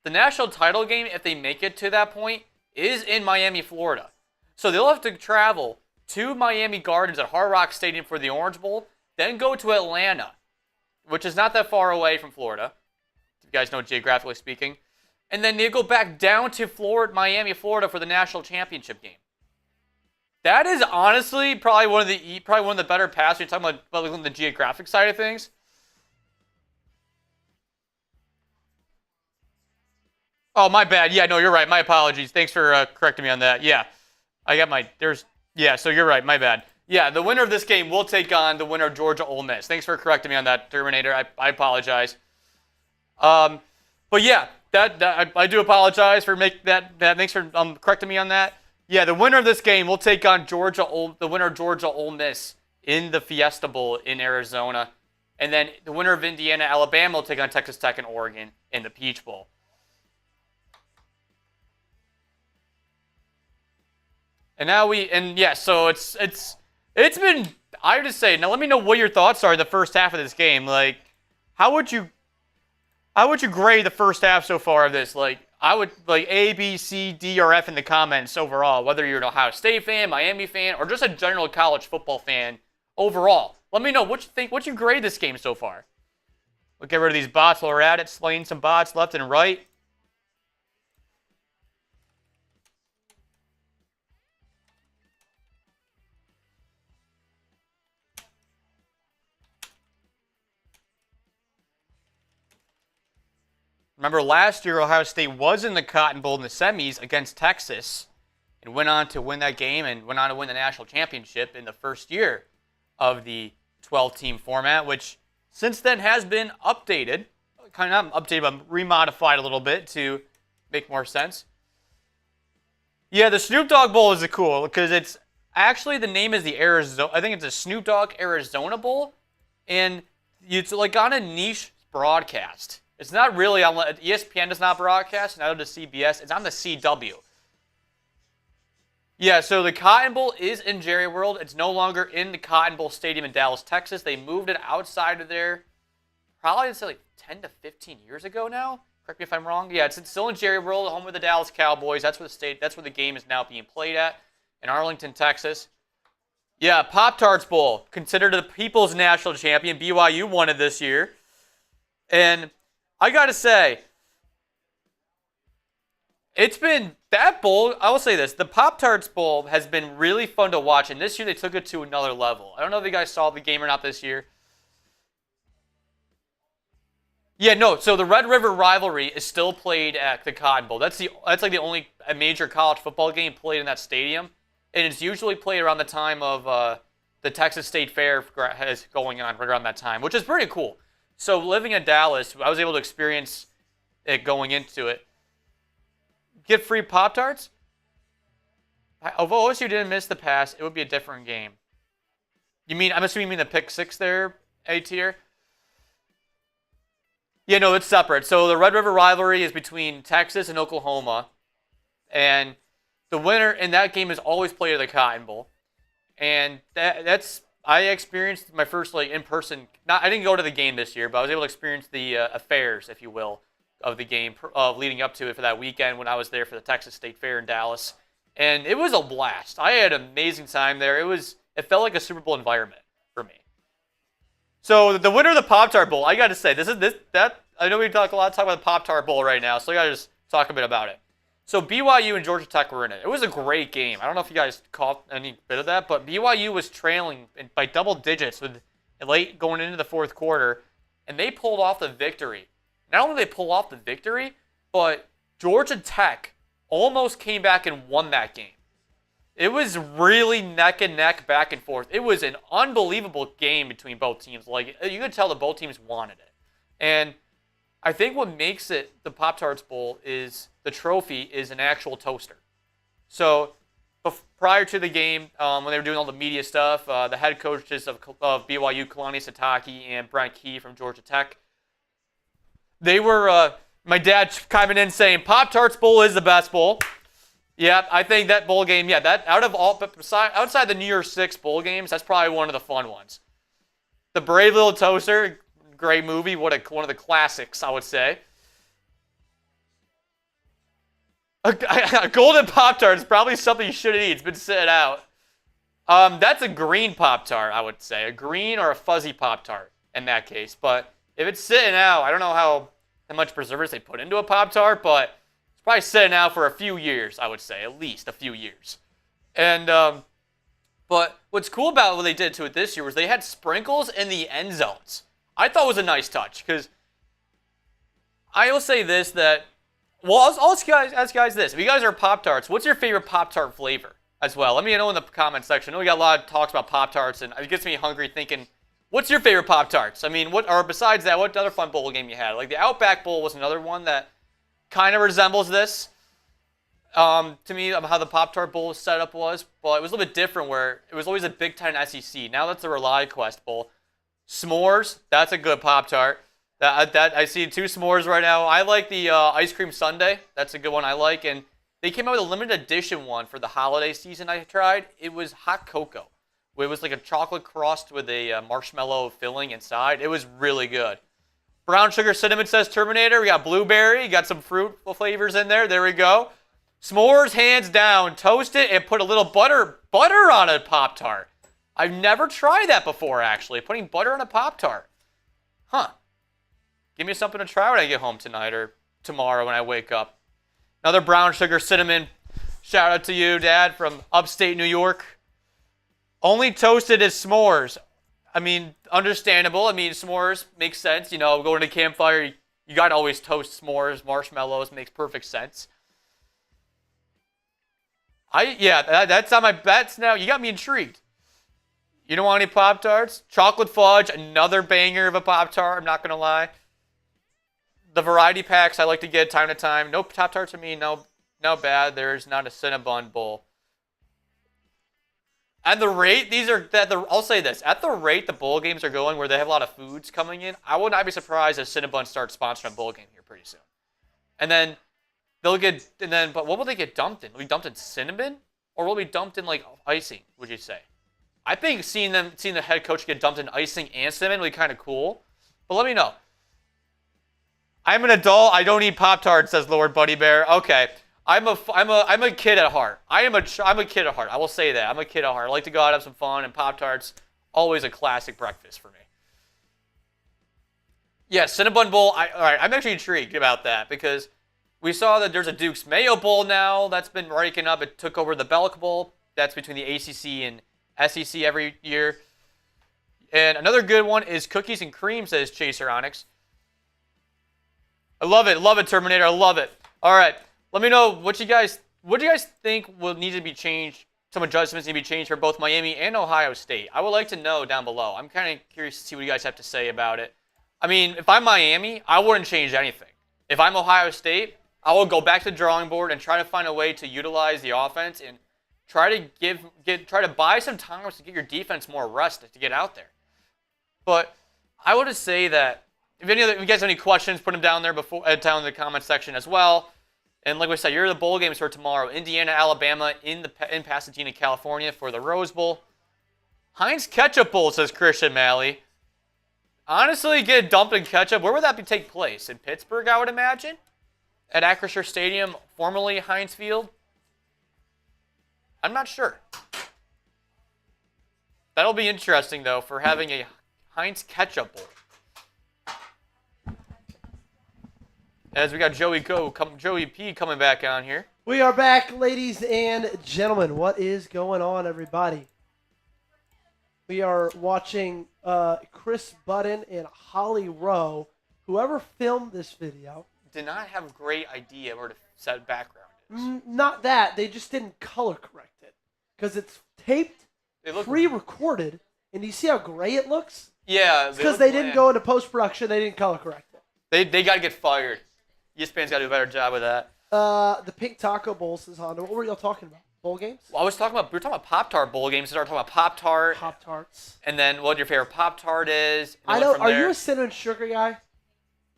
The national title game, if they make it to that point, is in Miami, Florida. So they'll have to travel to Miami Gardens at Hard Rock Stadium for the Orange Bowl, then go to Atlanta, which is not that far away from Florida, if you guys know geographically speaking. And then they go back down to Miami, Florida for the national championship game. That is honestly probably one of the better paths. You're talking about the geographic side of things. Oh, my bad. Yeah, no, you're right. My apologies. Thanks for correcting me on that. Yeah, I got so you're right. My bad. Yeah, the winner of this game will take on the winner of Georgia Ole Miss. Thanks for correcting me on that, Terminator. I apologize. But yeah, I do apologize for making that. Thanks for correcting me on that. Yeah, the winner of this game will take on the winner of Georgia Ole Miss in the Fiesta Bowl in Arizona. And then the winner of Indiana, Alabama will take on Texas Tech and Oregon in the Peach Bowl. And now so it's been, I would just say, now let me know what your thoughts are in the first half of this game. Like, how would you grade the first half so far of this? Like, I would, like, A, B, C, D, or F in the comments overall, whether you're an Ohio State fan, Miami fan, or just a general college football fan overall. Let me know what you think, what you grade this game so far. We'll get rid of these bots while we're at it, slaying some bots left and right. Remember, last year, Ohio State was in the Cotton Bowl in the semis against Texas and went on to win that game and went on to win the national championship in the first year of the 12-team format, which since then has been updated. Kind of not updated, but remodified a little bit to make more sense. Yeah, the Snoop Dogg Bowl is cool because it's actually, the name is the Arizona, I think it's a Snoop Dogg Arizona Bowl, and it's like on a niche broadcast. It's not really on, ESPN does not broadcast, neither does CBS. It's on the CW. Yeah, so the Cotton Bowl is in Jerry World. It's no longer in the Cotton Bowl Stadium in Dallas, Texas. They moved it outside of there probably, I'd say, like 10 to 15 years ago now. Correct me if I'm wrong. Yeah, it's still in Jerry World, home of the Dallas Cowboys. That's where the game is now being played at, in Arlington, Texas. Yeah, Pop-Tarts Bowl, considered the People's National Champion. BYU won it this year. And I got to say, it's been, that bowl, I will say this, the Pop-Tarts Bowl has been really fun to watch, and this year they took it to another level. I don't know if you guys saw the game or not this year. Yeah, no, so the Red River rivalry is still played at the Cotton Bowl. That's like the only major college football game played in that stadium, and it's usually played around the time of the Texas State Fair is going on right around that time, which is pretty cool. So living in Dallas, I was able to experience it going into it. Get free Pop-Tarts? If OSU didn't miss the pass, it would be a different game. I'm assuming you mean the pick six there, A-tier? Yeah, no, it's separate. So the Red River rivalry is between Texas and Oklahoma. And the winner in that game is always played at the Cotton Bowl. And I experienced my first in-person, I didn't go to the game this year, but I was able to experience the affairs, if you will, of the game leading up to it for that weekend when I was there for the Texas State Fair in Dallas. And it was a blast. I had an amazing time there. It felt like a Super Bowl environment for me. So the winner of the Pop-Tart Bowl, I got to say, I know we talk about the Pop-Tart Bowl right now, so I got to just talk a bit about it. So BYU and Georgia Tech were in it. It was a great game. I don't know if you guys caught any bit of that, but BYU was trailing by double digits with late going into the fourth quarter, and they pulled off the victory. Not only did they pull off the victory, but Georgia Tech almost came back and won that game. It was really neck and neck, back and forth. It was an unbelievable game between both teams. Like, you could tell that both teams wanted it. And I think what makes it the Pop-Tarts Bowl is the trophy is an actual toaster. So prior to the game, when they were doing all the media stuff, the head coaches of BYU, Kalani Sitake and Brent Key from Georgia Tech, they were, my dad chiming in saying, Pop-Tarts Bowl is the best bowl. Yeah, I think that bowl game, that outside the New Year's Six bowl games, that's probably one of the fun ones. The Brave Little Toaster, great movie, one of the classics, I would say. A golden Pop-Tart is probably something you shouldn't eat. It's been sitting out. That's a green Pop-Tart, I would say. A green or a fuzzy Pop-Tart in that case. But if it's sitting out, I don't know how much preservatives they put into a Pop-Tart, but it's probably sitting out for a few years, I would say. At least a few years. And, but what's cool about what they did to it this year was they had sprinkles in the end zones. I thought it was a nice touch, because I will say this, that, well, I'll ask you guys this. If you guys are Pop-Tarts, what's your favorite Pop-Tart flavor as well? Let me know in the comment section. I know we got a lot of talks about Pop-Tarts, and it gets me hungry thinking, what's your favorite Pop-Tarts? I mean, besides that, what other fun bowl game you had? Like, the Outback Bowl was another one that kind of resembles this, to me, how the Pop-Tart Bowl setup was, but it was a little bit different where it was always a Big Ten SEC. Now that's the Rely Quest Bowl. S'mores, that's a good Pop-Tart. That I see two s'mores right now. I like the ice cream sundae. That's a good one I like. And They came out with a limited edition one for the holiday season I tried. It was hot cocoa. It was like a chocolate crust with a marshmallow filling inside. It was really good. Brown sugar cinnamon says Terminator. We got blueberry. You got some fruit flavors in there. There we go. S'mores, hands down. Toast it and put a little butter on a Pop-Tart. I've never tried that before, actually. Putting butter on a Pop-Tart. Huh. Give me something to try when I get home tonight or tomorrow when I wake up. Another brown sugar cinnamon. Shout out to you, Dad, from upstate New York. Only toasted as s'mores. I mean, understandable. I mean, s'mores makes sense. You know, going to campfire, you got to always toast s'mores, marshmallows. Makes perfect sense. That's on my bets now. You got me intrigued. You don't want any Pop-Tarts? Chocolate fudge, another banger of a Pop-Tart, I'm not going to lie. The variety packs I like to get time to time. No Pop-Tarts to me, no bad. There's not a Cinnabon bowl. At the rate I'll say this. At the rate the bowl games are going, where they have a lot of foods coming in, I would not be surprised if Cinnabon starts sponsoring a bowl game here pretty soon. And then but what will they get dumped in? Will it be dumped in cinnamon, or will it be dumped in like icing? Would you say? I think seeing the head coach get dumped in icing and cinnamon would be kind of cool. But let me know. I'm an adult. I don't eat Pop-Tarts, says Lord Buddy Bear. Okay. I'm a kid at heart. I'm a kid at heart. I will say that. I'm a kid at heart. I like to go out and have some fun, and Pop-Tarts, always a classic breakfast for me. Yeah, Cinnabon Bowl. All right, I'm actually intrigued about that because we saw that there's a Duke's Mayo Bowl now that's been raking up. It took over the Belk Bowl. That's between the ACC and SEC every year. And another good one is Cookies and Cream, says Chaser Onyx. I love it, Terminator. I love it. All right. Let me know what do you guys think will need to be changed. Some adjustments need to be changed for both Miami and Ohio State. I would like to know down below. I'm kind of curious to see what you guys have to say about it. I mean, if I'm Miami, I wouldn't change anything. If I'm Ohio State, I will go back to the drawing board and try to find a way to utilize the offense and try to buy some time to get your defense more rest to get out there. But I would just say that if you guys have any questions, put them down there down in the comment section as well. And like we said, you're the bowl games for tomorrow. Indiana, Alabama in Pasadena, California for the Rose Bowl. Heinz Ketchup Bowl, says Christian Malley. Honestly, get dumped in ketchup. Where would that take place? In Pittsburgh, I would imagine? At Acrisure Stadium, formerly Heinz Field? I'm not sure. That'll be interesting, though, for having a Heinz Ketchup Bowl. As we got Joey P coming back on here. We are back, ladies and gentlemen. What is going on, everybody? We are watching Chris Budden and Holly Rowe. Whoever filmed this video did not have a great idea where to set background is. Not that. They just didn't color correct it. Because it's taped, pre-recorded, and do you see how gray it looks? Yeah. It's because they didn't go into post-production. They didn't color correct it. They got to get fired. ESPN's got to do a better job with that. The Pink Taco Bowl, says Honda. What were y'all talking about? Bowl games? Well, we were talking about Pop-Tart bowl games. We started talking about Pop-Tart. Pop-Tarts. And then what your favorite Pop-Tart is. I know. Are you a cinnamon sugar guy?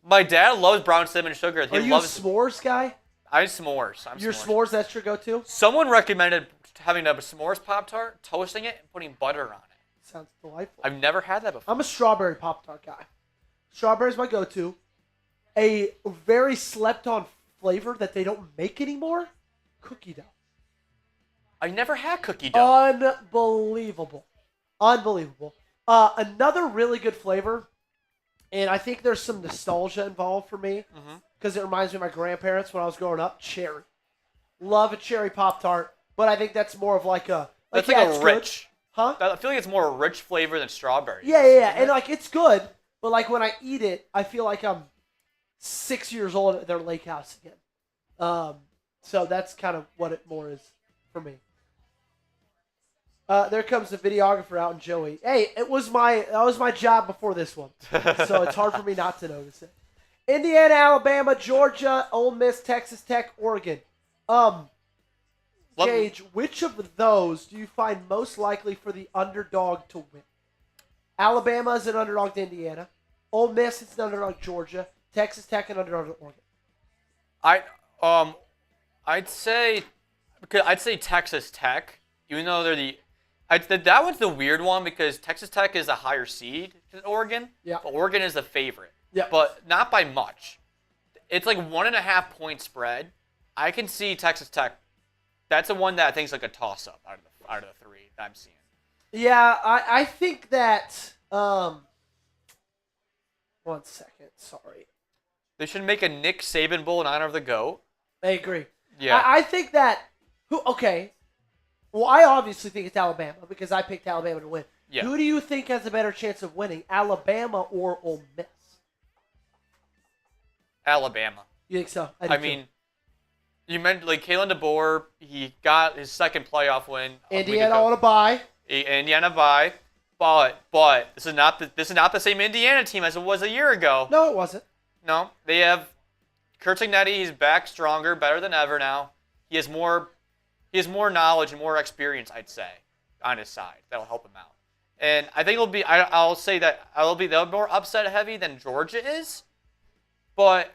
My dad loves brown cinnamon sugar. Are you a s'mores guy? I'm s'mores. Your s'mores, that's your go-to? Someone recommended having a s'mores Pop-Tart, toasting it, and putting butter on it. Sounds delightful. I've never had that before. I'm a strawberry Pop-Tart guy. Strawberry's my go-to. A very slept-on flavor that they don't make anymore, cookie dough. I never had cookie dough. Unbelievable. Another really good flavor, and I think there's some nostalgia involved for me because it reminds me of my grandparents when I was growing up. Cherry. Love a cherry Pop-Tart, but I think that's more of like a... That's like a rich... Huh? I feel like it's more a rich flavor than strawberry. Yeah. And like it's good, but like when I eat it, I feel like I'm 6 years old at their lake house again. So that's kind of what it more is for me. There comes the videographer out in Joey. Hey, that was my job before this one, so it's hard for me not to notice it. Indiana, Alabama, Georgia, Ole Miss, Texas Tech, Oregon. Gage, which of those do you find most likely for the underdog to win? Alabama is an underdog to Indiana. Ole Miss is an underdog to Georgia. Texas Tech an underdog to Oregon. I'd say Texas Tech, even though that one's the weird one because Texas Tech is a higher seed than Oregon. Yeah. But Oregon is the favorite. Yeah. But not by much. It's like 1.5 point spread. I can see Texas Tech. That's the one that I think is like a toss-up out of the three that I'm seeing. Yeah, I think that. 1 second, sorry. They should make a Nick Saban Bowl in honor of the GOAT. I agree. Yeah. I think that. Okay. Well, I obviously think it's Alabama because I picked Alabama to win. Yeah. Who do you think has a better chance of winning, Alabama or Ole Miss? Alabama. You think so? I mean, you mentioned like Kalen DeBoer. He got his second playoff win. Indiana on a bye. Indiana bye, but this is not the same Indiana team as it was a year ago. No, it wasn't. No, they have Kurt Signetti. He's back stronger, better than ever now. He has more knowledge and more experience, I'd say, on his side. That'll help him out. And I think it'll be. I'll say that they'll be more upset heavy than Georgia is, but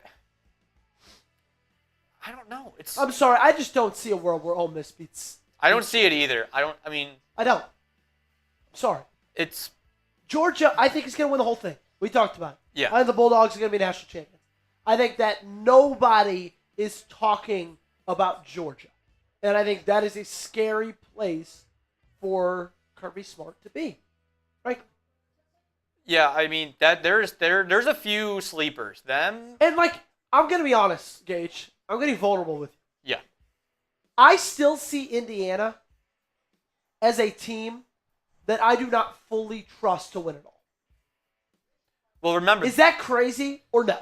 I don't know. I'm sorry, I just don't see a world where Ole Miss beats. I don't see it either. I don't. I'm sorry. It's Georgia, I think, is going to win the whole thing. We talked about it. Yeah. I think the Bulldogs are going to be national champions. I think that nobody is talking about Georgia. And I think that is a scary place for Kirby Smart to be. Right? Yeah, I mean that there's a few sleepers. Them And I'm going to be honest, Gage. I'm getting vulnerable with you. Yeah. I still see Indiana as a team that I do not fully trust to win it all. Well, remember. Is that crazy or no?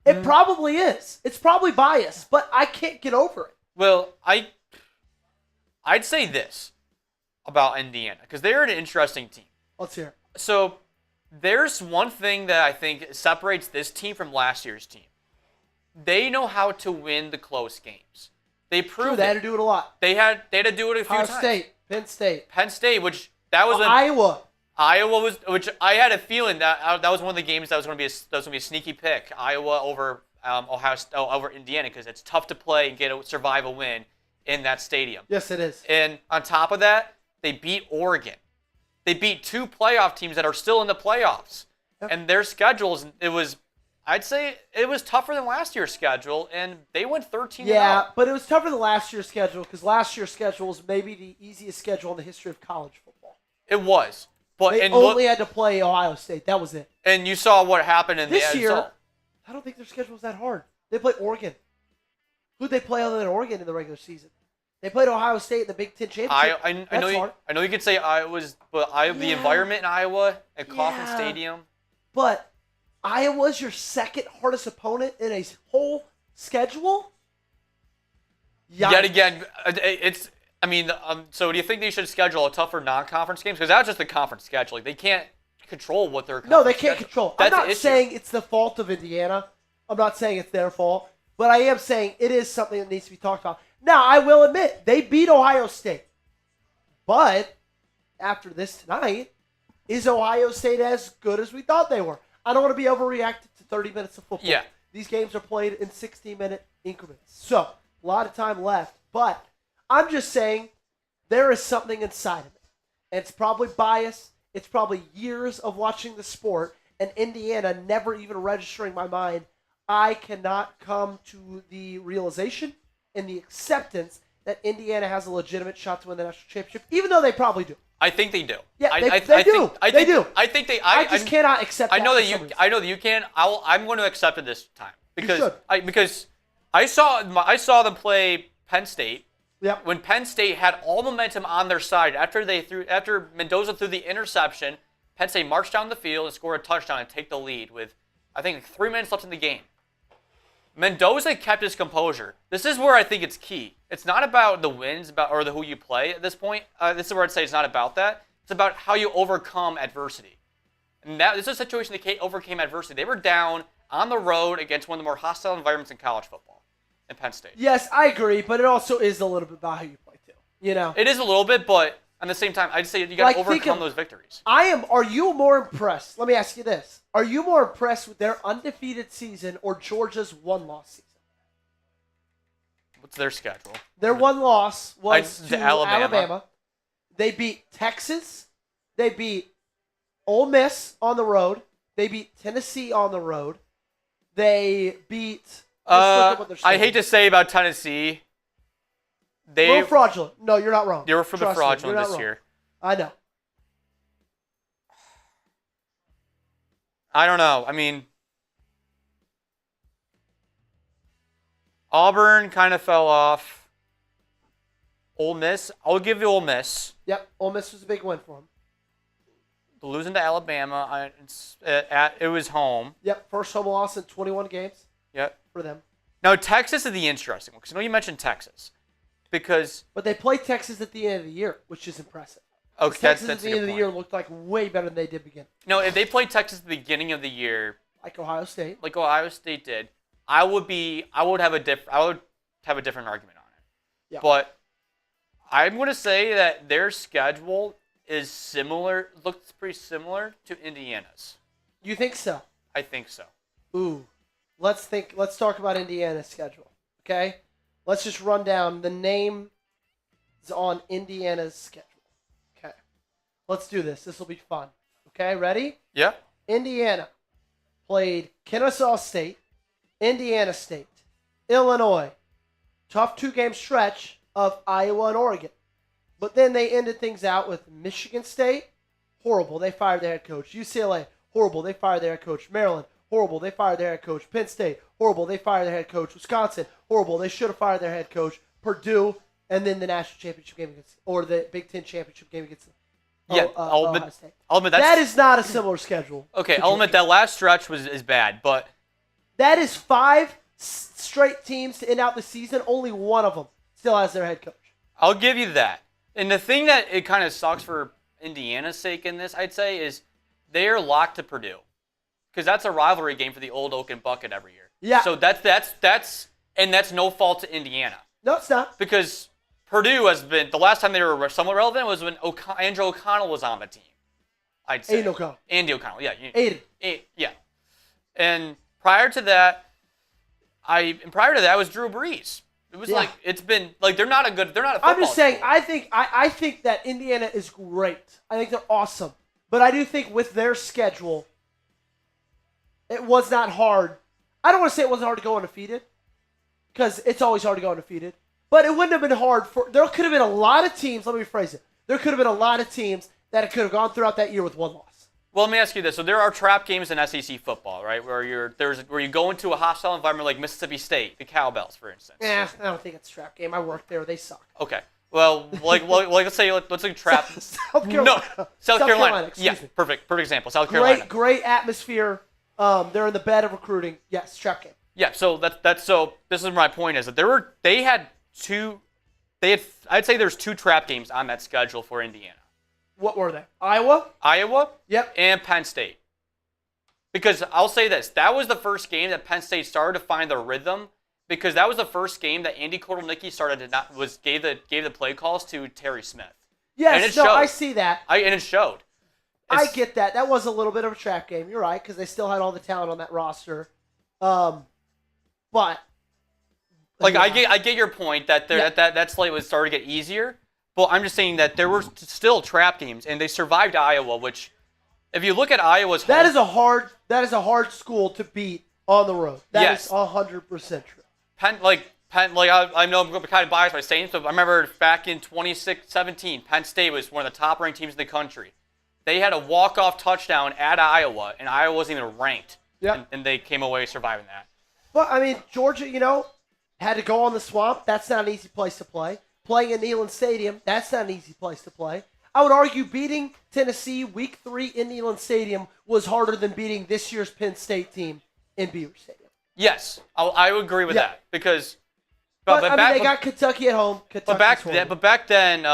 It probably is. It's probably biased, but I can't get over it. Well, I'd say this about Indiana because they're an interesting team. Let's hear it. So there's one thing that I think separates this team from last year's team. They know how to win the close games. They proved True, they had to do it a lot. They had to do it a few Ohio times. State, Penn State, which that was Iowa was, which I had a feeling that was one of the games that was going to be a sneaky pick. Iowa over over Indiana because it's tough to play and survive a win in that stadium. Yes, it is. And on top of that, they beat Oregon. They beat 2 playoff teams that are still in the playoffs. Yep. And their schedules, I'd say it was tougher than last year's schedule, and they went 13-0. Yeah, but it was tougher than last year's schedule because last year's schedule was maybe the easiest schedule in the history of college football. It was. But they only had to play Ohio State. That was it. And you saw what happened in this the year. I don't think their schedule was that hard. They played Oregon. Who'd they play other than Oregon in the regular season? They played Ohio State in the Big Ten championship. I know you could say Iowa's, but the environment in Iowa at Kauffman Stadium. But Iowa's your second hardest opponent in a whole schedule? Yikes. Yet again, it's. I mean, so do you think they should schedule a tougher non-conference games? Because that's just the conference scheduling. They can't control what they're. No, they can't control. I'm not saying it's the fault of Indiana. I'm not saying it's their fault. But I am saying it is something that needs to be talked about. Now, I will admit, they beat Ohio State. But after this tonight, is Ohio State as good as we thought they were? I don't want to be overreacted to 30 minutes of football. Yeah. These games are played in 60-minute increments. So, a lot of time left. But I'm just saying there is something inside of it. And it's probably bias. It's probably years of watching the sport and Indiana never even registering my mind. I cannot come to the realization and the acceptance that Indiana has a legitimate shot to win the national championship, even though they probably do. I think they do. Yeah, they do. They do. I think they. I just cannot accept. I know that you. I know that you can. I'm going to accept it this time because I saw them play Penn State. Yeah. When Penn State had all momentum on their side after Mendoza threw the interception, Penn State marched down the field and scored a touchdown and take the lead with, I think, 3 minutes left in the game. Mendoza kept his composure. This is where I think it's key. It's not about the wins or who you play at this point. This is where I'd say it's not about that. It's about how you overcome adversity. And this is a situation they overcame adversity. They were down on the road against one of the more hostile environments in college football in Penn State. Yes, I agree, but it also is a little bit about how you play too. You know, it is a little bit, but at the same time, I'd say you got to overcome those victories. Are you more impressed? Let me ask you this. Are you more impressed with their undefeated season or Georgia's one-loss season? What's their schedule? Their one loss was to Alabama. Alabama. They beat Texas. They beat Ole Miss on the road. They beat Tennessee on the road. They beat. I hate to say about Tennessee. They were fraudulent. No, you're not wrong. They were for the fraudulent this year. I know. I don't know. I mean, Auburn kind of fell off. Ole Miss, I'll give you Ole Miss. Yep, Ole Miss was a big win for them. Losing to Alabama, it was home. Yep, first home loss in 21 games. Yep. For them. Now, Texas is the interesting one, because I know you mentioned Texas. But they played Texas at the end of the year, which is impressive. Okay, Texas that's at the end of the year looked like way better than they did begin. No, if they played Texas at the beginning of the year, like Ohio State did, I would have a different argument on it. Yeah. But I'm going to say that their schedule is similar, looks pretty similar to Indiana's. You think so? I think so. Ooh. Let's talk about Indiana's schedule. Okay? Let's just run down the names on Indiana's schedule. Okay. Let's do this. This will be fun. Okay, ready? Yeah. Indiana played Kennesaw State, Indiana State, Illinois. Tough 2-game stretch of Iowa and Oregon. But then they ended things out with Michigan State, horrible. They fired their head coach. UCLA, horrible. They fired their head coach. Maryland, horrible. They fired their head coach. Penn State, horrible. They fired their head coach. Wisconsin, horrible. They should have fired their head coach. Purdue, and then the national championship game or the Big Ten championship game against Ohio State. That is not a similar schedule. Okay, I'll admit that last stretch is bad, but that is 5 straight teams to end out the season. Only one of them still has their head coach. I'll give you that. And the thing that it kind of sucks for Indiana's sake in this, I'd say, is they are locked to Purdue. Because that's a rivalry game for the old Oak and Bucket every year. Yeah. So that's no fault to Indiana. No, it's not. Because Purdue has been, the last time they were somewhat relevant was when Andrew O'Connell was on the team. I'd say. Andy O'Connell, yeah. Yeah. And prior to that was Drew Brees. It was they're not a football I'm just saying, team. I think that Indiana is great. I think they're awesome. But I do think with their schedule, it was not hard. I don't want to say it wasn't hard to go undefeated, because it's always hard to go undefeated. But it wouldn't have been hard there could have been a lot of teams, let me rephrase it. There could have been a lot of teams that could have gone throughout that year with one loss. Well, let me ask you this. So there are trap games in SEC football, right? Where you go into a hostile environment like Mississippi State, the Cowbells, for instance. I don't think it's a trap game. I worked there. They suck. Okay. Well, let's say trap. South Carolina. No, South Carolina. Excuse me. Perfect example. South Carolina. Great atmosphere. They're in the bed of recruiting. Yes, trap game. Yeah. So this is my point is that I'd say there's 2 trap games on that schedule for Indiana. What were they? Iowa? Yep. And Penn State. Because I'll say this, that was the first game that Penn State started to find their rhythm, because that was the first game that Andy Kotelnicki gave the play calls to Terry Smith. Yes, I see that. And it showed. I get that. That was a little bit of a trap game. You're right, because they still had all the talent on that roster. But I get your point that that slate was starting to get easier. But I'm just saying that there were still trap games, and they survived Iowa, which, if you look at Iowa's home, that is a hard school to beat on the road. That is 100% true. Penn, I know I'm kind of biased by saying, so I remember back in 2017, Penn State was one of the top-ranked teams in the country. They had a walk-off touchdown at Iowa, and Iowa wasn't even ranked. Yep. And they came away surviving that. Well, I mean, Georgia, had to go on the Swamp. That's not an easy place to play. Playing at Neyland Stadium, that's not an easy place to play. I would argue beating Tennessee Week 3 in Neyland Stadium was harder than beating this year's Penn State team in Beaver Stadium. Yes, I would agree with that, because. They got Kentucky at home. But back then,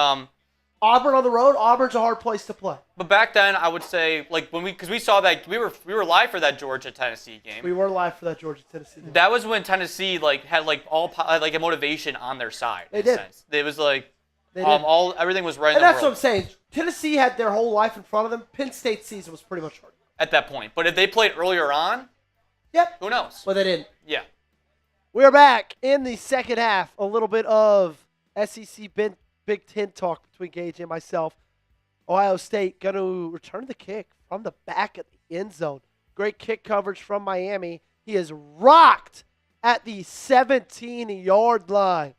Auburn on the road. Auburn's a hard place to play. But back then, I would say, because we saw that we were live for that Georgia-Tennessee game. We were live for that Georgia-Tennessee game. That was when Tennessee had a motivation on their side. They did. Sense. It was everything was right. And that's what I'm saying. Tennessee had their whole life in front of them. Penn State's season was pretty much hard at that point. But if they played earlier on, yep. Who knows? But they didn't. Yeah. We're back in the second half. A little bit of SEC Big Ten talk between Gage and myself. Ohio State going to return the kick from the back of the end zone. Great kick coverage from Miami. He is rocked at the 17-yard line.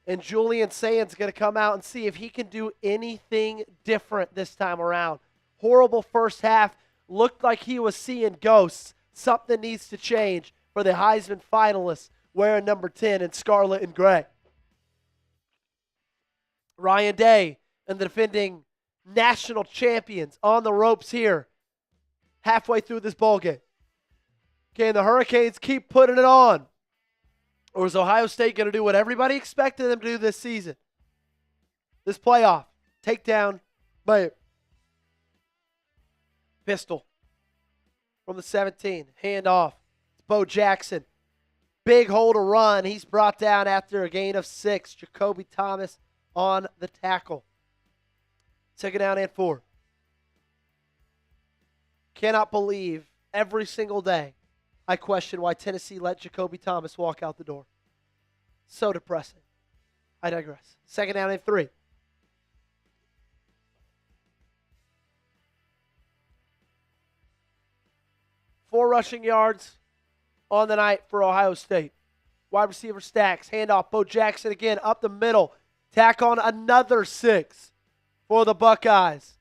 And Julian Sayin's going to come out and see if he can do anything different this time around. Horrible first half. Looked like he was seeing ghosts. Something needs to change for the Heisman finalists wearing number 10 in scarlet and gray. Ryan Day and the defending national champions on the ropes here halfway through this ball game. Can the Hurricanes keep putting it on? Or is Ohio State going to do what everybody expected them to do this season? This playoff. Take down by pistol from the 17. Hand off. It's Bo Jackson. Big hole to run. He's brought down after a gain of 6. Jacoby Thomas on the tackle. Second down and 4. Cannot believe every single day I question why Tennessee let Jacoby Thomas walk out the door. So depressing. I digress. Second down and 3. Four rushing yards on the night for Ohio State. Wide receiver stacks. Handoff. Bo Jackson again up the middle. Tack on another 6 for the Buckeyes.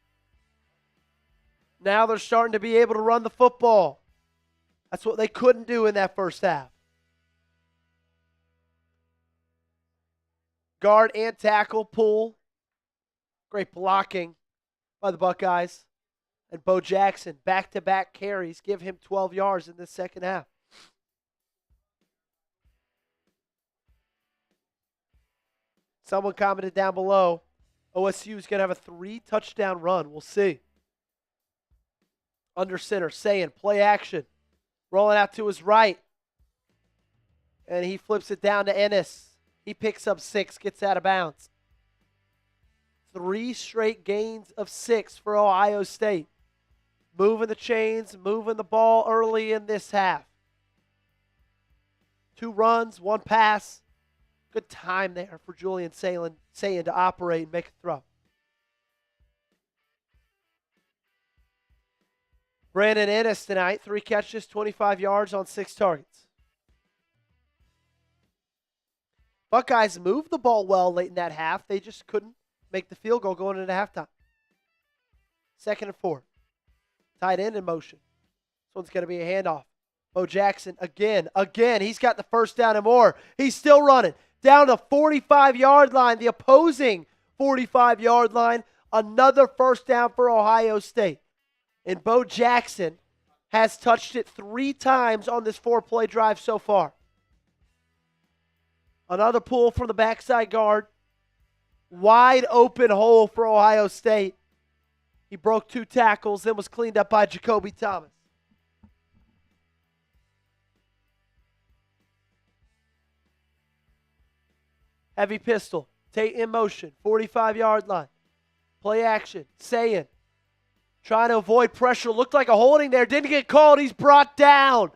Now they're starting to be able to run the football. That's what they couldn't do in that first half. Guard and tackle pull. Great blocking by the Buckeyes. And Bo Jackson, back-to-back carries, give him 12 yards in the second half. Someone commented down below, OSU is going to have a 3-touchdown run. We'll see. Under center, Sayin, play action. Rolling out to his right. And he flips it down to Ennis. He picks up 6, gets out of bounds. 3 straight gains of 6 for Ohio State. Moving the chains, moving the ball early in this half. 2 runs, 1 pass. Good time there for Julian Sayin to operate and make a throw. Brandon Ennis tonight, 3 catches, 25 yards on 6 targets. Buckeyes moved the ball well late in that half. They just couldn't make the field goal going into halftime. Second and 4. Tight end in motion. This one's going to be a handoff. Bo Jackson again. He's got the first down and more. He's still running. Down the 45-yard line, the opposing 45-yard line. Another first down for Ohio State. And Bo Jackson has touched it 3 times on this 4-play drive so far. Another pull from the backside guard. Wide open hole for Ohio State. He broke 2 tackles, then was cleaned up by Jacoby Thomas. Heavy pistol. Tate in motion. 45-yard line. Play action. Sayin. Trying to avoid pressure. Looked like a holding there. Didn't get called. He's brought down.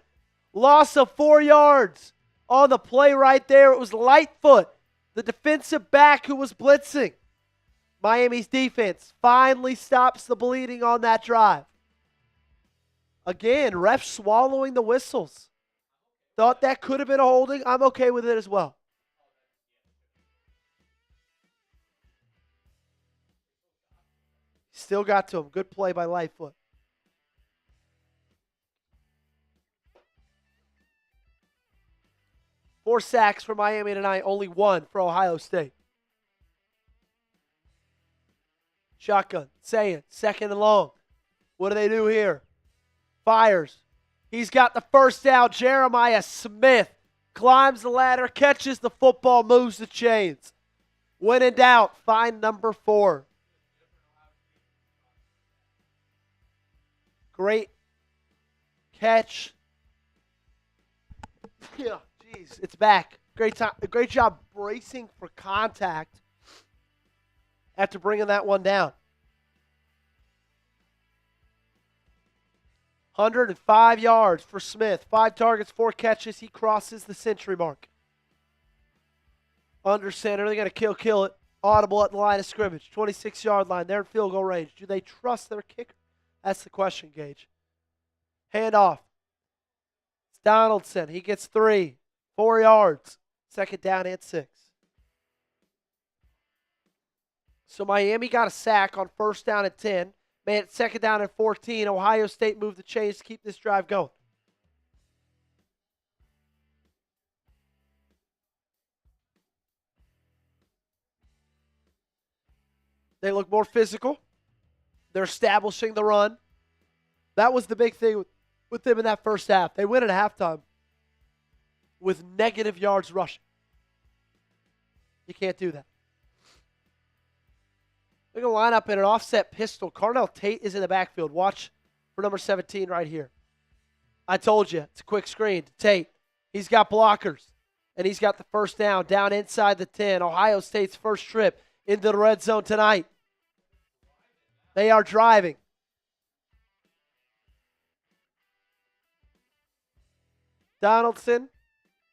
Loss of 4 yards on the play right there. It was Lightfoot, the defensive back who was blitzing. Miami's defense finally stops the bleeding on that drive. Again, refs swallowing the whistles. Thought that could have been a holding. I'm okay with it as well. Still got to him. Good play by Lightfoot. Four sacks for Miami tonight. Only 1 for Ohio State. Shotgun. Sayin. Second and long. What do they do here? Fires. He's got the first down. Jeremiah Smith climbs the ladder, catches the football, moves the chains. When in doubt, find number 4. Great catch. Yeah, jeez, it's back. Great job bracing for contact after bringing that one down. 105 yards for Smith. 5 targets, 4 catches. He crosses the century mark. Under center, they're going to kill it. Audible at the line of scrimmage. 26-yard line. They're in field goal range. Do they trust their kicker? That's the question, Gage. Handoff. It's Donaldson. He gets 3. 4 yards. Second down and 6. So Miami got a sack on first down at 10. Man, it's second down at 14. Ohio State moved the chains to keep this drive going. They look more physical. They're establishing the run. That was the big thing with them in that first half. They win at halftime with negative yards rushing. You can't do that. They're going to line up in an offset pistol. Carnell Tate is in the backfield. Watch for number 17 right here. I told you, it's a quick screen to Tate. He's got blockers, and he's got the first down inside the 10. Ohio State's first trip into the red zone tonight. They are driving. Donaldson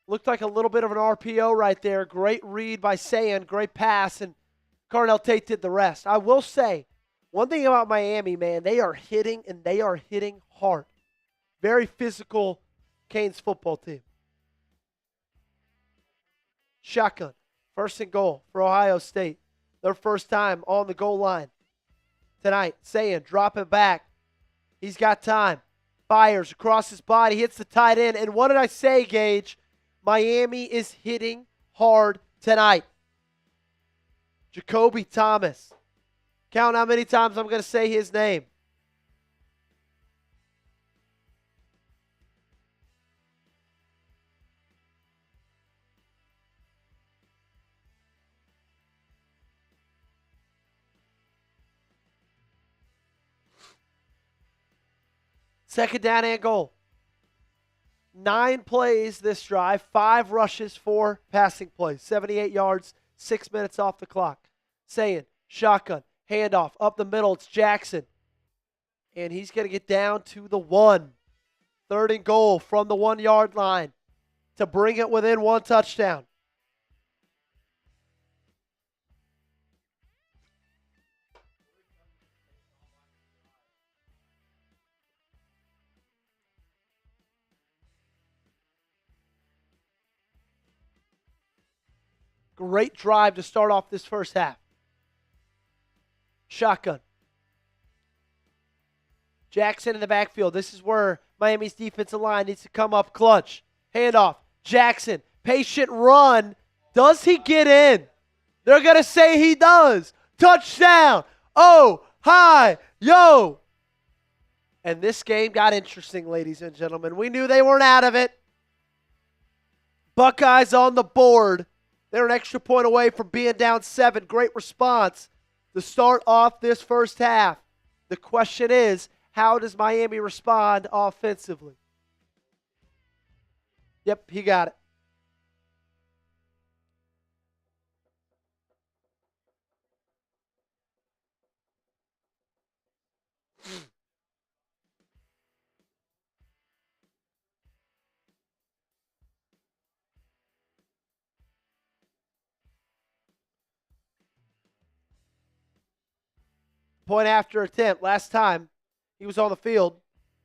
looked like a little bit of an RPO right there. Great read by Sayin, great pass, and Carnell Tate did the rest. I will say, one thing about Miami, man, they are hitting, and they are hitting hard. Very physical Canes football team. Shotgun. First and goal for Ohio State. Their first time on the goal line tonight. Sayin dropping back. He's got time. Fires across his body. Hits the tight end. And what did I say, Gage? Miami is hitting hard tonight. Jacoby Thomas. Count how many times I'm going to say his name. Second down and goal. 9 plays this drive, 5 rushes, 4 passing plays. 78 yards, 6 minutes off the clock. Sayin, shotgun, handoff, up the middle, it's Jackson. And he's going to get down to the 1. Third and goal from the 1-yard line to bring it within 1 touchdown. Great drive to start off this first half. Shotgun. Jackson in the backfield. This is where Miami's defensive line needs to come up clutch. Handoff. Jackson. Patient run. Does he get in? They're going to say he does. Touchdown. Oh, hi, yo. And this game got interesting, ladies and gentlemen. We knew they weren't out of it. Buckeyes on the board. They're an extra point away from being down 7. Great response to start off this first half. The question is, how does Miami respond offensively? Yep, he got it. Point after attempt. Last time he was on the field,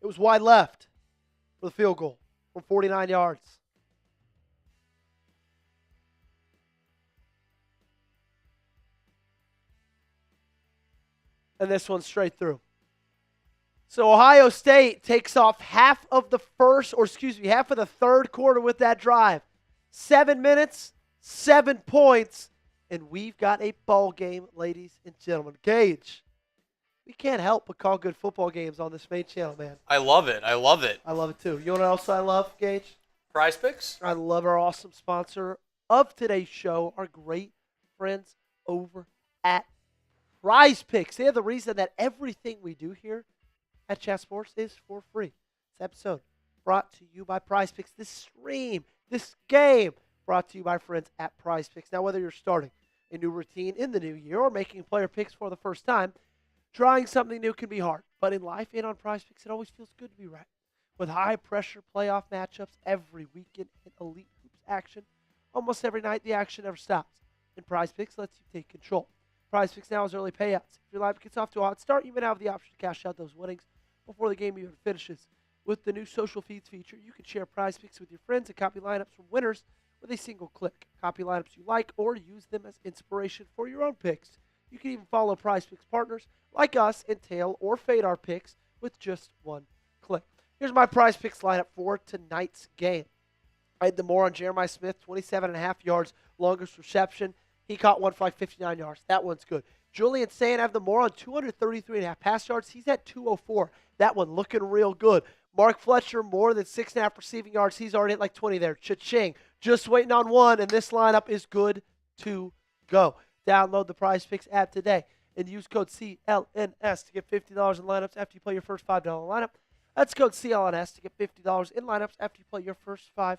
it was wide left for the field goal from 49 yards. And this one's straight through. So Ohio State takes off half of the third quarter with that drive. 7 minutes, 7 points, and we've got a ball game, ladies and gentlemen. Gage. We can't help but call good football games on this main channel, man. I love it. I love it. I love it too. You know what else I love, Gage? Prize Picks? I love our awesome sponsor of today's show, our great friends over at Prize Picks. They're the reason that everything we do here at Chat Sports is for free. This episode brought to you by Prize Picks. This stream, this game, brought to you by friends at Prize Picks. Now, whether you're starting a new routine in the new year or making player picks for the first time, trying something new can be hard. But in life and on Prize Picks, it always feels good to be right. With high-pressure playoff matchups every weekend and elite hoops action, almost every night the action never stops. And Prize Picks lets you take control. Prize Picks now has early payouts. If your lineup gets off to a hot start, you may now have the option to cash out those winnings before the game even finishes. With the new social feeds feature, you can share Prize Picks with your friends and copy lineups from winners with a single click. Copy lineups you like or use them as inspiration for your own picks. You can even follow Prize Picks partners like us and tail or fade our picks with just one click. Here's my Prize Picks lineup for tonight's game. I had the more on Jeremiah Smith, 27.5 yards, longest reception. He caught one for like 59 yards. That one's good. Julian Sayin, I have the more on 233.5 pass yards. He's at 204. That one looking real good. Mark Fletcher, more than 6.5 receiving yards. He's already at like 20 there. Cha-ching. Just waiting on one, and this lineup is good to go. Download the Prize Picks app today and use code CLNS to get $50 in lineups after you play your first $5 lineup. That's code CLNS to get $50 in lineups after you play your first $5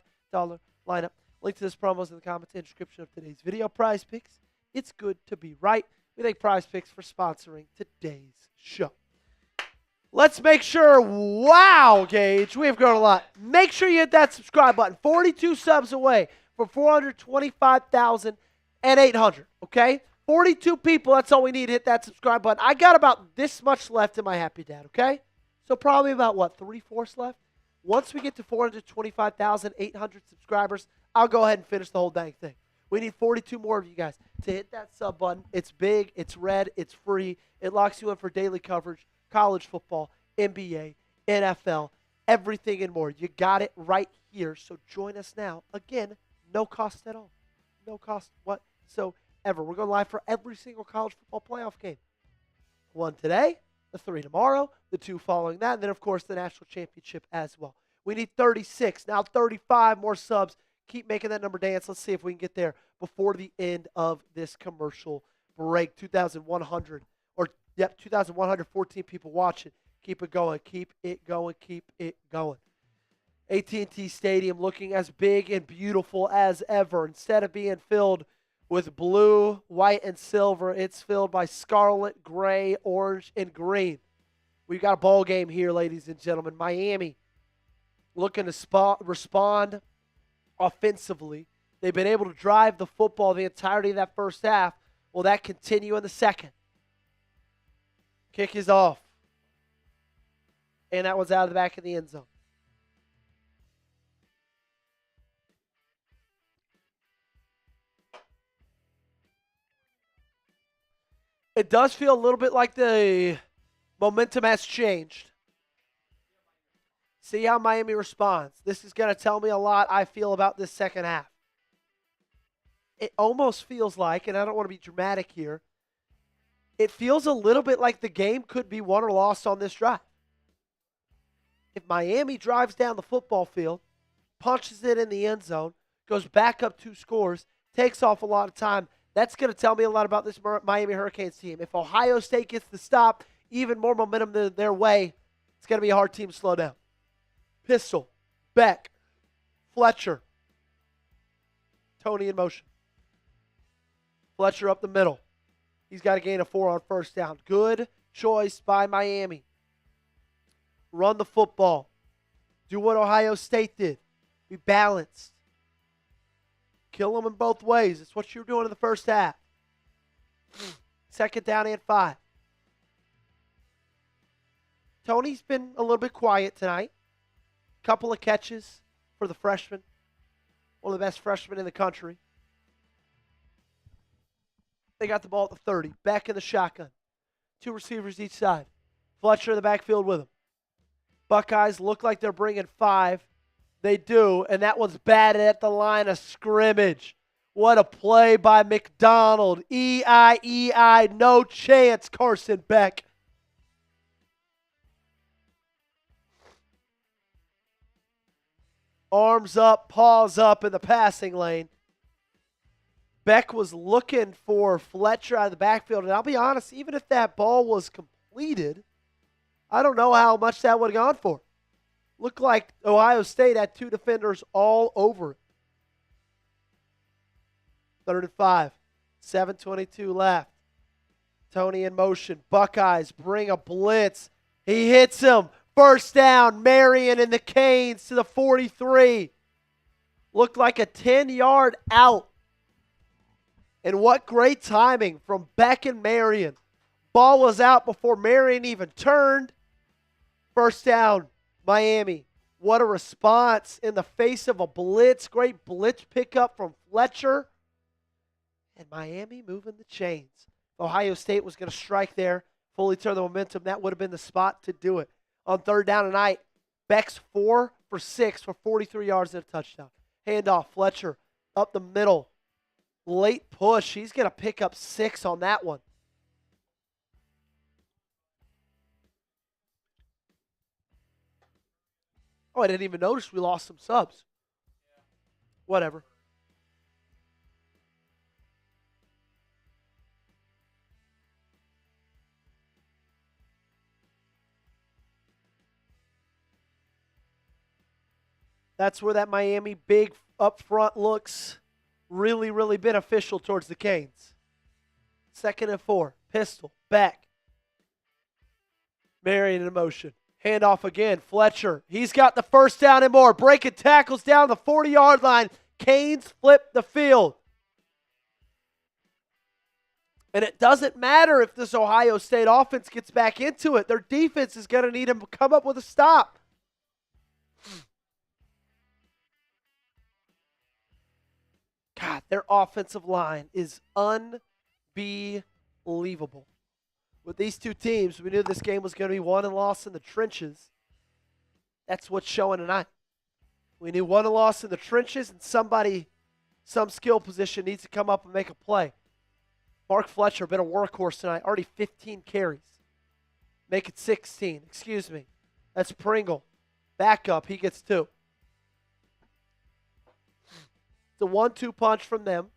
lineup. Link to this promo is in the comments and description of today's video. Prize Picks, it's good to be right. We thank Prize Picks for sponsoring today's show. Let's make sure, wow, Gage, we have grown a lot. Make sure you hit that subscribe button. 42 subs away from 425,800, okay? 42 people, that's all we need to hit that subscribe button. I got about this much left in my Happy Dad, okay? So probably about, what, 3/4 left? Once we get to 425,800 subscribers, I'll go ahead and finish the whole dang thing. We need 42 more of you guys to hit that sub button. It's big, it's red, it's free. It locks you in for daily coverage, college football, NBA, NFL, everything and more. You got it right here. So join us now. Again, no cost at all. No cost whatsoever. We're going live for every single college football playoff game. 1 today, the 3 tomorrow, the 2 following that, and then, of course, the national championship as well. We need 36, now 35 more subs. Keep making that number dance. Let's see if we can get there before the end of this commercial break. 2,114 people watching. Keep it going. Keep it going. Keep it going. AT&T Stadium looking as big and beautiful as ever. Instead of being filled with blue, white, and silver, it's filled by scarlet, gray, orange, and green. We've got a ball game here, ladies and gentlemen. Miami looking to respond offensively. They've been able to drive the football the entirety of that first half. Will that continue in the second? Kick is off. And that was out of the back of the end zone. It does feel a little bit like the momentum has changed. See how Miami responds. This is going to tell me a lot, I feel, about this second half. It almost feels like, and I don't want to be dramatic here, it feels a little bit like the game could be won or lost on this drive. If Miami drives down the football field, punches it in the end zone, goes back up 2 scores, takes off a lot of time, that's going to tell me a lot about this Miami Hurricanes team. If Ohio State gets the stop, even more momentum their way, it's going to be a hard team to slow down. Pistol, Beck, Fletcher, Toney in motion. Fletcher up the middle. He's got a gain of 4 on first down. Good choice by Miami. Run the football. Do what Ohio State did. Be balanced. Kill them in both ways. It's what you were doing in the first half. Second down and 5. Toney's been a little bit quiet tonight. Couple of catches for the freshman. One of the best freshmen in the country. They got the ball at the 30. Back in the shotgun. 2 receivers each side. Fletcher in the backfield with him. Buckeyes look like they're bringing 5. They do, and that one's batted at the line of scrimmage. What a play by McDonald. E-I-E-I, no chance, Carson Beck. Arms up, paws up in the passing lane. Beck was looking for Fletcher out of the backfield, and I'll be honest, even if that ball was completed, I don't know how much that would have gone for. Looked like Ohio State had 2 defenders all over it. 3rd and 5. 7:22 left. Toney in motion. Buckeyes bring a blitz. He hits him. First down, Marion and the Canes to the 43. Looked like a 10-yard out. And what great timing from Beck and Marion. Ball was out before Marion even turned. First down, Miami. What a response in the face of a blitz. Great blitz pickup from Fletcher. And Miami moving the chains. Ohio State was going to strike there, fully turn the momentum. That would have been the spot to do it. On third down tonight, Beck's 4 for 6 for 43 yards and a touchdown. Handoff, Fletcher up the middle. Late push. He's going to pick up 6 on that one. Oh, I didn't even notice we lost some subs. Whatever. That's where that Miami big up front looks really, really beneficial towards the Canes. 2nd and 4. Pistol. Back. Marion in motion. Handoff again. Fletcher. He's got the first down and more. Breaking tackles down the 40-yard line. Canes flip the field. And it doesn't matter if this Ohio State offense gets back into it. Their defense is going to need them to come up with a stop. God, their offensive line is unbelievable. With these two teams, we knew this game was going to be won and lost in the trenches. That's what's showing tonight. We knew won and lost in the trenches, and somebody, some skill position needs to come up and make a play. Mark Fletcher, been a workhorse tonight, already 15 carries. Make it 16, excuse me. That's Pringle. Back up, he gets 2. It's a 1-2 punch from them.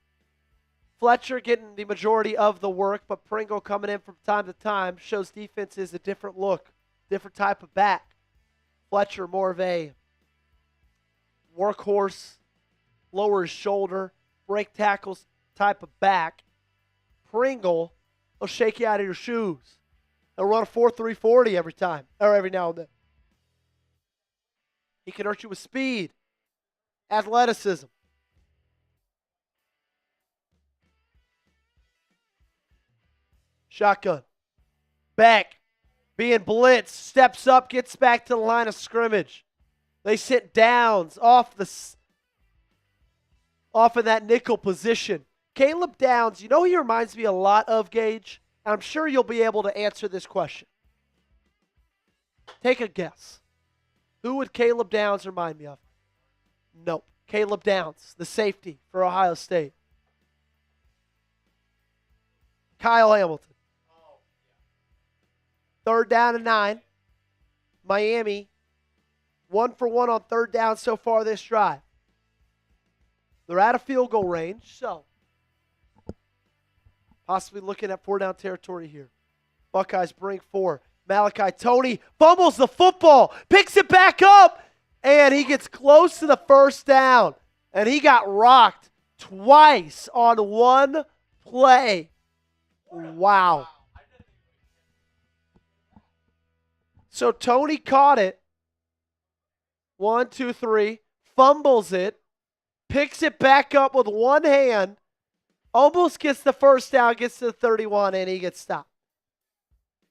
Fletcher getting the majority of the work, but Pringle coming in from time to time shows defenses a different look, different type of back. Fletcher more of a workhorse, lower his shoulder, break tackles type of back. Pringle will shake you out of your shoes. He'll run a 4.340 every time, or every now and then. He can hurt you with speed, athleticism. Shotgun. Back. Being blitzed. Steps up. Gets back to the line of scrimmage. They sit downs off of that nickel position. Caleb Downs, you know he reminds me a lot of, Gage? And I'm sure you'll be able to answer this question. Take a guess. Who would Caleb Downs remind me of? Nope. Caleb Downs, the safety for Ohio State. Kyle Hamilton. Third down and 9. Miami, 1 for 1 on third down so far this drive. They're out of field goal range, so possibly looking at 4-down territory here. Buckeyes bring 4. Malachi Toney fumbles the football, picks it back up, and he gets close to the first down. And he got rocked twice on one play. Wow. So Toney caught it. 1, 2, 3. Fumbles it. Picks it back up with one hand. Almost gets the first down. Gets to the 31, and he gets stopped.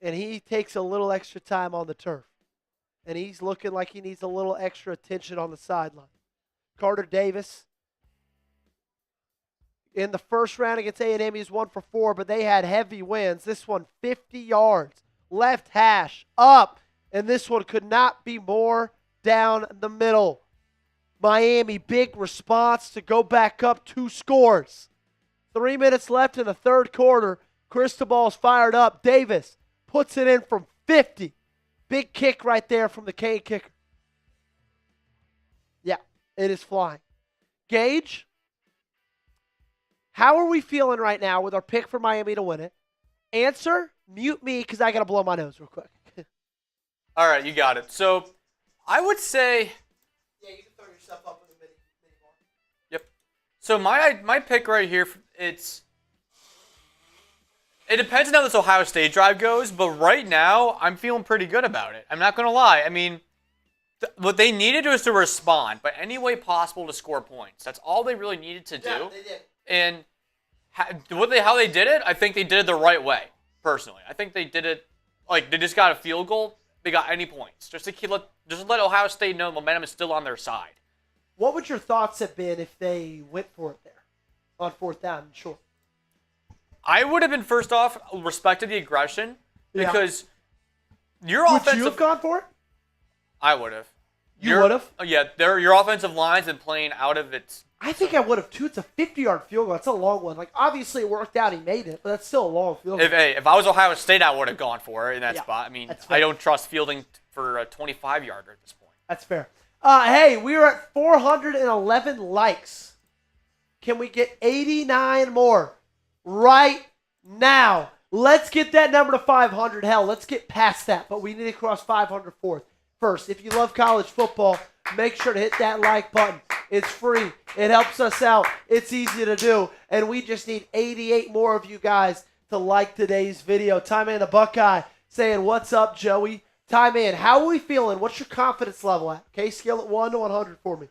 And he takes a little extra time on the turf. And he's looking like he needs a little extra attention on the sideline. Carter Davis. In the first round against A&M, he's 1 for 4, but they had heavy wins. This one, 50 yards. Left hash. Up. And this one could not be more down the middle. Miami, big response to go back up 2 scores. 3 minutes left in the third quarter. Cristobal's fired up. Davis puts it in from 50. Big kick right there from the Cane kicker. Yeah, it is flying. Gage, how are we feeling right now with our pick for Miami to win it? Answer, mute me because I got to blow my nose real quick. All right, you got it. So I would say. Yeah, you can throw yourself up with a mini bar. Yep. So my pick right here, it's It depends on how this Ohio State drive goes, but right now, I'm feeling pretty good about it. I'm not going to lie. I mean, what they needed was to respond by any way possible to score points. That's all they really needed to do. Yeah, they did. And how they did it, I think they did it the right way, personally. I think they did it, like, they just got a field goal. They got any points. Just let Ohio State know momentum is still on their side. What would your thoughts have been if they went for it there on 4th down and short? I would have been, first off, respected the aggression because your Would offensive... you have gone for it? I would have. You would have? Yeah, your offensive line's been playing out of its... I think I would have, too. It's a 50-yard field goal. That's a long one. Like, obviously, it worked out. He made it, but that's still a long field goal. If I was Ohio State, I would have gone for it in that spot. I mean, I don't trust fielding for a 25-yarder at this point. That's fair. Hey, we are at 411 likes. Can we get 89 more right now? Let's get that number to 500. Hell, let's get past that, but we need to cross 500 first. If you love college football, make sure to hit that like button. It's free. It helps us out. It's easy to do, and we just need 88 more of you guys to like today's video. Ty Man the Buckeye saying, "What's up, Joey?" Ty Man, how are we feeling? What's your confidence level at? Okay, scale it 1 to 100 for me.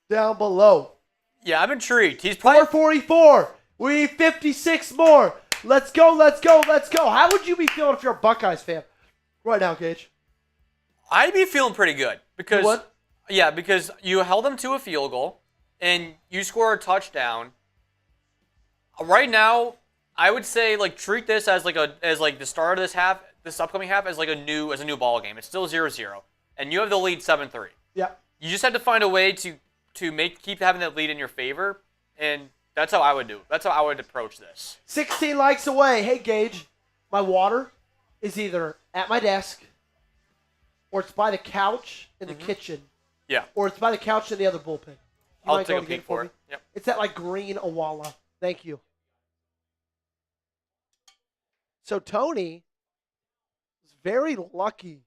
Down below. Yeah, I'm intrigued. He's playing 444. We need 56 more. Let's go, let's go, let's go. How would you be feeling if you're a Buckeyes fan right now, Gage? I'd be feeling pretty good because You would? Yeah, because you held them to a field goal and you score a touchdown. Right now, I would say treat this as the start of this upcoming half as a new ball game. It's still 0-0 and you have the lead 7-3. Yeah. You just have to find a way to keep having that lead in your favor, and that's how I would do it. That's how I would approach this. 16 likes away. Hey, Gage, my water is either at my desk or it's by the couch in the kitchen. Yeah. Or it's by the couch in the other bullpen. I'll take a peek for it. Yep. It's that green Awala. Thank you. So Toney was very lucky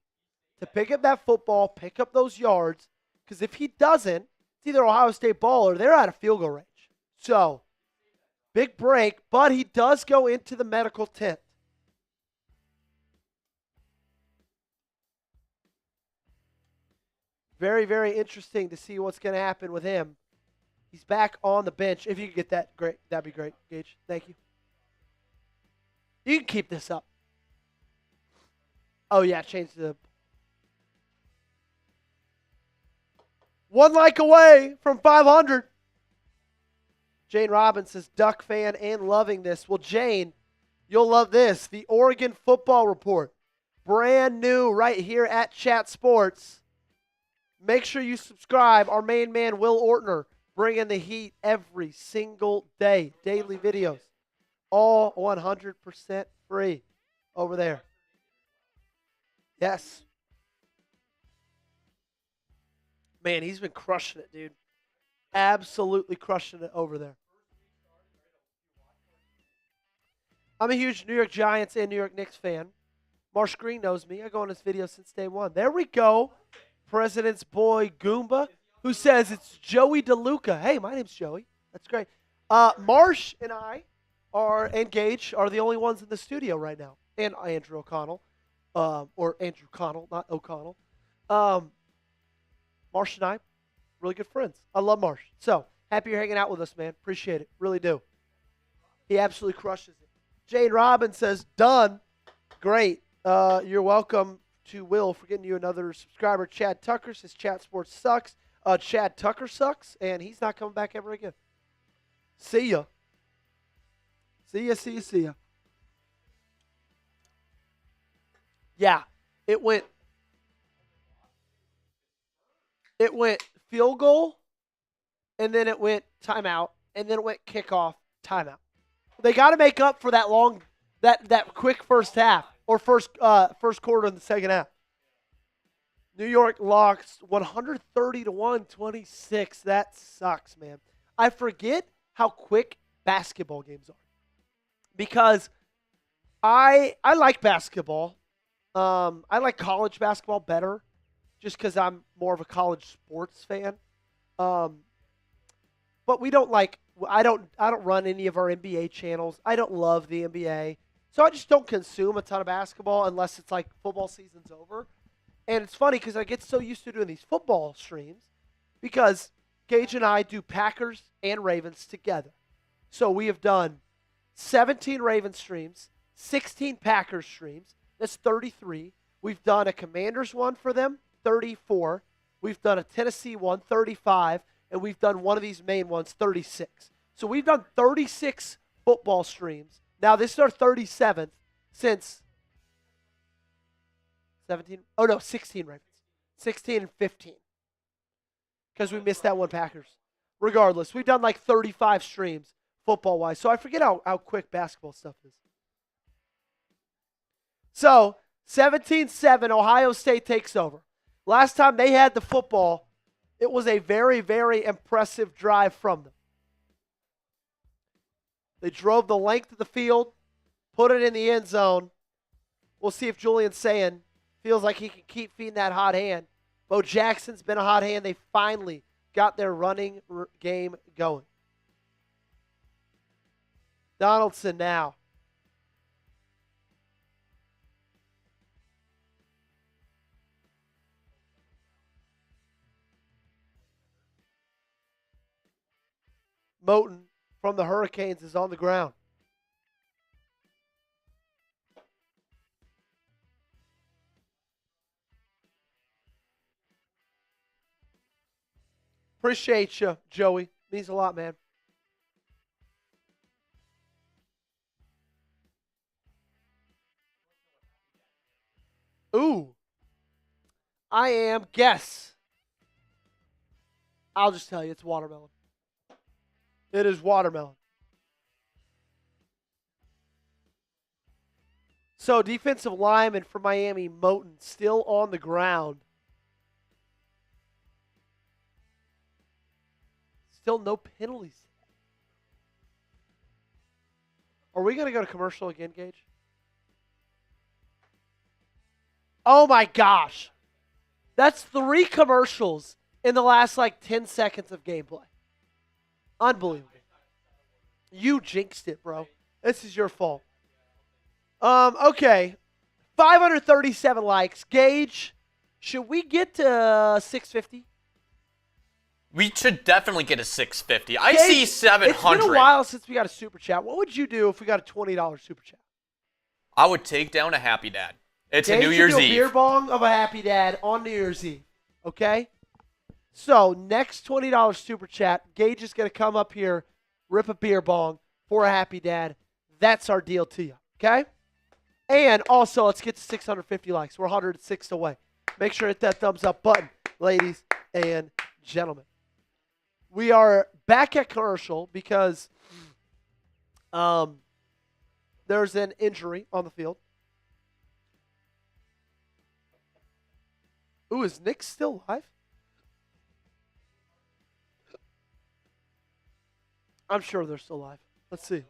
to pick up that football, pick up those yards, because if he doesn't, it's either Ohio State ball or they're out of field goal range. So, big break, but he does go into the medical tent. Very, very interesting to see what's going to happen with him. He's back on the bench. If you could get that, great. That'd be great, Gage. Thank you. You can keep this up. Oh, yeah, change the... 1 like away from 500. Jane Robbins says, Duck fan and loving this. Well, Jane, you'll love this. The Oregon Football Report. Brand new right here at Chat Sports. Make sure you subscribe. Our main man, Will Ortner, bringing the heat every single day. Daily videos. All 100% free over there. Yes. Man, he's been crushing it, dude. Absolutely crushing it over there. I'm a huge New York Giants and New York Knicks fan. Marsh Green knows me. I go on his video since day one. There we go. President's boy Goomba, who says it's Joey DeLuca. Hey, my name's Joey. That's great. Marsh and I and Gage are the only ones in the studio right now. And Andrew O'Connell. Or Andrew Connell, not O'Connell. Marsh and I, really good friends. I love Marsh. So, happy you're hanging out with us, man. Appreciate it. Really do. He absolutely crushes it. Jane Robbins says, done. Great. You're welcome to Will for getting you another subscriber. Chad Tucker says, Chat Sports sucks. Chad Tucker sucks, and he's not coming back ever again. See ya. See ya, see ya, see ya. Yeah, it went field goal, and then it went timeout, and then it went kickoff, timeout. They got to make up for that that quick first half or first quarter in the second half. New York lost 130 to 126. That sucks, man. I forget how quick basketball games are because I like basketball. I like college basketball better just because I'm more of a college sports fan. But we don't I don't run any of our NBA channels. I don't love the NBA. So I just don't consume a ton of basketball unless it's like football season's over. And it's funny because I get so used to doing these football streams because Gage and I do Packers and Ravens together. So we have done 17 Ravens streams, 16 Packers streams. That's 33. We've done a Commanders one for them, 34. We've done a Tennessee one, 35. And we've done one of these main ones, 36. So we've done 36 football streams. Now, this is our 37th since 16 Ravens. 16 and 15. Because we missed that one Packers. Regardless, we've done like 35 streams football-wise. So I forget how quick basketball stuff is. So, 17-7, Ohio State takes over. Last time they had the football, it was a very, very impressive drive from them. They drove the length of the field, put it in the end zone. We'll see if Julian Sayin feels like he can keep feeding that hot hand. Bo Jackson's been a hot hand. They finally got their running game going. Donaldson now. Moten from the Hurricanes is on the ground. Appreciate you, Joey. Means a lot, man. Ooh. I am. Guess. I'll just tell you, it's watermelon. It is watermelon. So, defensive lineman for Miami, Moten, still on the ground. Still no penalties. Are we going to go to commercial again, Gage? Oh, my gosh. That's 3 commercials in the last, 10 seconds of gameplay. Unbelievable. You jinxed it, bro. This is your fault. Okay. 537 likes. Gage, should we get to 650? We should definitely get a 650. I see 700. It's been a while since we got a super chat. What would you do if we got a $20 super chat? I would take down a Happy Dad. It's Gage a New Year's do a Eve. beer bong of a Happy Dad on New Year's Eve. Okay? So, next $20 super chat, Gage is going to come up here, rip a beer bong for a Happy Dad. That's our deal to you. Okay? And also, let's get to 650 likes. We're 106 away. Make sure to hit that thumbs up button, ladies and gentlemen. We are back at commercial because there's an injury on the field. Ooh, is Nick still alive? I'm sure they're still alive. Let's see.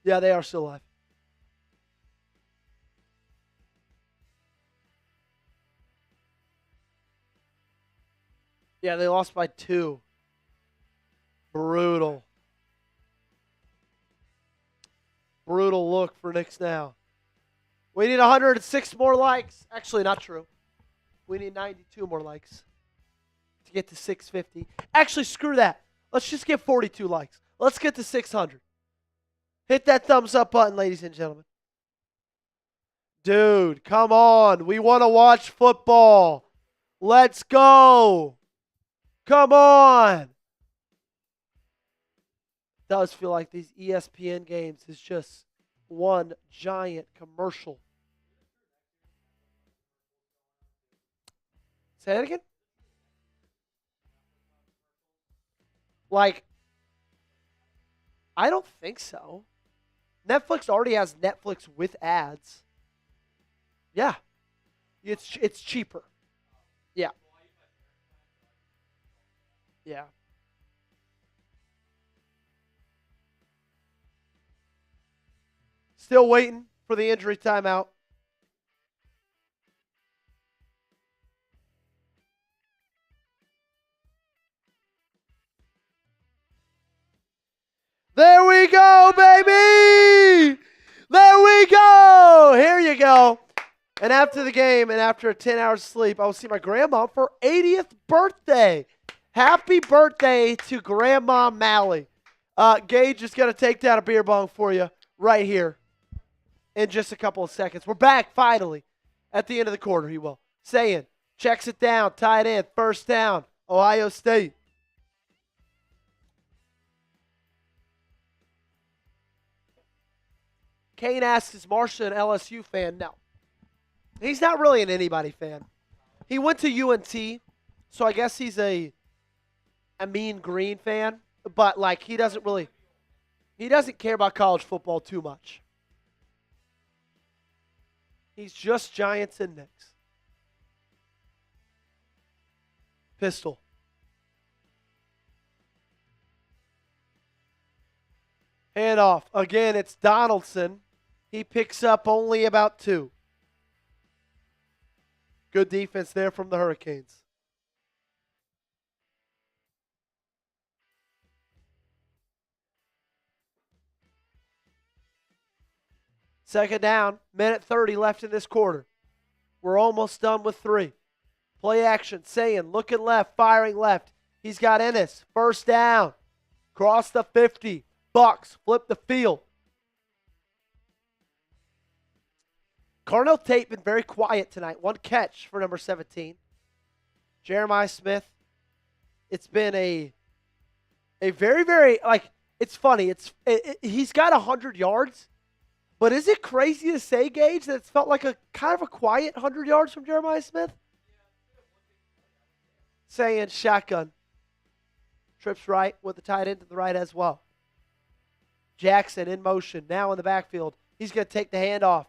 Yeah, they are still alive. Yeah, they lost by 2. Brutal. Brutal look for Knicks now. We need 106 more likes. Actually, not true. We need 92 more likes to get to 650. Actually, screw that. Let's just get 42 likes. Let's get to 600. Hit that thumbs up button, ladies and gentlemen. Dude, come on. We want to watch football. Let's go. Come on. Does feel like these ESPN games is just one giant commercial. Say that again? I don't think so. Netflix already has Netflix with ads. Yeah. It's cheaper. Yeah. Yeah. Still waiting for the injury timeout. There we go, baby! There we go! And after the game and after a 10 hours sleep, I will see my grandma for 80th birthday. Happy birthday to Grandma Mally. Gage is going to take down a beer bong for you right here in just a couple of seconds. We're back finally at the end of the quarter. He will. Sayin checks it down, tied in, first down, Ohio State. Kane asks, is Marsha an LSU fan? No. He's not really an anybody fan. He went to UNT, so I guess he's a Mean Green fan, but like he doesn't care about college football too much. He's just Giants and Knicks. Pistol. Hand off. Again, it's Donaldson. He picks up only about 2. Good defense there from the Hurricanes. Second down, minute 30 left in this quarter. We're almost done with 3. Play action, Sayin, looking left, firing left. He's got Ennis, first down. Cross the 50. Bucks flip the field. Carnell Tate been very quiet tonight. 1 catch for number 17. Jeremiah Smith. It's been a very, very, like, it's funny. He's got 100 yards. But is it crazy to say, Gage, that it's felt like a kind of a quiet 100 yards from Jeremiah Smith? Sayin shotgun. Trips right with the tight end to the right as well. Jackson in motion, now in the backfield. He's going to take the handoff.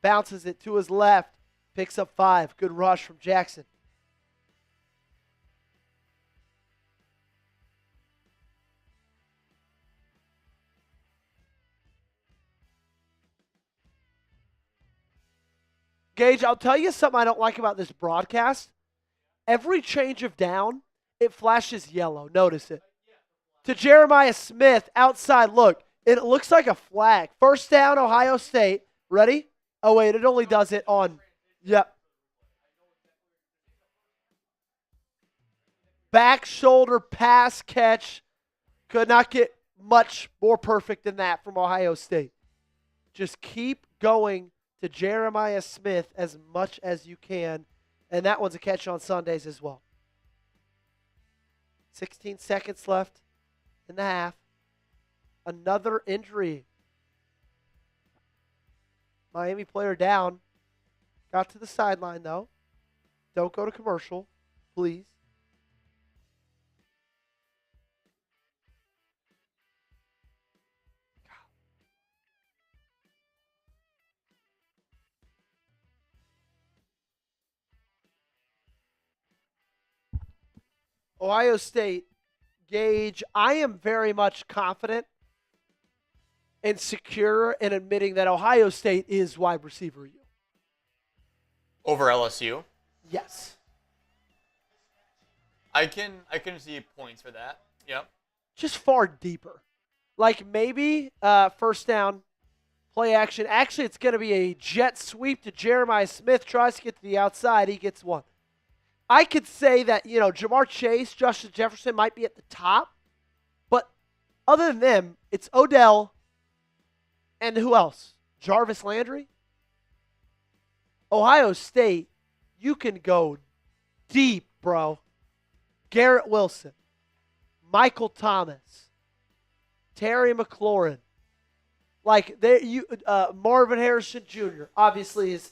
Bounces it to his left. Picks up 5. Good rush from Jackson. Gage, I'll tell you something I don't like about this broadcast. Every change of down, it flashes yellow. Notice it. To Jeremiah Smith, outside look. It looks like a flag. First down, Ohio State. Ready? Oh, wait, it only does it on. Yep. Back shoulder pass catch. Could not get much more perfect than that from Ohio State. Just keep going to Jeremiah Smith as much as you can. And that one's a catch on Sundays as well. 16 seconds left in the half. Another injury. Miami player down. Got to the sideline, though. Don't go to commercial, please. Ohio State, Gage, I am very much confident and secure in admitting that Ohio State is wide receiver U. Over LSU? Yes. I can see points for that. Yep. Just far deeper. Like maybe first down, play action. Actually, it's going to be a jet sweep to Jeremiah Smith. Tries to get to the outside. He gets 1. I could say that, Jamar Chase, Justin Jefferson might be at the top. But other than them, it's Odell and who else? Jarvis Landry? Ohio State, you can go deep, bro. Garrett Wilson, Michael Thomas, Terry McLaurin. Like, Marvin Harrison Jr., obviously his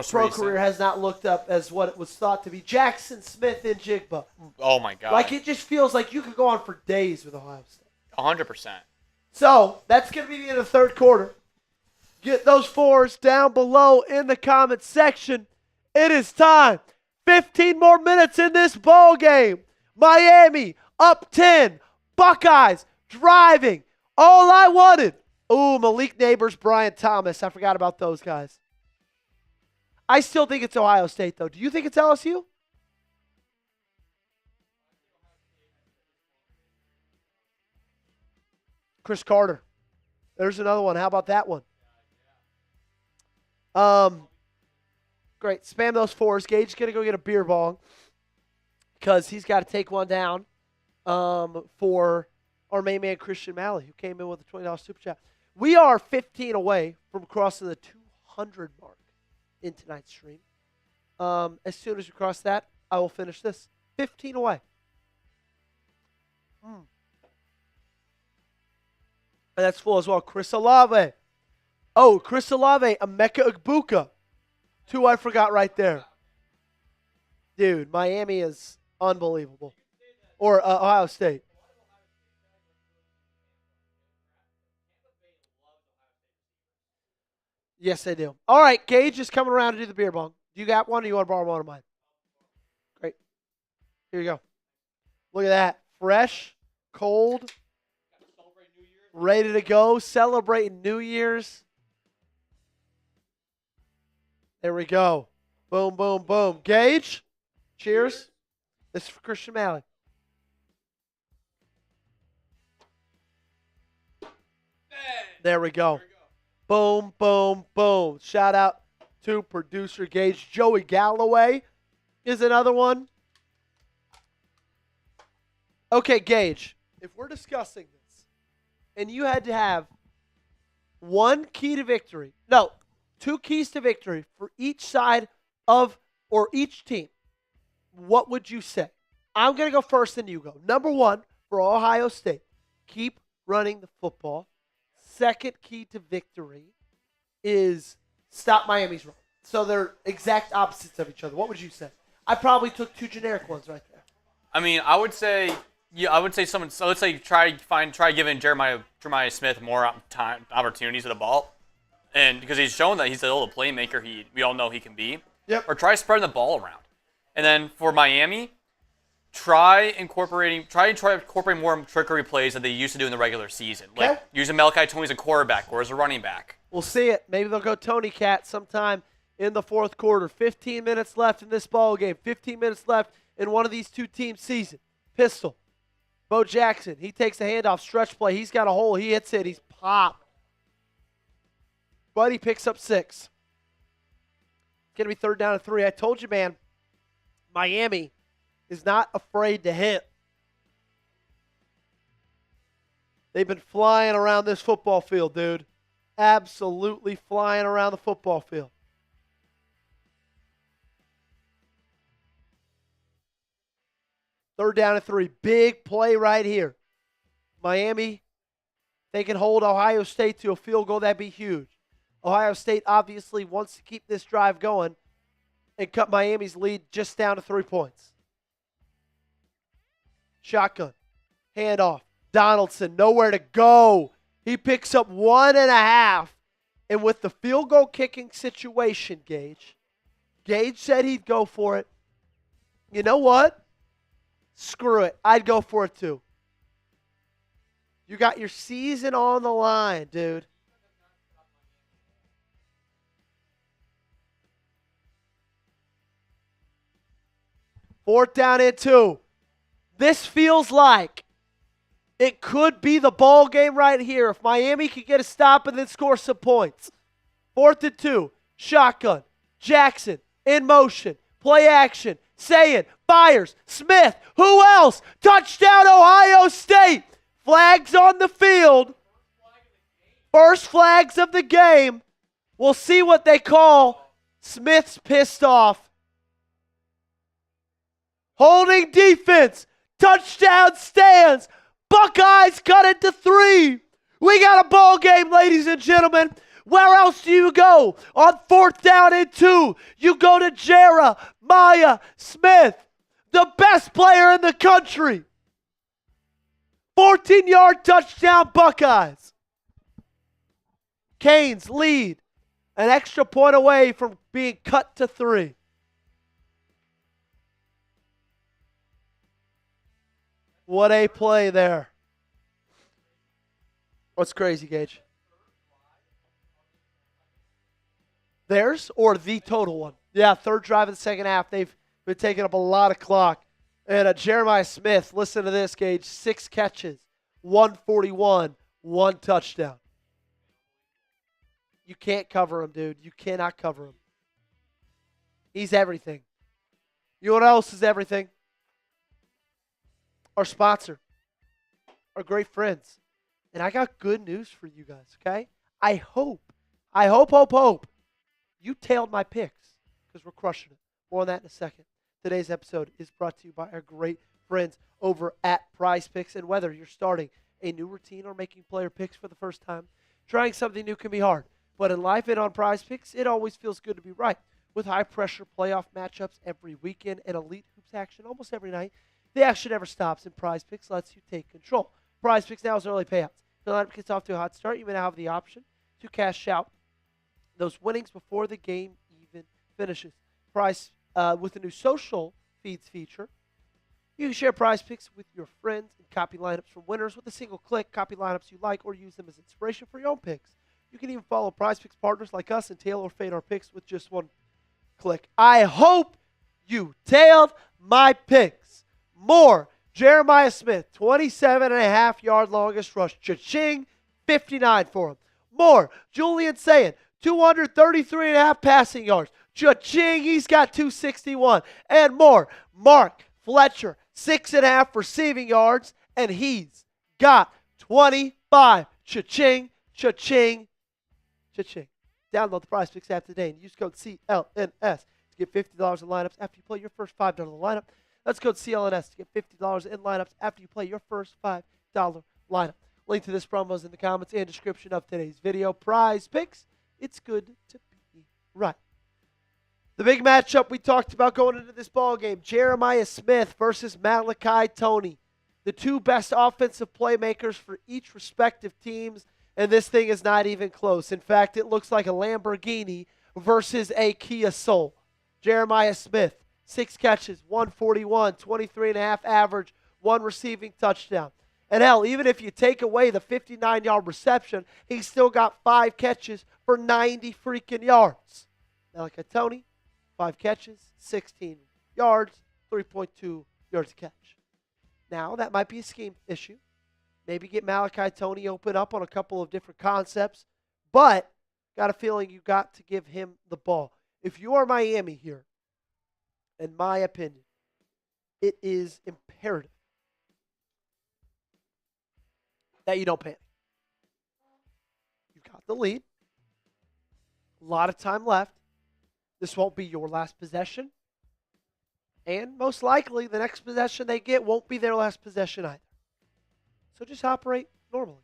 pro career has not looked up as what it was thought to be. Jackson Smith and Jigba. Oh, my God. Like, it just feels like you could go on for days with Ohio State. 100%. So, that's going to be the end of the third quarter. Get those 4s down below in the comments section. It is time. 15 more minutes in this ball game. Miami up 10. Buckeyes driving. All I wanted. Ooh, Malik Neighbors, Brian Thomas. I forgot about those guys. I still think it's Ohio State, though. Do you think it's LSU? Chris Carter. There's another one. How about that one? Great. Spam those fours. Gage is going to go get a beer bong because he's got to take one down for our main man, Christian Malley, who came in with a $20 super chat. We are 15 away from crossing the 200 mark in tonight's stream. As soon as we cross that, I will finish this. 15 away. And that's full as well. Chris Olave. Oh, Chris Olave, Emeka Egbuka. 2 I forgot right there. Dude, Miami is unbelievable. Or Ohio State. Yes, they do. All right, Gage is coming around to do the beer bong. Do you got one or you want to borrow one of mine? Great. Here you go. Look at that. Fresh, cold, ready to go. Celebrating New Year's. There we go. Boom, boom, boom. Gage, cheers. This is for Christian Malley. There we go. Boom, boom, boom. Shout out to producer Gage. Joey Galloway is another one. Okay, Gage, if we're discussing this and you had to have one key to victory, no, 2 keys to victory for each side of or each team, what would you say? I'm going to go first and you go. Number 1 for Ohio State, keep running the football. Second key to victory is stop Miami's run. So they're exact opposites of each other. What would you say? I probably took 2 generic ones right there. I mean, I would say someone. So let's say try giving Jeremiah Smith more time opportunities with the ball, and because he's shown that he's a little playmaker. We all know he can be. Yep. Or try spreading the ball around, and then for Miami, try incorporating more trickery plays that they used to do in the regular season, like using Malachi Toney as a quarterback or as a running back. We'll see it. Maybe they'll go Tony Cat sometime in the fourth quarter. 15 minutes left in this ball game. 15 minutes left in one of these 2 teams' season. Pistol. Bo Jackson. He takes a handoff. Stretch play. He's got a hole. He hits it. He's popped. But he picks up 6. It's going to be 3rd down and 3. I told you, man, Miami is not afraid to hit. They've been flying around this football field, dude. Absolutely flying around the football field. Third down and 3. Big play right here. Miami, they can hold Ohio State to a field goal. That'd be huge. Ohio State obviously wants to keep this drive going and cut Miami's lead just down to 3 points. Shotgun. Handoff. Donaldson, nowhere to go. He picks up 1.5. And with the field goal kicking situation, Gage said he'd go for it. You know what? Screw it. I'd go for it too. You got your season on the line, dude. Fourth down and 2. This feels like it could be the ball game right here if Miami can get a stop and then score some points. 4th and 2. Shotgun. Jackson in motion. Play action. Sayin. Fires. Smith. Who else? Touchdown Ohio State. Flags on the field. First flags of the game. We'll see what they call. Smith's pissed off. Holding defense. Touchdown stands. Buckeyes cut it to 3. We got a ball game, ladies and gentlemen. Where else do you go? On 4th down and 2, you go to Jeremiah Smith, the best player in the country. 14-yard touchdown, Buckeyes. Canes lead an extra point away from being cut to 3. What a play there. What's crazy, Gage? Theirs or the total one? Yeah, 3rd drive in the second half. They've been taking up a lot of clock. And Jeremiah Smith, listen to this, Gage. 6 catches, 141, 1 touchdown. You can't cover him, dude. You cannot cover him. He's everything. You know what else is everything? Our sponsor. Our great friends. And I got good news for you guys, okay? I hope you tailed my picks because we're crushing it. More on that in a second. Today's episode is brought to you by our great friends over at Prize Picks. And whether you're starting a new routine or making player picks for the first time, trying something new can be hard. But in life and on Prize Picks, it always feels good to be right. With high-pressure playoff matchups every weekend and elite hoops action almost every night, the action never stops, and Prize Picks lets you take control. Prize Picks now is early payouts. If the lineup gets off to a hot start, you may now have the option to cash out those winnings before the game even finishes. Prize, with the new social feeds feature, you can share Prize Picks with your friends and copy lineups from winners with a single click. Copy lineups you like or use them as inspiration for your own picks. You can even follow Prize Picks partners like us and tailor or fade our picks with just one click. I hope you tailed my picks. More Jeremiah Smith, 27.5-yard longest rush. Cha-ching, 59 for him. More Julian Sayin, 233.5 passing yards. Cha-ching, he's got 261. And more Mark Fletcher, 6.5 receiving yards, and he's got 25. Cha-ching, cha-ching, cha-ching. Download the Prize Picks app today and use code CLNS to get $50 in lineups after you play your first $5 lineup. That's code CLNS to get $50 in lineups after you play your first $5 lineup. Link to this promo is in the comments and description of today's video. Prize Picks, it's good to be right. The big matchup we talked about going into this ball game, Jeremiah Smith versus Malachi Toney. The two best offensive playmakers for each respective teams, and this thing is not even close. In fact, it looks like a Lamborghini versus a Kia Soul. Jeremiah Smith, 6 catches, 141, 23.5 average, 1 receiving touchdown. And hell, even if you take away the 59-yard reception, he's still got 5 catches for 90 freaking yards. Malachi Toney, 5 catches, 16 yards, 3.2 yards a catch. Now, that might be a scheme issue. Maybe get Malachi Toney open up on a couple of different concepts. But, got a feeling you got to give him the ball. If you are Miami here, in my opinion, it is imperative that you don't panic. You've got the lead. A lot of time left. This won't be your last possession. And most likely, the next possession they get won't be their last possession either. So just operate normally,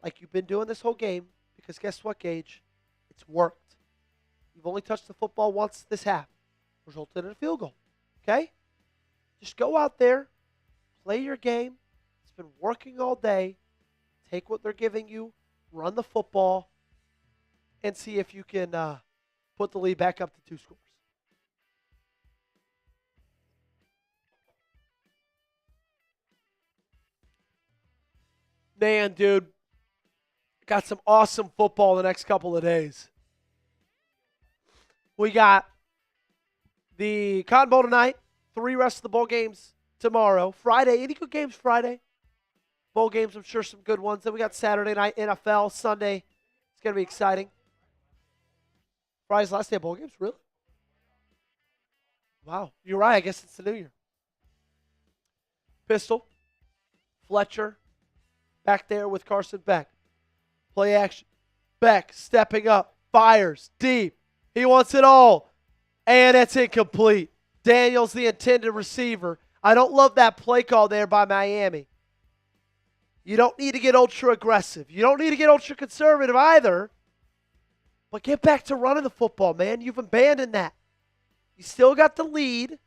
like you've been doing this whole game, because guess what, Gage? It's worked. You've only touched the football once this half, resulted in a field goal, okay? Just go out there, play your game. It's been working all day. Take what they're giving you, run the football, and see if you can put the lead back up to 2 scores. Man, dude, got some awesome football the next couple of days. We got the Cotton Bowl tonight, 3 rest of the bowl games tomorrow. Friday, any good games Friday? Bowl games, I'm sure some good ones. Then we got Saturday night NFL, Sunday. It's going to be exciting. Friday's last day of bowl games, really? Wow, you're right. I guess it's the new year. Pistol, Fletcher, back there with Carson Beck. Play action. Beck stepping up, fires deep. He wants it all. And it's incomplete. Daniels, the intended receiver. I don't love that play call there by Miami. You don't need to get ultra aggressive. You don't need to get ultra conservative either. But get back to running the football, man. You've abandoned that. You still got the lead.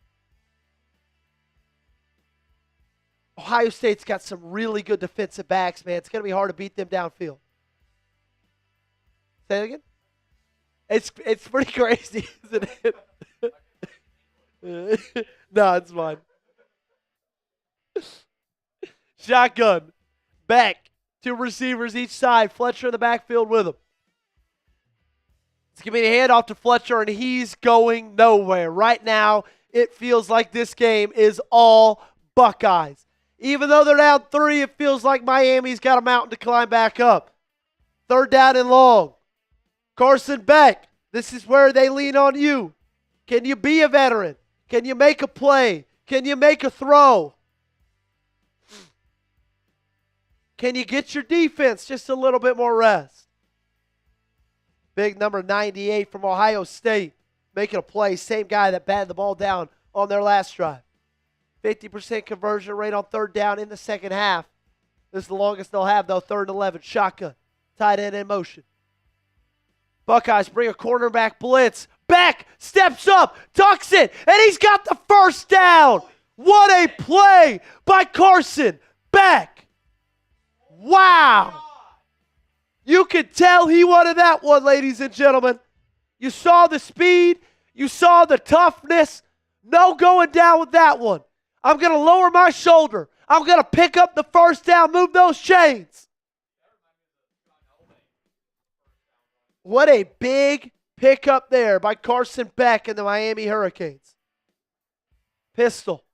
Ohio State's got some really good defensive backs, man. It's going to be hard to beat them downfield. Say it again? It's pretty crazy, isn't it? No, it's fine. Shotgun. Beck. 2 receivers each side. Fletcher in the backfield with him. It's going to be a handoff to Fletcher, and he's going nowhere. Right now, it feels like this game is all Buckeyes. Even though they're down 3, it feels like Miami's got a mountain to climb back up. 3rd down and long. Carson Beck, this is where they lean on you. Can you be a veteran? Can you make a play? Can you make a throw? Can you get your defense just a little bit more rest? Big number 98 from Ohio State making a play. Same guy that batted the ball down on their last drive. 50% conversion rate on third down in the second half. This is the longest they'll have, though. 3rd and 11. Shotgun. Tight end in motion. Buckeyes bring a cornerback blitz. Beck steps up, tucks it, and he's got the first down. What a play by Carson Beck. Wow. You could tell he wanted that one, ladies and gentlemen. You saw the speed. You saw the toughness. No going down with that one. I'm going to lower my shoulder. I'm going to pick up the first down, move those chains. What a big pickup there by Carson Beck and the Miami Hurricanes. Pistol,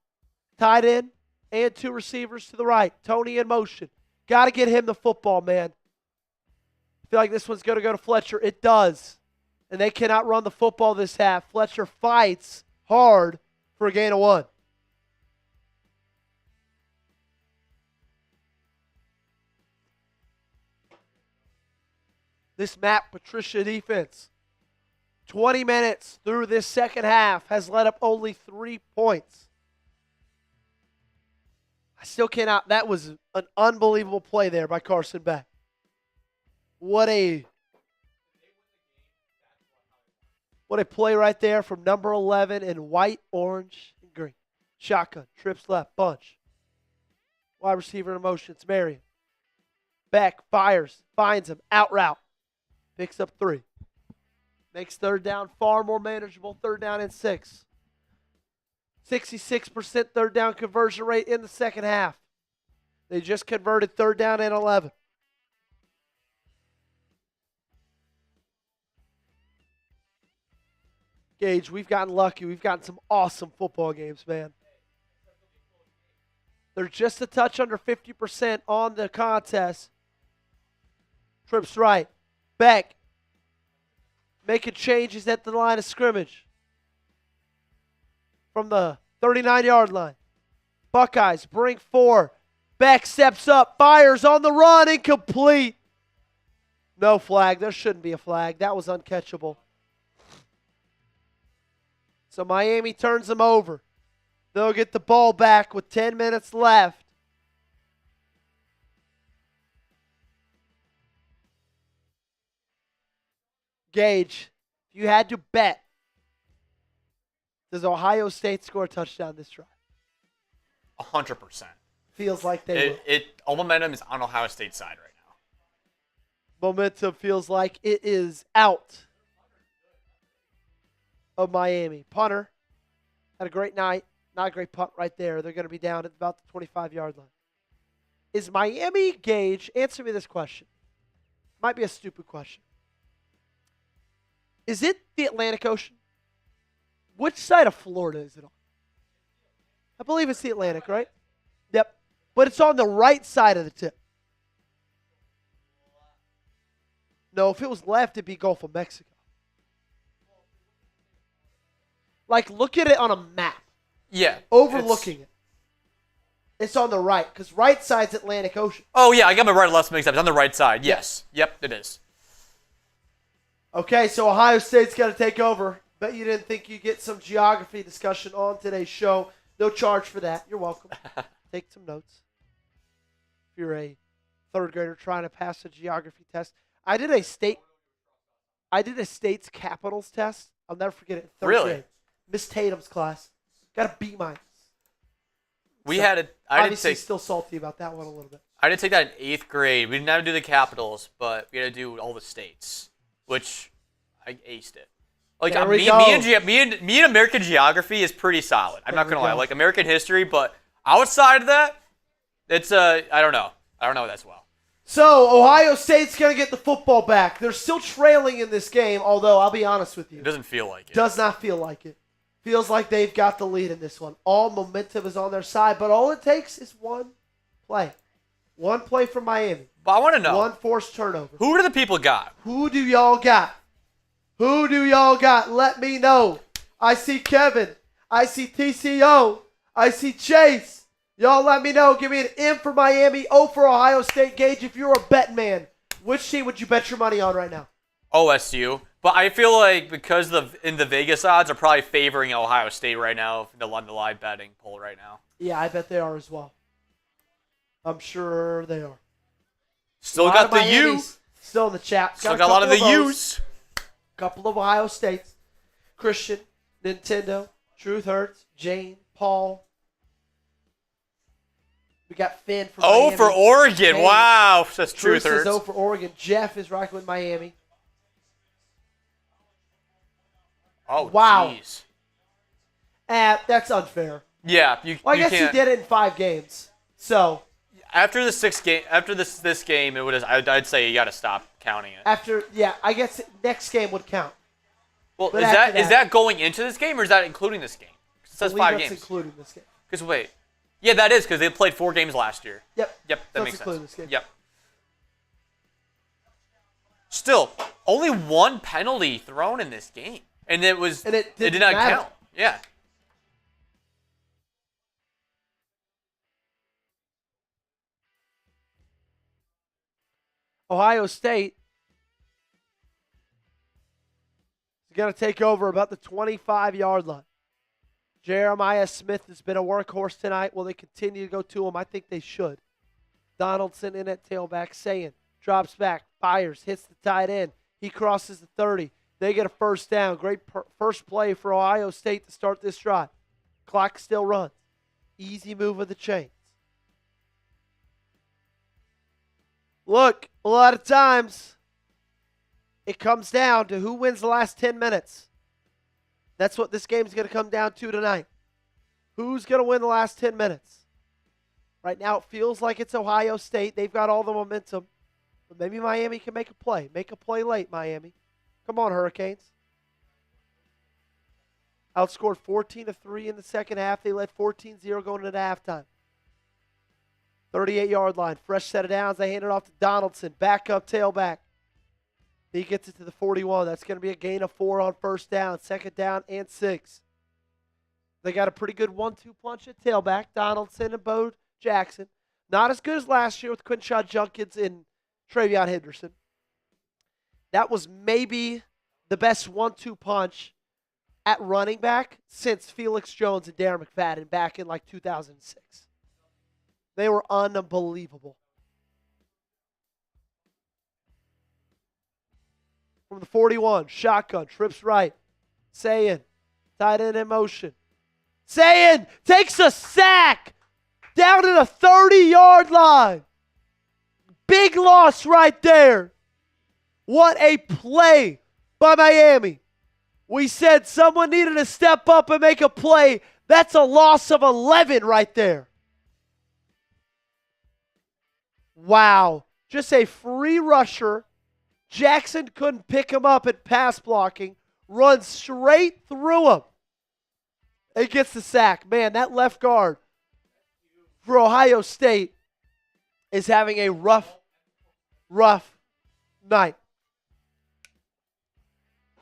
tight end, and 2 receivers to the right. Toney in motion. Got to get him the football, man. I feel like this one's going to go to Fletcher. It does. And they cannot run the football this half. Fletcher fights hard for a gain of 1. This Matt Patricia defense, 20 minutes through this second half, has let up only 3 points. I still cannot. That was an unbelievable play there by Carson Beck. What a play right there from number 11 in white, orange, and green. Shotgun, trips left, bunch. Wide receiver in motion, it's Marion. Beck fires, finds him, out route. Picks up 3. Makes third down far more manageable. 3rd down and 6. 66% third down conversion rate in the second half. They just converted 3rd down and 11. Gage, we've gotten lucky. We've gotten some awesome football games, man. They're just a touch under 50% on the contest. Trips right. Beck making changes at the line of scrimmage from the 39-yard line. Buckeyes bring 4. Beck steps up, fires on the run, incomplete. No flag. There shouldn't be a flag. That was uncatchable. So Miami turns them over. They'll get the ball back with 10 minutes left. Gage, if you had to bet, does Ohio State score a touchdown this drive? 100%. Feels like they will. All momentum is on Ohio State's side right now. Momentum feels like it is out of Miami. Punter had a great night. Not a great punt right there. They're going to be down at about the 25-yard line. Is Miami, Gage, answer me this question. Might be a stupid question. Is it the Atlantic Ocean? Which side of Florida is it on? I believe it's the Atlantic, right? Yep. But it's on the right side of the tip. No, if it was left, it'd be Gulf of Mexico. Like, look at it on a map. Yeah. Overlooking it. It's on the right, because right side's Atlantic Ocean. Oh, yeah, I got my right and left mixed up. It's on the right side. Yes. Yep, it is. Okay, so Ohio State's got to take over. Bet you didn't think you'd get some geography discussion on today's show. No charge for that. You're welcome. Take some notes. If you're a third grader trying to pass a geography test. I did a state's capitals test. I'll never forget it. Third grade. Miss Tatum's class. Got a B-. Obviously still salty about that one a little bit. I did take that in 8th grade. We didn't have to do the capitals, but we had to do all the states, which I aced it. Like me and American geography is pretty solid. I'm not gonna lie. Like American history, but outside of that, it's I don't know. I don't know that as well. So Ohio State's gonna get the football back. They're still trailing in this game, although I'll be honest with you, it doesn't feel like it. Does not feel like it. Feels like they've got the lead in this one. All momentum is on their side, but all it takes is one play. One play from Miami. But I want to know. One forced turnover. Who do the people got? Who do y'all got? Who do y'all got? Let me know. I see Kevin. I see TCO. I see Chase. Y'all let me know. Give me an M for Miami, O for Ohio State. Gage, if you're a bet man, which team would you bet your money on right now? OSU. But I feel like because in the Vegas odds are probably favoring Ohio State right now in the live betting poll right now. Yeah, I bet they are as well. I'm sure they are. Still got the U. Still in the chat. Still got a lot of the U's. Couple of Ohio States. Christian, Nintendo, Truth Hurts, Jane, Paul. We got Finn for Miami. For Oregon. Jane. Wow. That's Truth Truth Hurts. is for Oregon. Jeff is rocking with Miami. Oh, wow. Jeez. That's unfair. Yeah, I guess he did it in 5 games. So after this game, I'd say you got to stop counting it. I guess next game would count. Well, is that going into this game or is that including this game? It says 5 games. Including this game. Because wait, yeah, that is because they played 4 games last year. Yep. That makes sense. This game. Yep. Still, only 1 penalty thrown in this game, and it did not count. Yeah. Ohio State is going to take over about the 25-yard line. Jeremiah Smith has been a workhorse tonight. Will they continue to go to him? I think they should. Donaldson in at tailback. Sayin drops back, fires, hits the tight end. He crosses the 30. They get a first down. Great first play for Ohio State to start this drive. Clock still runs. Easy move of the chains. Look, a lot of times it comes down to who wins the last 10 minutes. That's what this game's going to come down to tonight. Who's going to win the last 10 minutes? Right now it feels like it's Ohio State. They've got all the momentum. But maybe Miami can make a play. Make a play late, Miami. Come on, Hurricanes. Outscored 14-3 in the second half. They led 14-0 going into halftime. 38-yard line. Fresh set of downs. They hand it off to Donaldson. Back up tailback. He gets it to the 41. That's going to be a gain of 4 on first down. Second down and 6. They got a pretty good 1-2 punch at tailback. Donaldson and Bo Jackson. Not as good as last year with Quinshon Judkins and Travion Henderson. That was maybe the best 1-2 punch at running back since Felix Jones and Darren McFadden back in like 2006. They were unbelievable. From the 41, shotgun, trips right. Sayin, tight end in motion. Sayin takes a sack down to the 30-yard line. Big loss right there. What a play by Miami. We said someone needed to step up and make a play. That's a loss of 11 right there. Wow. Just a free rusher. Jackson couldn't pick him up at pass blocking. Runs straight through him. He gets the sack. Man, that left guard for Ohio State is having a rough night.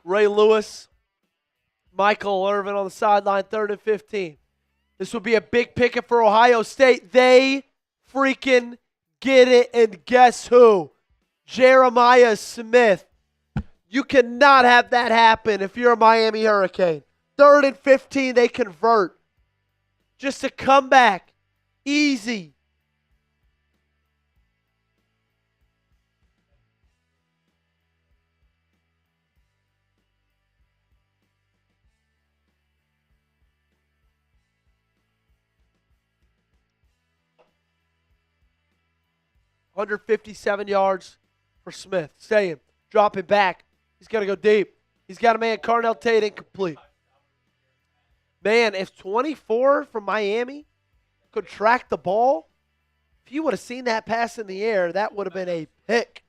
Ray Lewis, Michael Irvin on the sideline, 3rd and 15. This would be a big pickup for Ohio State. They freaking get it, and guess who? Jeremiah Smith. You cannot have that happen if you're a Miami Hurricane. 3rd and 15, they convert. Just a comeback. Easy. $157 yards for Smith. Sayin, dropping back. He's got to go deep. He's got a man, Carnell Tate, incomplete. Man, if 24 from Miami could track the ball, if you would have seen that pass in the air, that would have been a pick.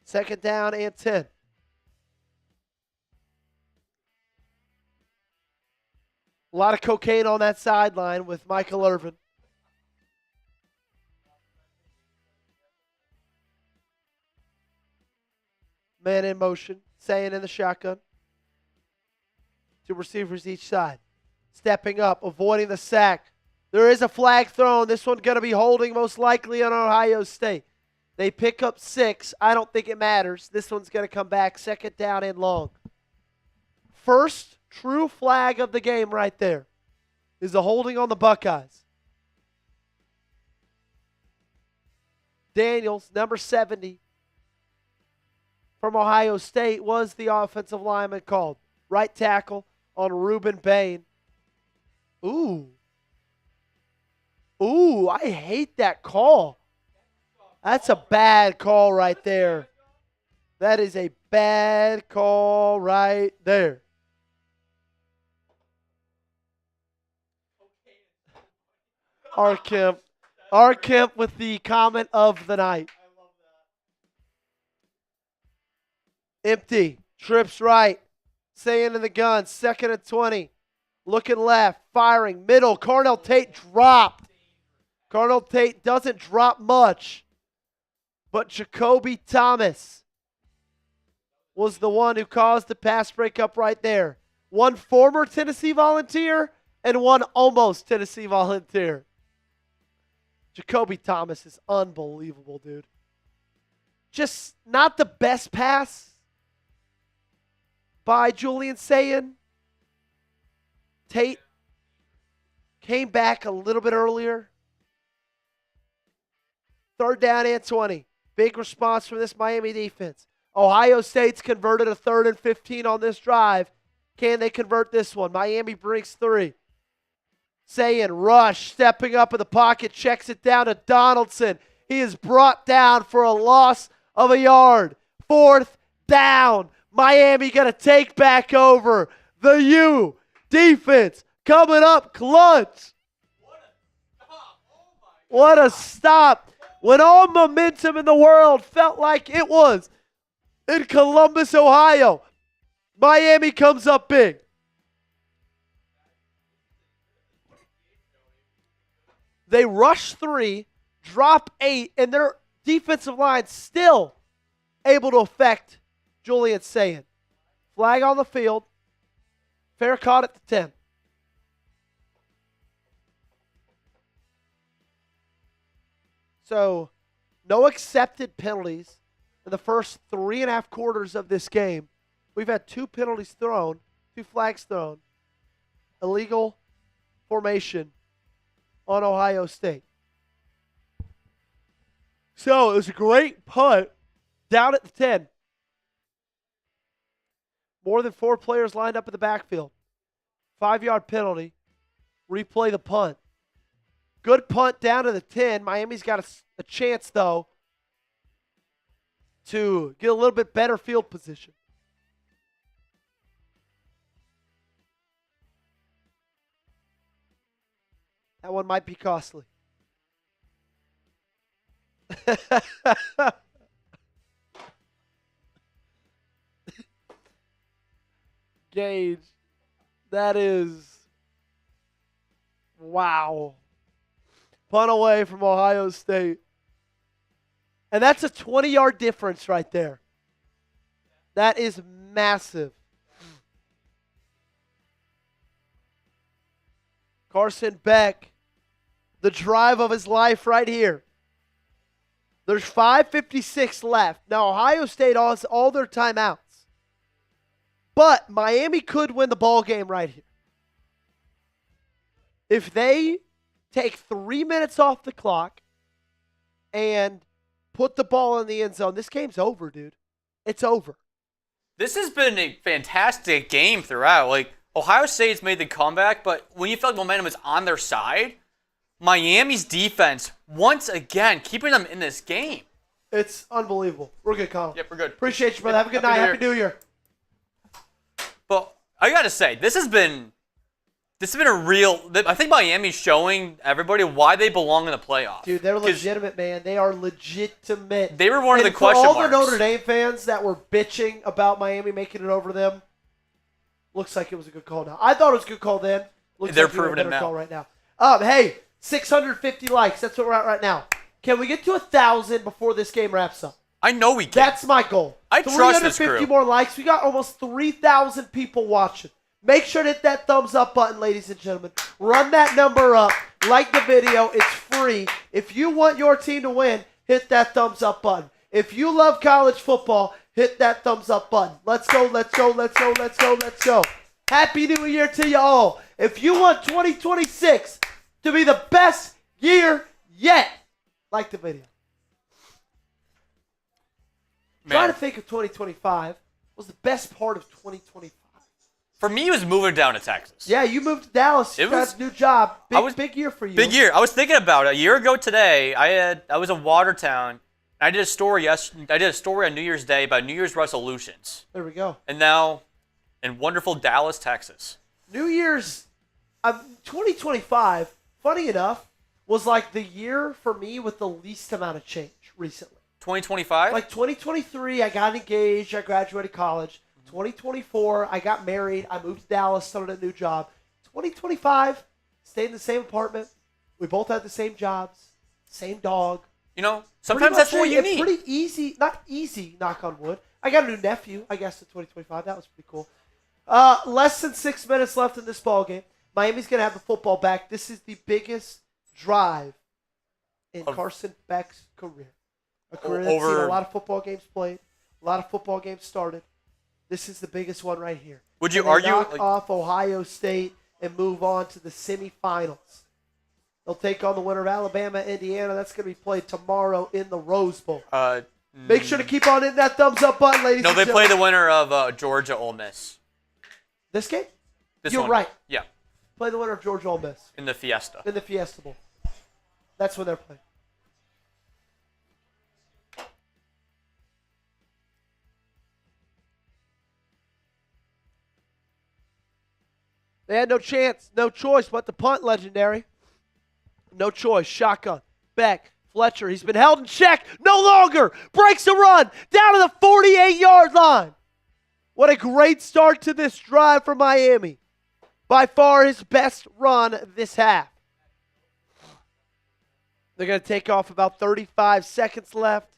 Second down and 10. A lot of cocaine on that sideline with Michael Irvin. Man in motion. Sayin in the shotgun. Two receivers each side. Stepping up, avoiding the sack. There is a flag thrown. This one going to be holding most likely on Ohio State. They pick up 6. I don't think it matters. This one's going to come back. Second down and long. First true flag of the game right there is the holding on the Buckeyes. Daniels, number 70 from Ohio State, was the offensive lineman called. Right tackle on Rueben Bain. Ooh, I hate that call. That's a bad call right there. That is a bad call right there. R. Kemp with the comment of the night. Empty. Trips right. Sayin in the gun. 2nd and 20. Looking left. Firing. Middle. Carnell Tate dropped. Carnell Tate doesn't drop much. But Jacoby Thomas was the one who caused the pass breakup right there. One former Tennessee Volunteer and one almost Tennessee Volunteer. Jacoby Thomas is unbelievable, dude. Just not the best pass by Julian Sayin. Tate came back a little bit earlier. 3rd down and 20. Big response from this Miami defense. Ohio State's converted a 3rd and 15 on this drive. Can they convert this one? Miami brings 3. Sayin, rush, stepping up in the pocket, checks it down to Donaldson. He is brought down for a loss of a yard. 4th down. Miami going to take back over. The U defense coming up clutch. What a stop. When all momentum in the world felt like it was in Columbus, Ohio, Miami comes up big. They rush 3, drop 8, and their defensive line still able to affect Julian Sayin. Flag on the field. Fair caught at the 10. So, no accepted penalties in the first 3.5 quarters of this game. We've had 2 penalties thrown, 2 flags thrown. Illegal formation on Ohio State. So, it was a great punt down at the 10. More than 4 players lined up in the backfield. 5-yard penalty. Replay the punt. Good punt down to the 10. Miami's got a chance, though, to get a little bit better field position. That one might be costly. Gage, that is, wow. Punt away from Ohio State. And that's a 20-yard difference right there. That is massive. Carson Beck, the drive of his life right here. There's 5:56 left. Now, Ohio State has all their timeouts. But Miami could win the ball game right here. If they take 3 minutes off the clock and put the ball in the end zone, this game's over, dude. It's over. This has been a fantastic game throughout. Like, Ohio State's made the comeback, but when you feel like momentum is on their side, Miami's defense, once again, keeping them in this game. It's unbelievable. We're good, Connell. Yep, we're good. Appreciate you, brother. Have a good night. Happy New Year. But I got to say, this has been a real. I think Miami's showing everybody why they belong in the playoffs. Dude, they're legitimate, man. They are legitimate. They were one of the question marks. marks. For all the Notre Dame fans that were bitching about Miami making it over them, looks like it was a good call now. I thought it was a good call then. Looks They're like proving it now. Call right now. Hey, 650 likes. That's what we're at right now. Can we get to 1,000 before this game wraps up? I know we can. That's my goal. I trust this crew. 350 more likes. We got almost 3,000 people watching. Make sure to hit that thumbs up button, ladies and gentlemen. Run that number up. Like the video. It's free. If you want your team to win, hit that thumbs up button. If you love college football, hit that thumbs up button. Let's go, let's go, let's go, let's go, let's go. Happy New Year to you all. If you want 2026 to be the best year yet, like the video. Trying to think of 2025 was the best part of 2025. For me, it was moving down to Texas. Yeah, you moved to Dallas. You got a new job. Big year for you. Big year. I was thinking about it. A year ago today, I was in Watertown. I did a story on New Year's Day about New Year's resolutions. There we go. And now, in wonderful Dallas, Texas. New Year's 2025, funny enough, was like the year for me with the least amount of change recently. 2025? Like 2023, I got engaged. I graduated college. 2024, I got married. I moved to Dallas, started a new job. 2025, stayed in the same apartment. We both had the same jobs, same dog. You know, sometimes that's what you need. Pretty easy, not easy, knock on wood. I got a new nephew, I guess, in 2025. That was pretty cool. Less than 6 minutes left in this ball game. Miami's going to have the football back. This is the biggest drive in Carson Beck's career. A career that's seen a lot of football games played, a lot of football games started. This is the biggest one right here. Would you argue knock off Ohio State and move on to the semifinals? They'll take on the winner of Alabama, Indiana. That's going to be played tomorrow in the Rose Bowl. Make sure to keep on hitting that thumbs up button, ladies and gentlemen. No, they play the winner of Georgia Ole Miss. This game? You're right. Yeah. Play the winner of Georgia Ole Miss. In the Fiesta. In the Fiesta Bowl. That's when they're playing. They had no chance, no choice but to punt, legendary. No choice. Shotgun. Beck. Fletcher. He's been held in check. No longer. Breaks a run. Down to the 48-yard line. What a great start to this drive for Miami. By far his best run this half. They're going to take off about 35 seconds left.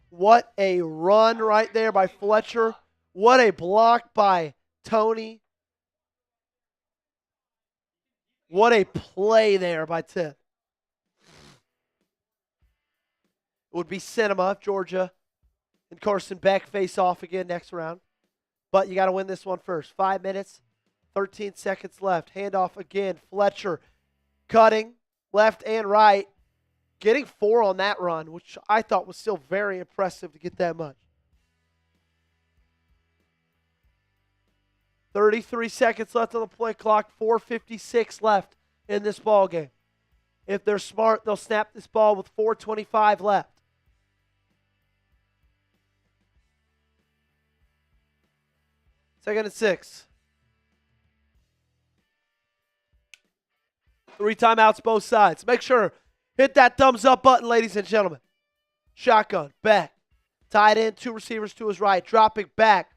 What a run right there by Fletcher. What a block by Toney. What a play there by Tim. It would be cinema if Georgia and Carson Beck face off again next round. But you got to win this one first. 5 minutes, 13 seconds left. Handoff again. Fletcher cutting left and right. Getting 4 on that run, which I thought was still very impressive to get that much. 33 seconds left on the play clock. 4:56 left in this ball game. If they're smart, they'll snap this ball with 4:25 left. Second and 6. 3 timeouts both sides. Make sure, hit that thumbs up button, ladies and gentlemen. Shotgun, back. Tied in, 2 receivers to his right. Dropping back.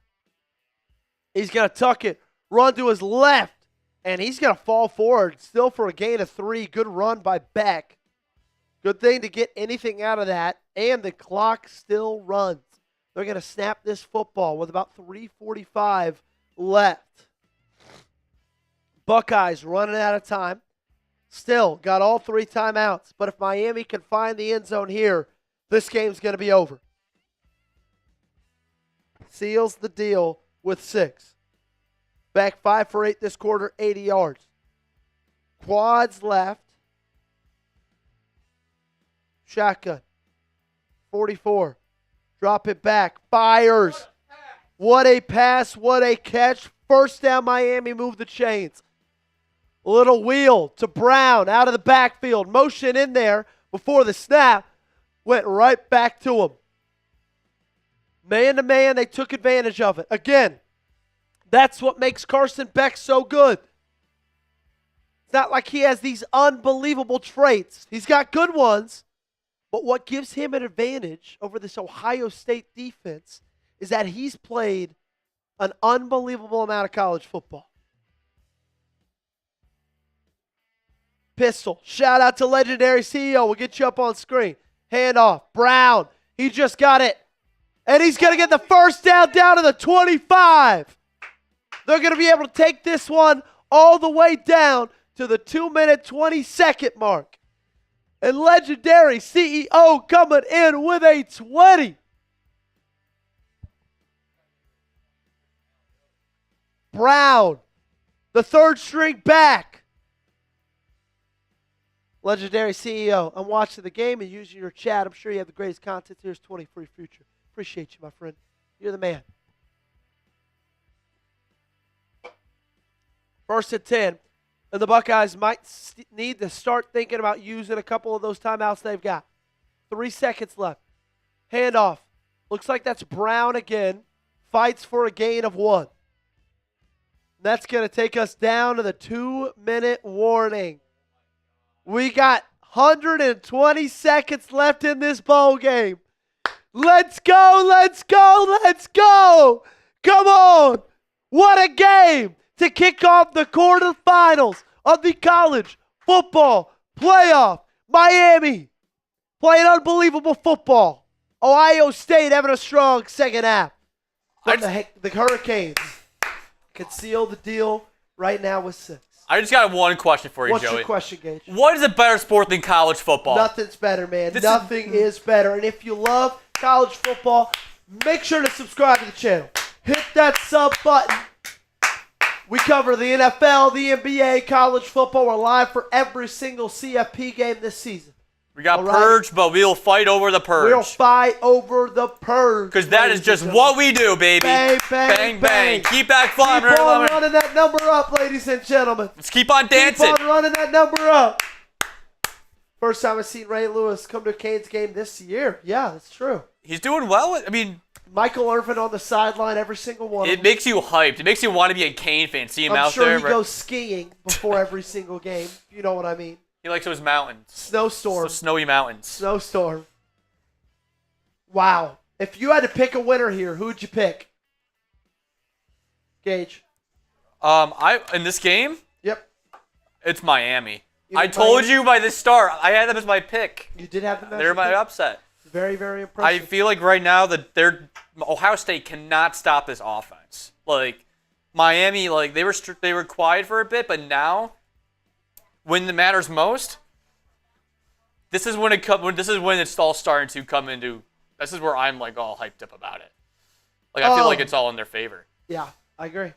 He's going to tuck it. Run to his left. And he's going to fall forward. Still for a gain of 3. Good run by Beck. Good thing to get anything out of that. And the clock still runs. They're going to snap this football with about 3:45 left. Buckeyes running out of time. Still got all 3 timeouts. But if Miami can find the end zone here, this game's going to be over. Seals the deal with 6. Back 5 for 8 this quarter, 80 yards. Quads left. Shotgun. 44. Drop it back. Fires. What a pass. What a catch. First down, Miami. Move the chains. Little wheel to Brown out of the backfield. Motion in there before the snap. Went right back to him. Man to man, they took advantage of it. Again, that's what makes Carson Beck so good. It's not like he has these unbelievable traits. He's got good ones, but what gives him an advantage over this Ohio State defense is that he's played an unbelievable amount of college football. Pistol. Shout out to legendary CEO. We'll get you up on screen. Handoff. Brown. He just got it. And he's going to get the first down to the 25. They're going to be able to take this one all the way down to the 2-minute, 20-second mark. And legendary CEO coming in with a 20. Brown, the third string back. Legendary CEO, I'm watching the game and using your chat. I'm sure you have the greatest content. Here's 20 for your future. Appreciate you, my friend. You're the man. First and 10. And the Buckeyes might need to start thinking about using a couple of those timeouts they've got. 3 seconds left. Handoff. Looks like that's Brown again. Fights for a gain of 1. That's going to take us down to the 2-minute warning. We got 120 seconds left in this bowl game. Let's go, let's go, let's go. Come on. What a game to kick off the quarterfinals of the college football playoff. Miami playing unbelievable football. Ohio State having a strong second half. But the Hurricanes can seal the deal right now with 6. I just got one question for you, What's Joey. your question, Gage? What is a better sport than college football? Nothing's better, man. Nothing is better. And if you love college football, make sure to subscribe to the channel. Hit that sub button. We cover the NFL, the NBA, college football. We're live for every single CFP game this season. We got purged, but we'll fight over the purge. We'll fight over the purge. Because that is just what we do, baby. Bang, bang, bang. Bang. Keep that fun. Keep on running that number up, ladies and gentlemen. Let's keep on dancing. Keep on running that number up. First time I've seen Ray Lewis come to a Canes game this year. Yeah, that's true. He's doing well. I mean, Michael Irvin on the sideline, every single one. It makes you hyped. It makes you want to be a Cane fan. See him out there. I'm sure he goes skiing before every single game. You know what I mean. He likes those mountains. Snowstorm. Snowy mountains. Snowstorm. Wow. If you had to pick a winner here, who'd you pick? Gage. In this game? Yep. It's Miami. I told you by the start. I had them as my pick. You did have them as They're my upset. Very, very impressive. I feel like right now that Ohio State cannot stop this offense. Like Miami, like they were quiet for a bit, but now, when it matters most, this is when it's all starting to come into. This is where I'm like all hyped up about it. Like I feel like it's all in their favor. Yeah, I agree.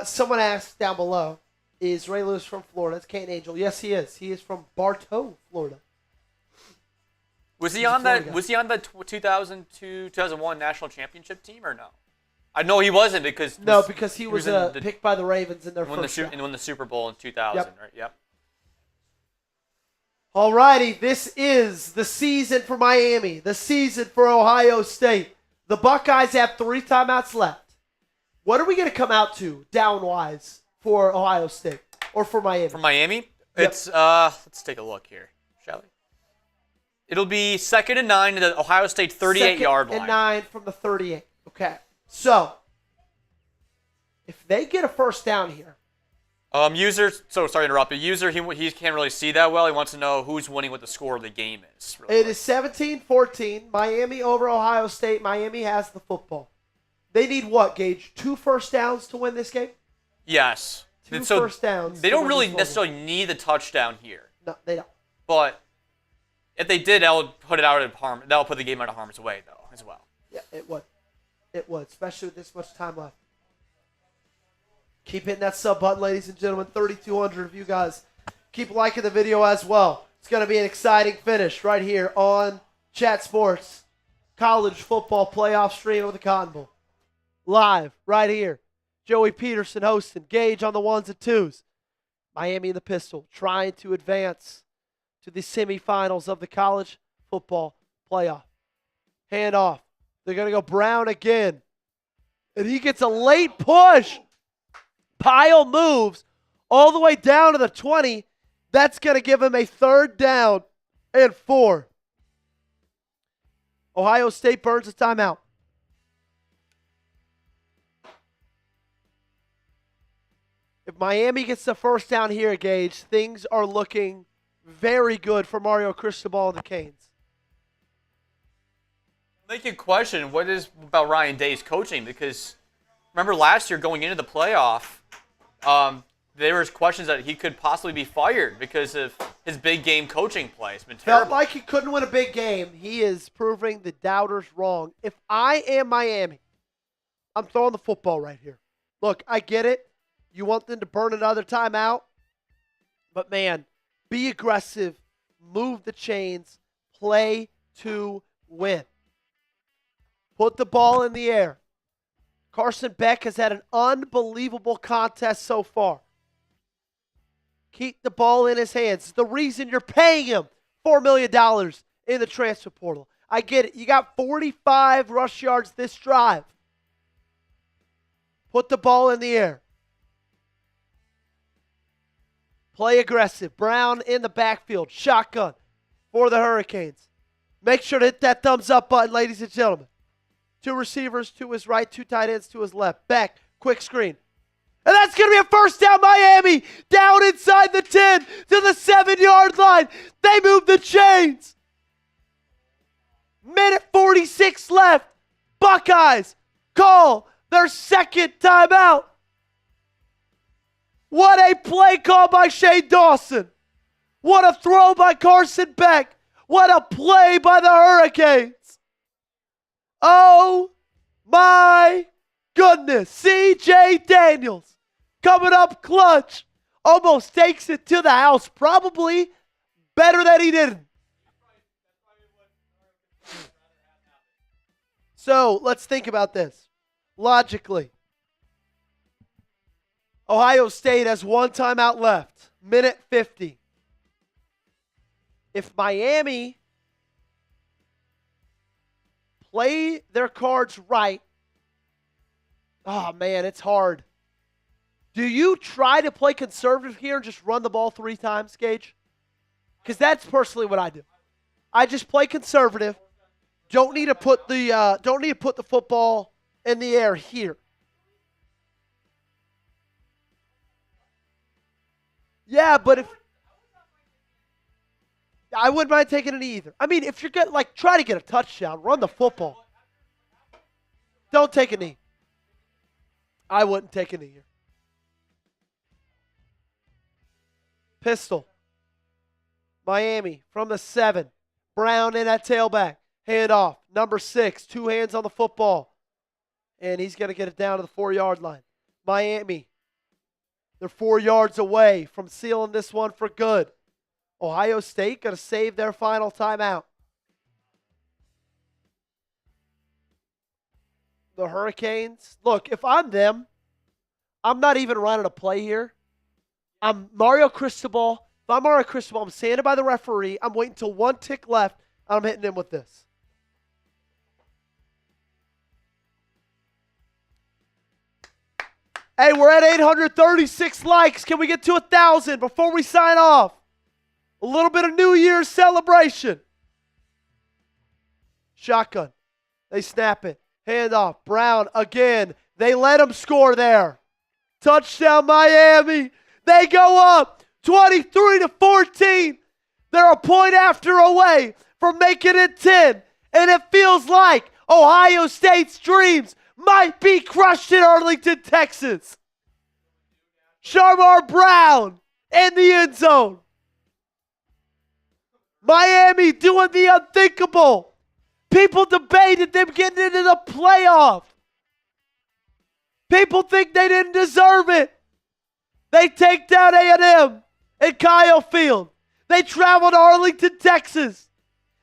Someone asked down below, is Ray Lewis from Florida? It's Kate Angel. Yes, he is. He is from Bartow, Florida. Was he on that 2002, 2001 national championship team or no? I know he wasn't because he was picked by the Ravens in their first round. And won the Super Bowl in 2000, Yep. right? Yep. Alrighty, this is the season for Miami, the season for Ohio State. The Buckeyes have 3 timeouts left. What are we going to come out to down-wise for Ohio State or for Miami? For Miami, Yep. It's let's take a look here, shall we? It'll be 2nd and 9 to the Ohio State 38-yard line. 2nd and 9 from the 38. Okay. So, if they get a first down here. Sorry to interrupt, but user, he can't really see that well. He wants to know who's winning, what the score of the game is. It is 17-14. Miami over Ohio State. Miami has the football. They need what, Gage? 2 first downs to win this game? Yes. 2 first downs. They don't really necessarily need the touchdown here. No, they don't. But if they did, that would put the game out of harm's way, though, as well. Yeah, it would. It would, especially with this much time left. Keep hitting that sub button, ladies and gentlemen. 3,200 of you guys. Keep liking the video as well. It's going to be an exciting finish right here on Chat Sports. College football playoff stream of the Cotton Bowl. Live right here. Joey Petersen hosting. Gage on the 1s and 2s. Miami in the pistol trying to advance to the semifinals of the college football playoff. Hand off. They're going to go Brown again. And he gets a late push. Pile moves all the way down to the 20. That's going to give him a 3rd down and 4. Ohio State burns a timeout. If Miami gets the first down here, Gage, things are looking very good for Mario Cristobal and the Canes. Make you question what is about Ryan Day's coaching, because remember last year going into the playoff, there was questions that he could possibly be fired because of his big game coaching play. It's been terrible. Felt like he couldn't win a big game. He is proving the doubters wrong. If I am Miami, I'm throwing the football right here. Look, I get it. You want them to burn another timeout. But, man, be aggressive. Move the chains. Play to win. Put the ball in the air. Carson Beck has had an unbelievable contest so far. Keep the ball in his hands. It's the reason you're paying him $4 million in the transfer portal. I get it. You got 45 rush yards this drive. Put the ball in the air. Play aggressive. Brown in the backfield. Shotgun for the Hurricanes. Make sure to hit that thumbs up button, ladies and gentlemen. 2 receivers to his right, 2 tight ends to his left. Beck, quick screen. And that's going to be a first down, Miami. Down inside the 10 to the 7-yard line. They move the chains. Minute 46 left. Buckeyes call their second timeout. What a play call by Shane Dawson. What a throw by Carson Beck. What a play by the Hurricanes. Oh my goodness. C.J. Daniels coming up clutch. Almost takes it to the house. Probably better than he didn't. So let's think about this. Logically, Ohio State has 1 timeout left. Minute 50. If Miami play their cards right, oh man, it's hard. Do you try to play conservative here and just run the ball 3 times, Gage? Because that's personally what I do. I just play conservative. Don't need to put the football in the air here. Yeah, but if I wouldn't mind taking it either. I mean, if you're getting, try to get a touchdown, run the football. Don't take a knee. I wouldn't take a knee here. Pistol. Miami from the 7. Brown in at tailback. Hand off. Number 6. 2 hands on the football. And he's going to get it down to the 4-yard line. Miami. They're 4 yards away from sealing this one for good. Ohio State going to save their final timeout. The Hurricanes. Look, if I'm them, I'm not even running a play here. I'm Mario Cristobal. If I'm Mario Cristobal, I'm standing by the referee. I'm waiting until 1 tick left, and I'm hitting him with this. Hey, we're at 836 likes. Can we get to 1,000 before we sign off? A little bit of New Year's celebration. Shotgun. They snap it. Hand off. Brown again. They let him score there. Touchdown, Miami. They go up 23-14. They're a point after away from making it 10. And it feels like Ohio State's dreams might be crushed in Arlington, Texas. Shamar Brown in the end zone. Miami doing the unthinkable. People debated them getting into the playoff. People think they didn't deserve it. They take down A&M and Kyle Field. They travel to Arlington, Texas.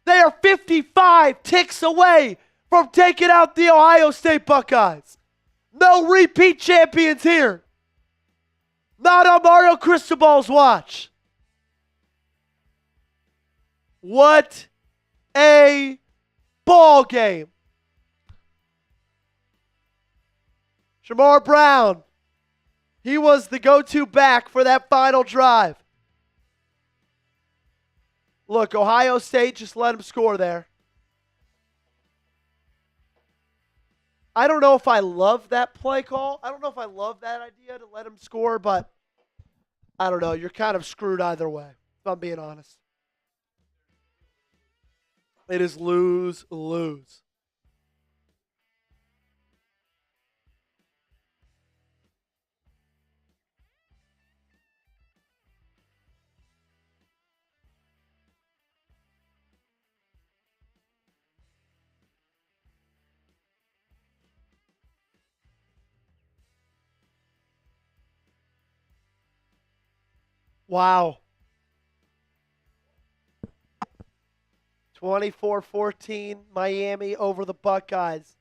They are 55 ticks away from taking out the Ohio State Buckeyes. No repeat champions here. Not on Mario Cristobal's watch. What a ball game. Shamar Brown, he was the go-to back for that final drive. Look, Ohio State just let him score there. I don't know if I love that play call. I don't know if I love that idea to let him score, but I don't know. You're kind of screwed either way, if I'm being honest. It is lose-lose. Wow. 24-14, Miami over the Buckeyes.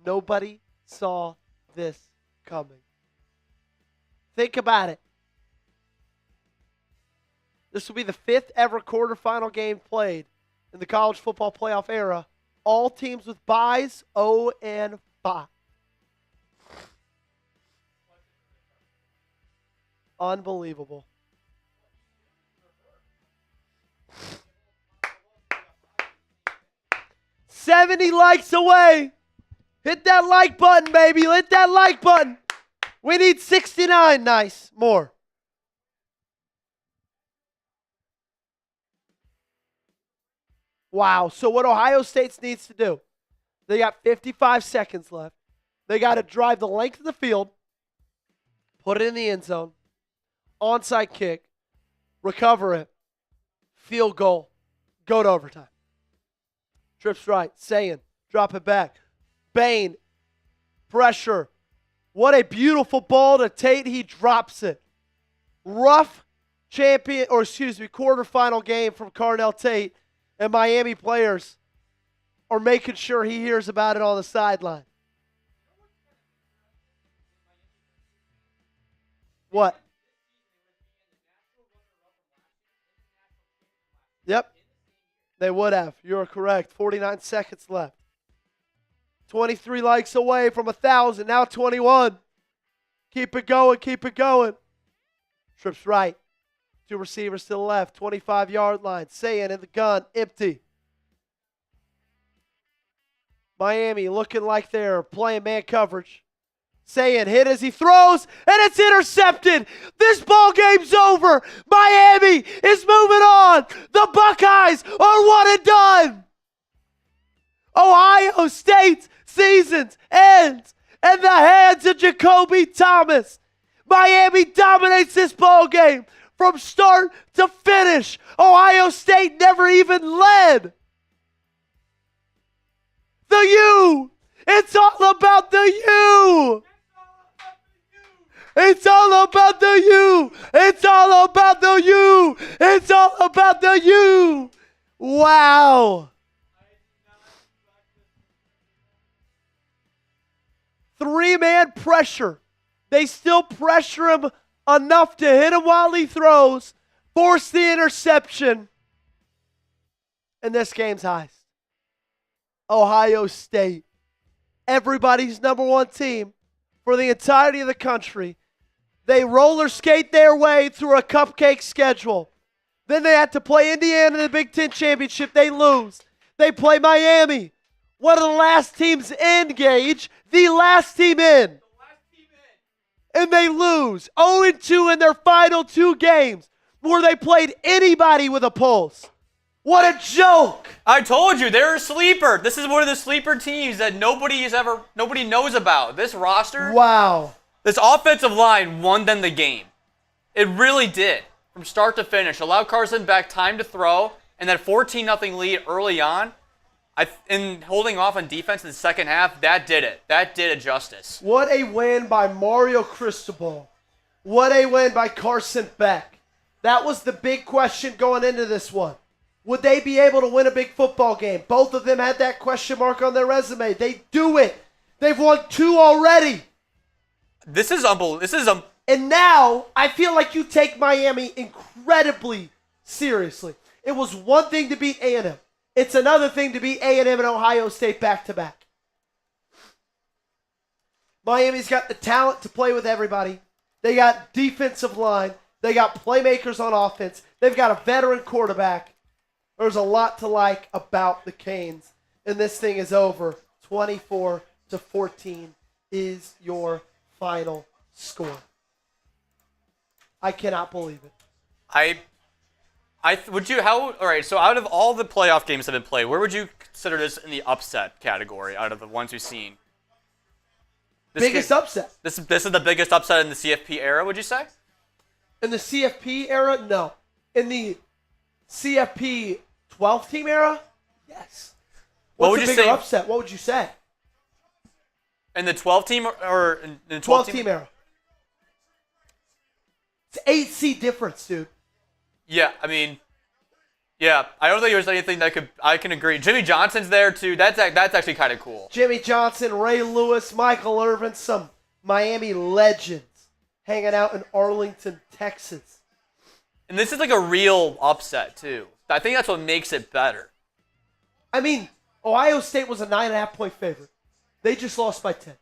Nobody saw this coming. Think about it. This will be the 5th ever quarterfinal game played in the college football playoff era. All teams with byes, 0-5. Unbelievable. $70 likes away. Hit that like button, baby. Hit that like button. We need 69. Nice. More. Wow. So what Ohio State needs to do, they got 55 seconds left. They got to drive the length of the field, put it in the end zone, onside kick, recover it, field goal, go to overtime. Trips right, Sayin, drop it back. Bain, pressure. What a beautiful ball to Tate. He drops it. Rough quarterfinal game from Carnell Tate, and Miami players are making sure he hears about it on the sideline. What? Yep. They would have. You're correct. 49 seconds left. 23 likes away from 1,000. Now 21. Keep it going. Keep it going. Trips right. 2 receivers to the left. 25-yard line. Sayin in the gun. Empty. Miami looking like they're playing man coverage. Sayin hit as he throws, and it's intercepted. This ball game's over. Miami is moving on. The Buckeyes are one and done. Ohio State's season ends in the hands of Jacoby Thomas. Miami dominates this ball game from start to finish. Ohio State never even led. The U. It's all about the U. It's all about the U. It's all about the U. It's all about the U. Wow. 3-man pressure. They still pressure him enough to hit him while he throws, force the interception, and this game's heist. Ohio State, everybody's number one team for the entirety of the country. They roller skate their way through a cupcake schedule. Then they had to play Indiana in the Big Ten Championship. They lose. They play Miami, one of the last teams in, Gage. The last team in. And they lose 0-2 in their final 2 games where they played anybody with a pulse. What a joke. I told you, they're a sleeper. This is one of the sleeper teams that nobody knows about. This roster. Wow. This offensive line won them the game. It really did. From start to finish. Allowed Carson Beck time to throw, and that 14-0 lead early on, and holding off on defense in the second half, that did it. That did it justice. What a win by Mario Cristobal. What a win by Carson Beck. That was the big question going into this one. Would they be able to win a big football game? Both of them had that question mark on their resume. They do it. They've won 2 already. This is unbelievable. And now, I feel like you take Miami incredibly seriously. It was one thing to beat A&M. It's another thing to beat A&M and Ohio State back-to-back. Miami's got the talent to play with everybody. They got defensive line. They got playmakers on offense. They've got a veteran quarterback. There's a lot to like about the Canes. And this thing is over. 24-14 is your final score. I cannot believe it. All right, so out of all the playoff games that have been played, where would you consider this in the upset category out of the ones we've seen? Biggest upset. This is the biggest upset in the CFP era, would you say? In the CFP era, no. In the CFP 12 team era, yes. What's the bigger upset? What would you say? In the 12 team or in the 12 team era? It's 8 seed difference, dude. Yeah, I mean, yeah, I don't think there's anything I can agree. Jimmy Johnson's there too. That's actually kind of cool. Jimmy Johnson, Ray Lewis, Michael Irvin, some Miami legends hanging out in Arlington, Texas. And this is like a real upset too. I think that's what makes it better. I mean, Ohio State was a 9.5-point favorite. They just lost by 10.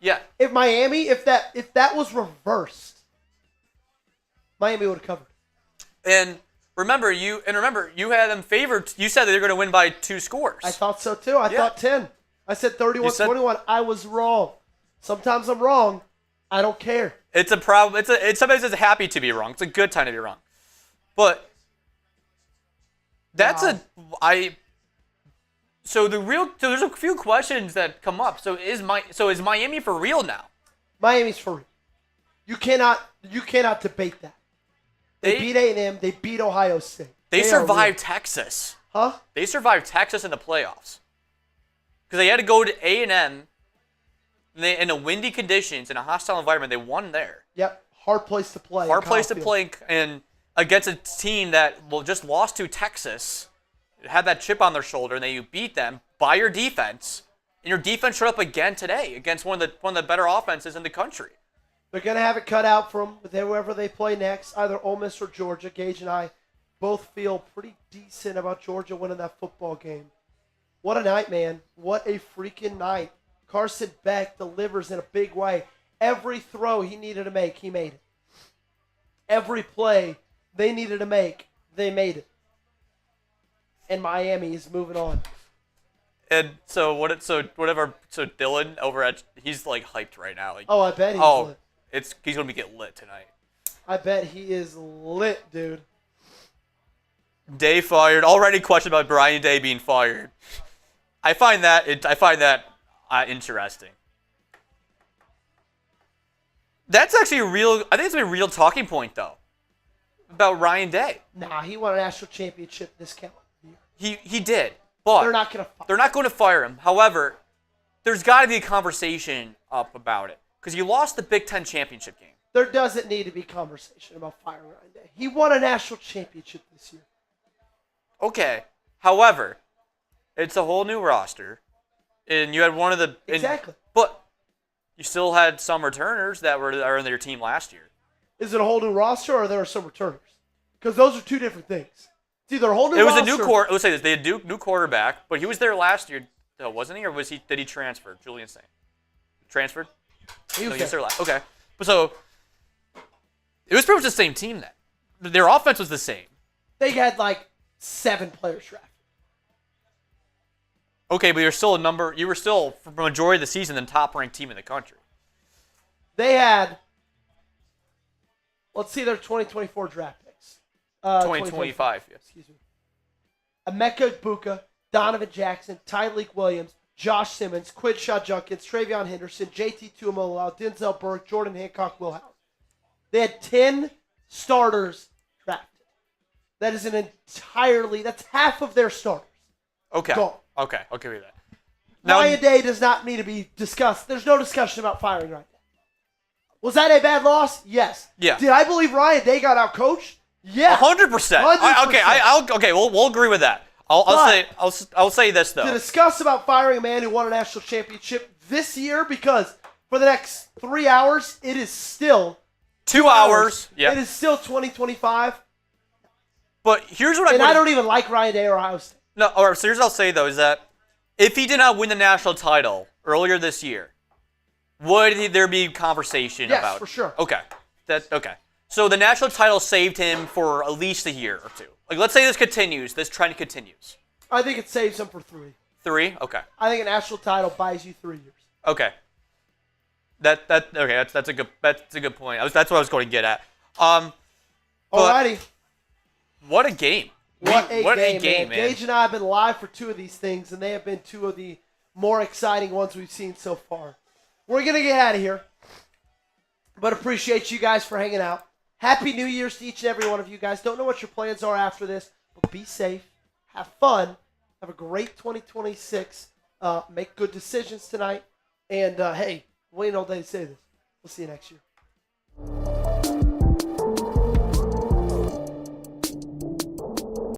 Yeah. If that was reversed, Miami would have covered. And remember, you had them favored. You said that they're going to win by 2 scores. I thought so too. I thought 10. I said 31-21. I was wrong. Sometimes I'm wrong. I don't care. It's a problem. Sometimes it's happy to be wrong. It's a good time to be wrong. But so there's a few questions that come up. So is Miami for real now? Miami's for real. You cannot debate that. They beat A&M. They beat Ohio State. They survived Texas. Huh? They survived Texas in the playoffs. Because they had to go to A&M in a windy conditions, in a hostile environment. They won there. Yep. Hard place to play. Hard place to play and against a team that just lost to Texas, had that chip on their shoulder, and then you beat them by your defense. And your defense showed up again today against one of the better offenses in the country. They're going to have it cut out from whoever they play next, either Ole Miss or Georgia. Gage and I both feel pretty decent about Georgia winning that football game. What a night, man. What a freaking night. Carson Beck delivers in a big way. Every throw he needed to make, he made it. Every play they needed to make, they made it. And Miami is moving on. And so Dylan over at he's like hyped right now. Like, I bet he's lit. He's gonna get lit tonight. I bet he is lit, dude. Day fired. Already questioned about Brian Day being fired. I find that interesting. That's actually I think it's a real talking point though about Ryan Day. Nah, he won a national championship this calendar year. He did, but they're not gonna. They're not going to fire him. However, there's got to be a conversation up about it. Because you lost the Big Ten championship game. There doesn't need to be conversation about firing Ryan Day. He won a national championship this year. Okay. However, it's a whole new roster. And you had one of the... Exactly. But you still had some returners that are in your team last year. Is it a whole new roster or there are some returners? Because those are two different things. It's either a whole new roster... It was a new quarter... Let's say this. They had a new quarterback, but he was there last year, wasn't he? Or did he transfer? Julian Sayin. Transferred? He was there last. Okay. But so, it was pretty much the same team then. Their offense was the same. They had like 7 players drafted. Okay, but you were still, for the majority of the season, the top-ranked team in the country. They had, let's see their 2024 draft picks. 2025, yes. Excuse me. Emeka Egbuka, Donovan Jackson, Tyreek Williams, Josh Simmons, Quinshaw Junkins, Travion Henderson, JT Tuimoloau, Denzel Burke, Jordan Hancock, Will Howard. They had 10 starters drafted. That is that's half of their starters. Okay. Gone. Okay, I'll give you that. Ryan Day does not need to be discussed. There's no discussion about firing Ryan Day. Was that a bad loss? Yes. Yeah. Did I believe Ryan Day got out-coached? Yeah. 100%. Okay, we'll agree with that. I'll say this though. To discuss about firing a man who won a national championship this year, because for the next 3 hours, it is still 2 hours. Yeah. It is still 2025. But here's what I don't even like Ryan Day or Ohio State. No, all right, so here's what I'll say though is that if he did not win the national title earlier this year, would there be conversation about it? Yes, for sure. Okay. Okay. So the national title saved him for at least a year or two. Like, let's say this trend continues. I think it saves him for 3. 3? Okay. I think a national title buys you 3 years. Okay. That's a good point. That's what I was going to get at. Alrighty. What a game. What a game, man. Gage and I have been live for 2 of these things, and they have been 2 of the more exciting ones we've seen so far. We're going to get out of here, but appreciate you guys for hanging out. Happy New Year's to each and every one of you guys. Don't know what your plans are after this, but be safe. Have fun. Have a great 2026. Make good decisions tonight. And, hey, waiting all day to say this. We'll see you next year.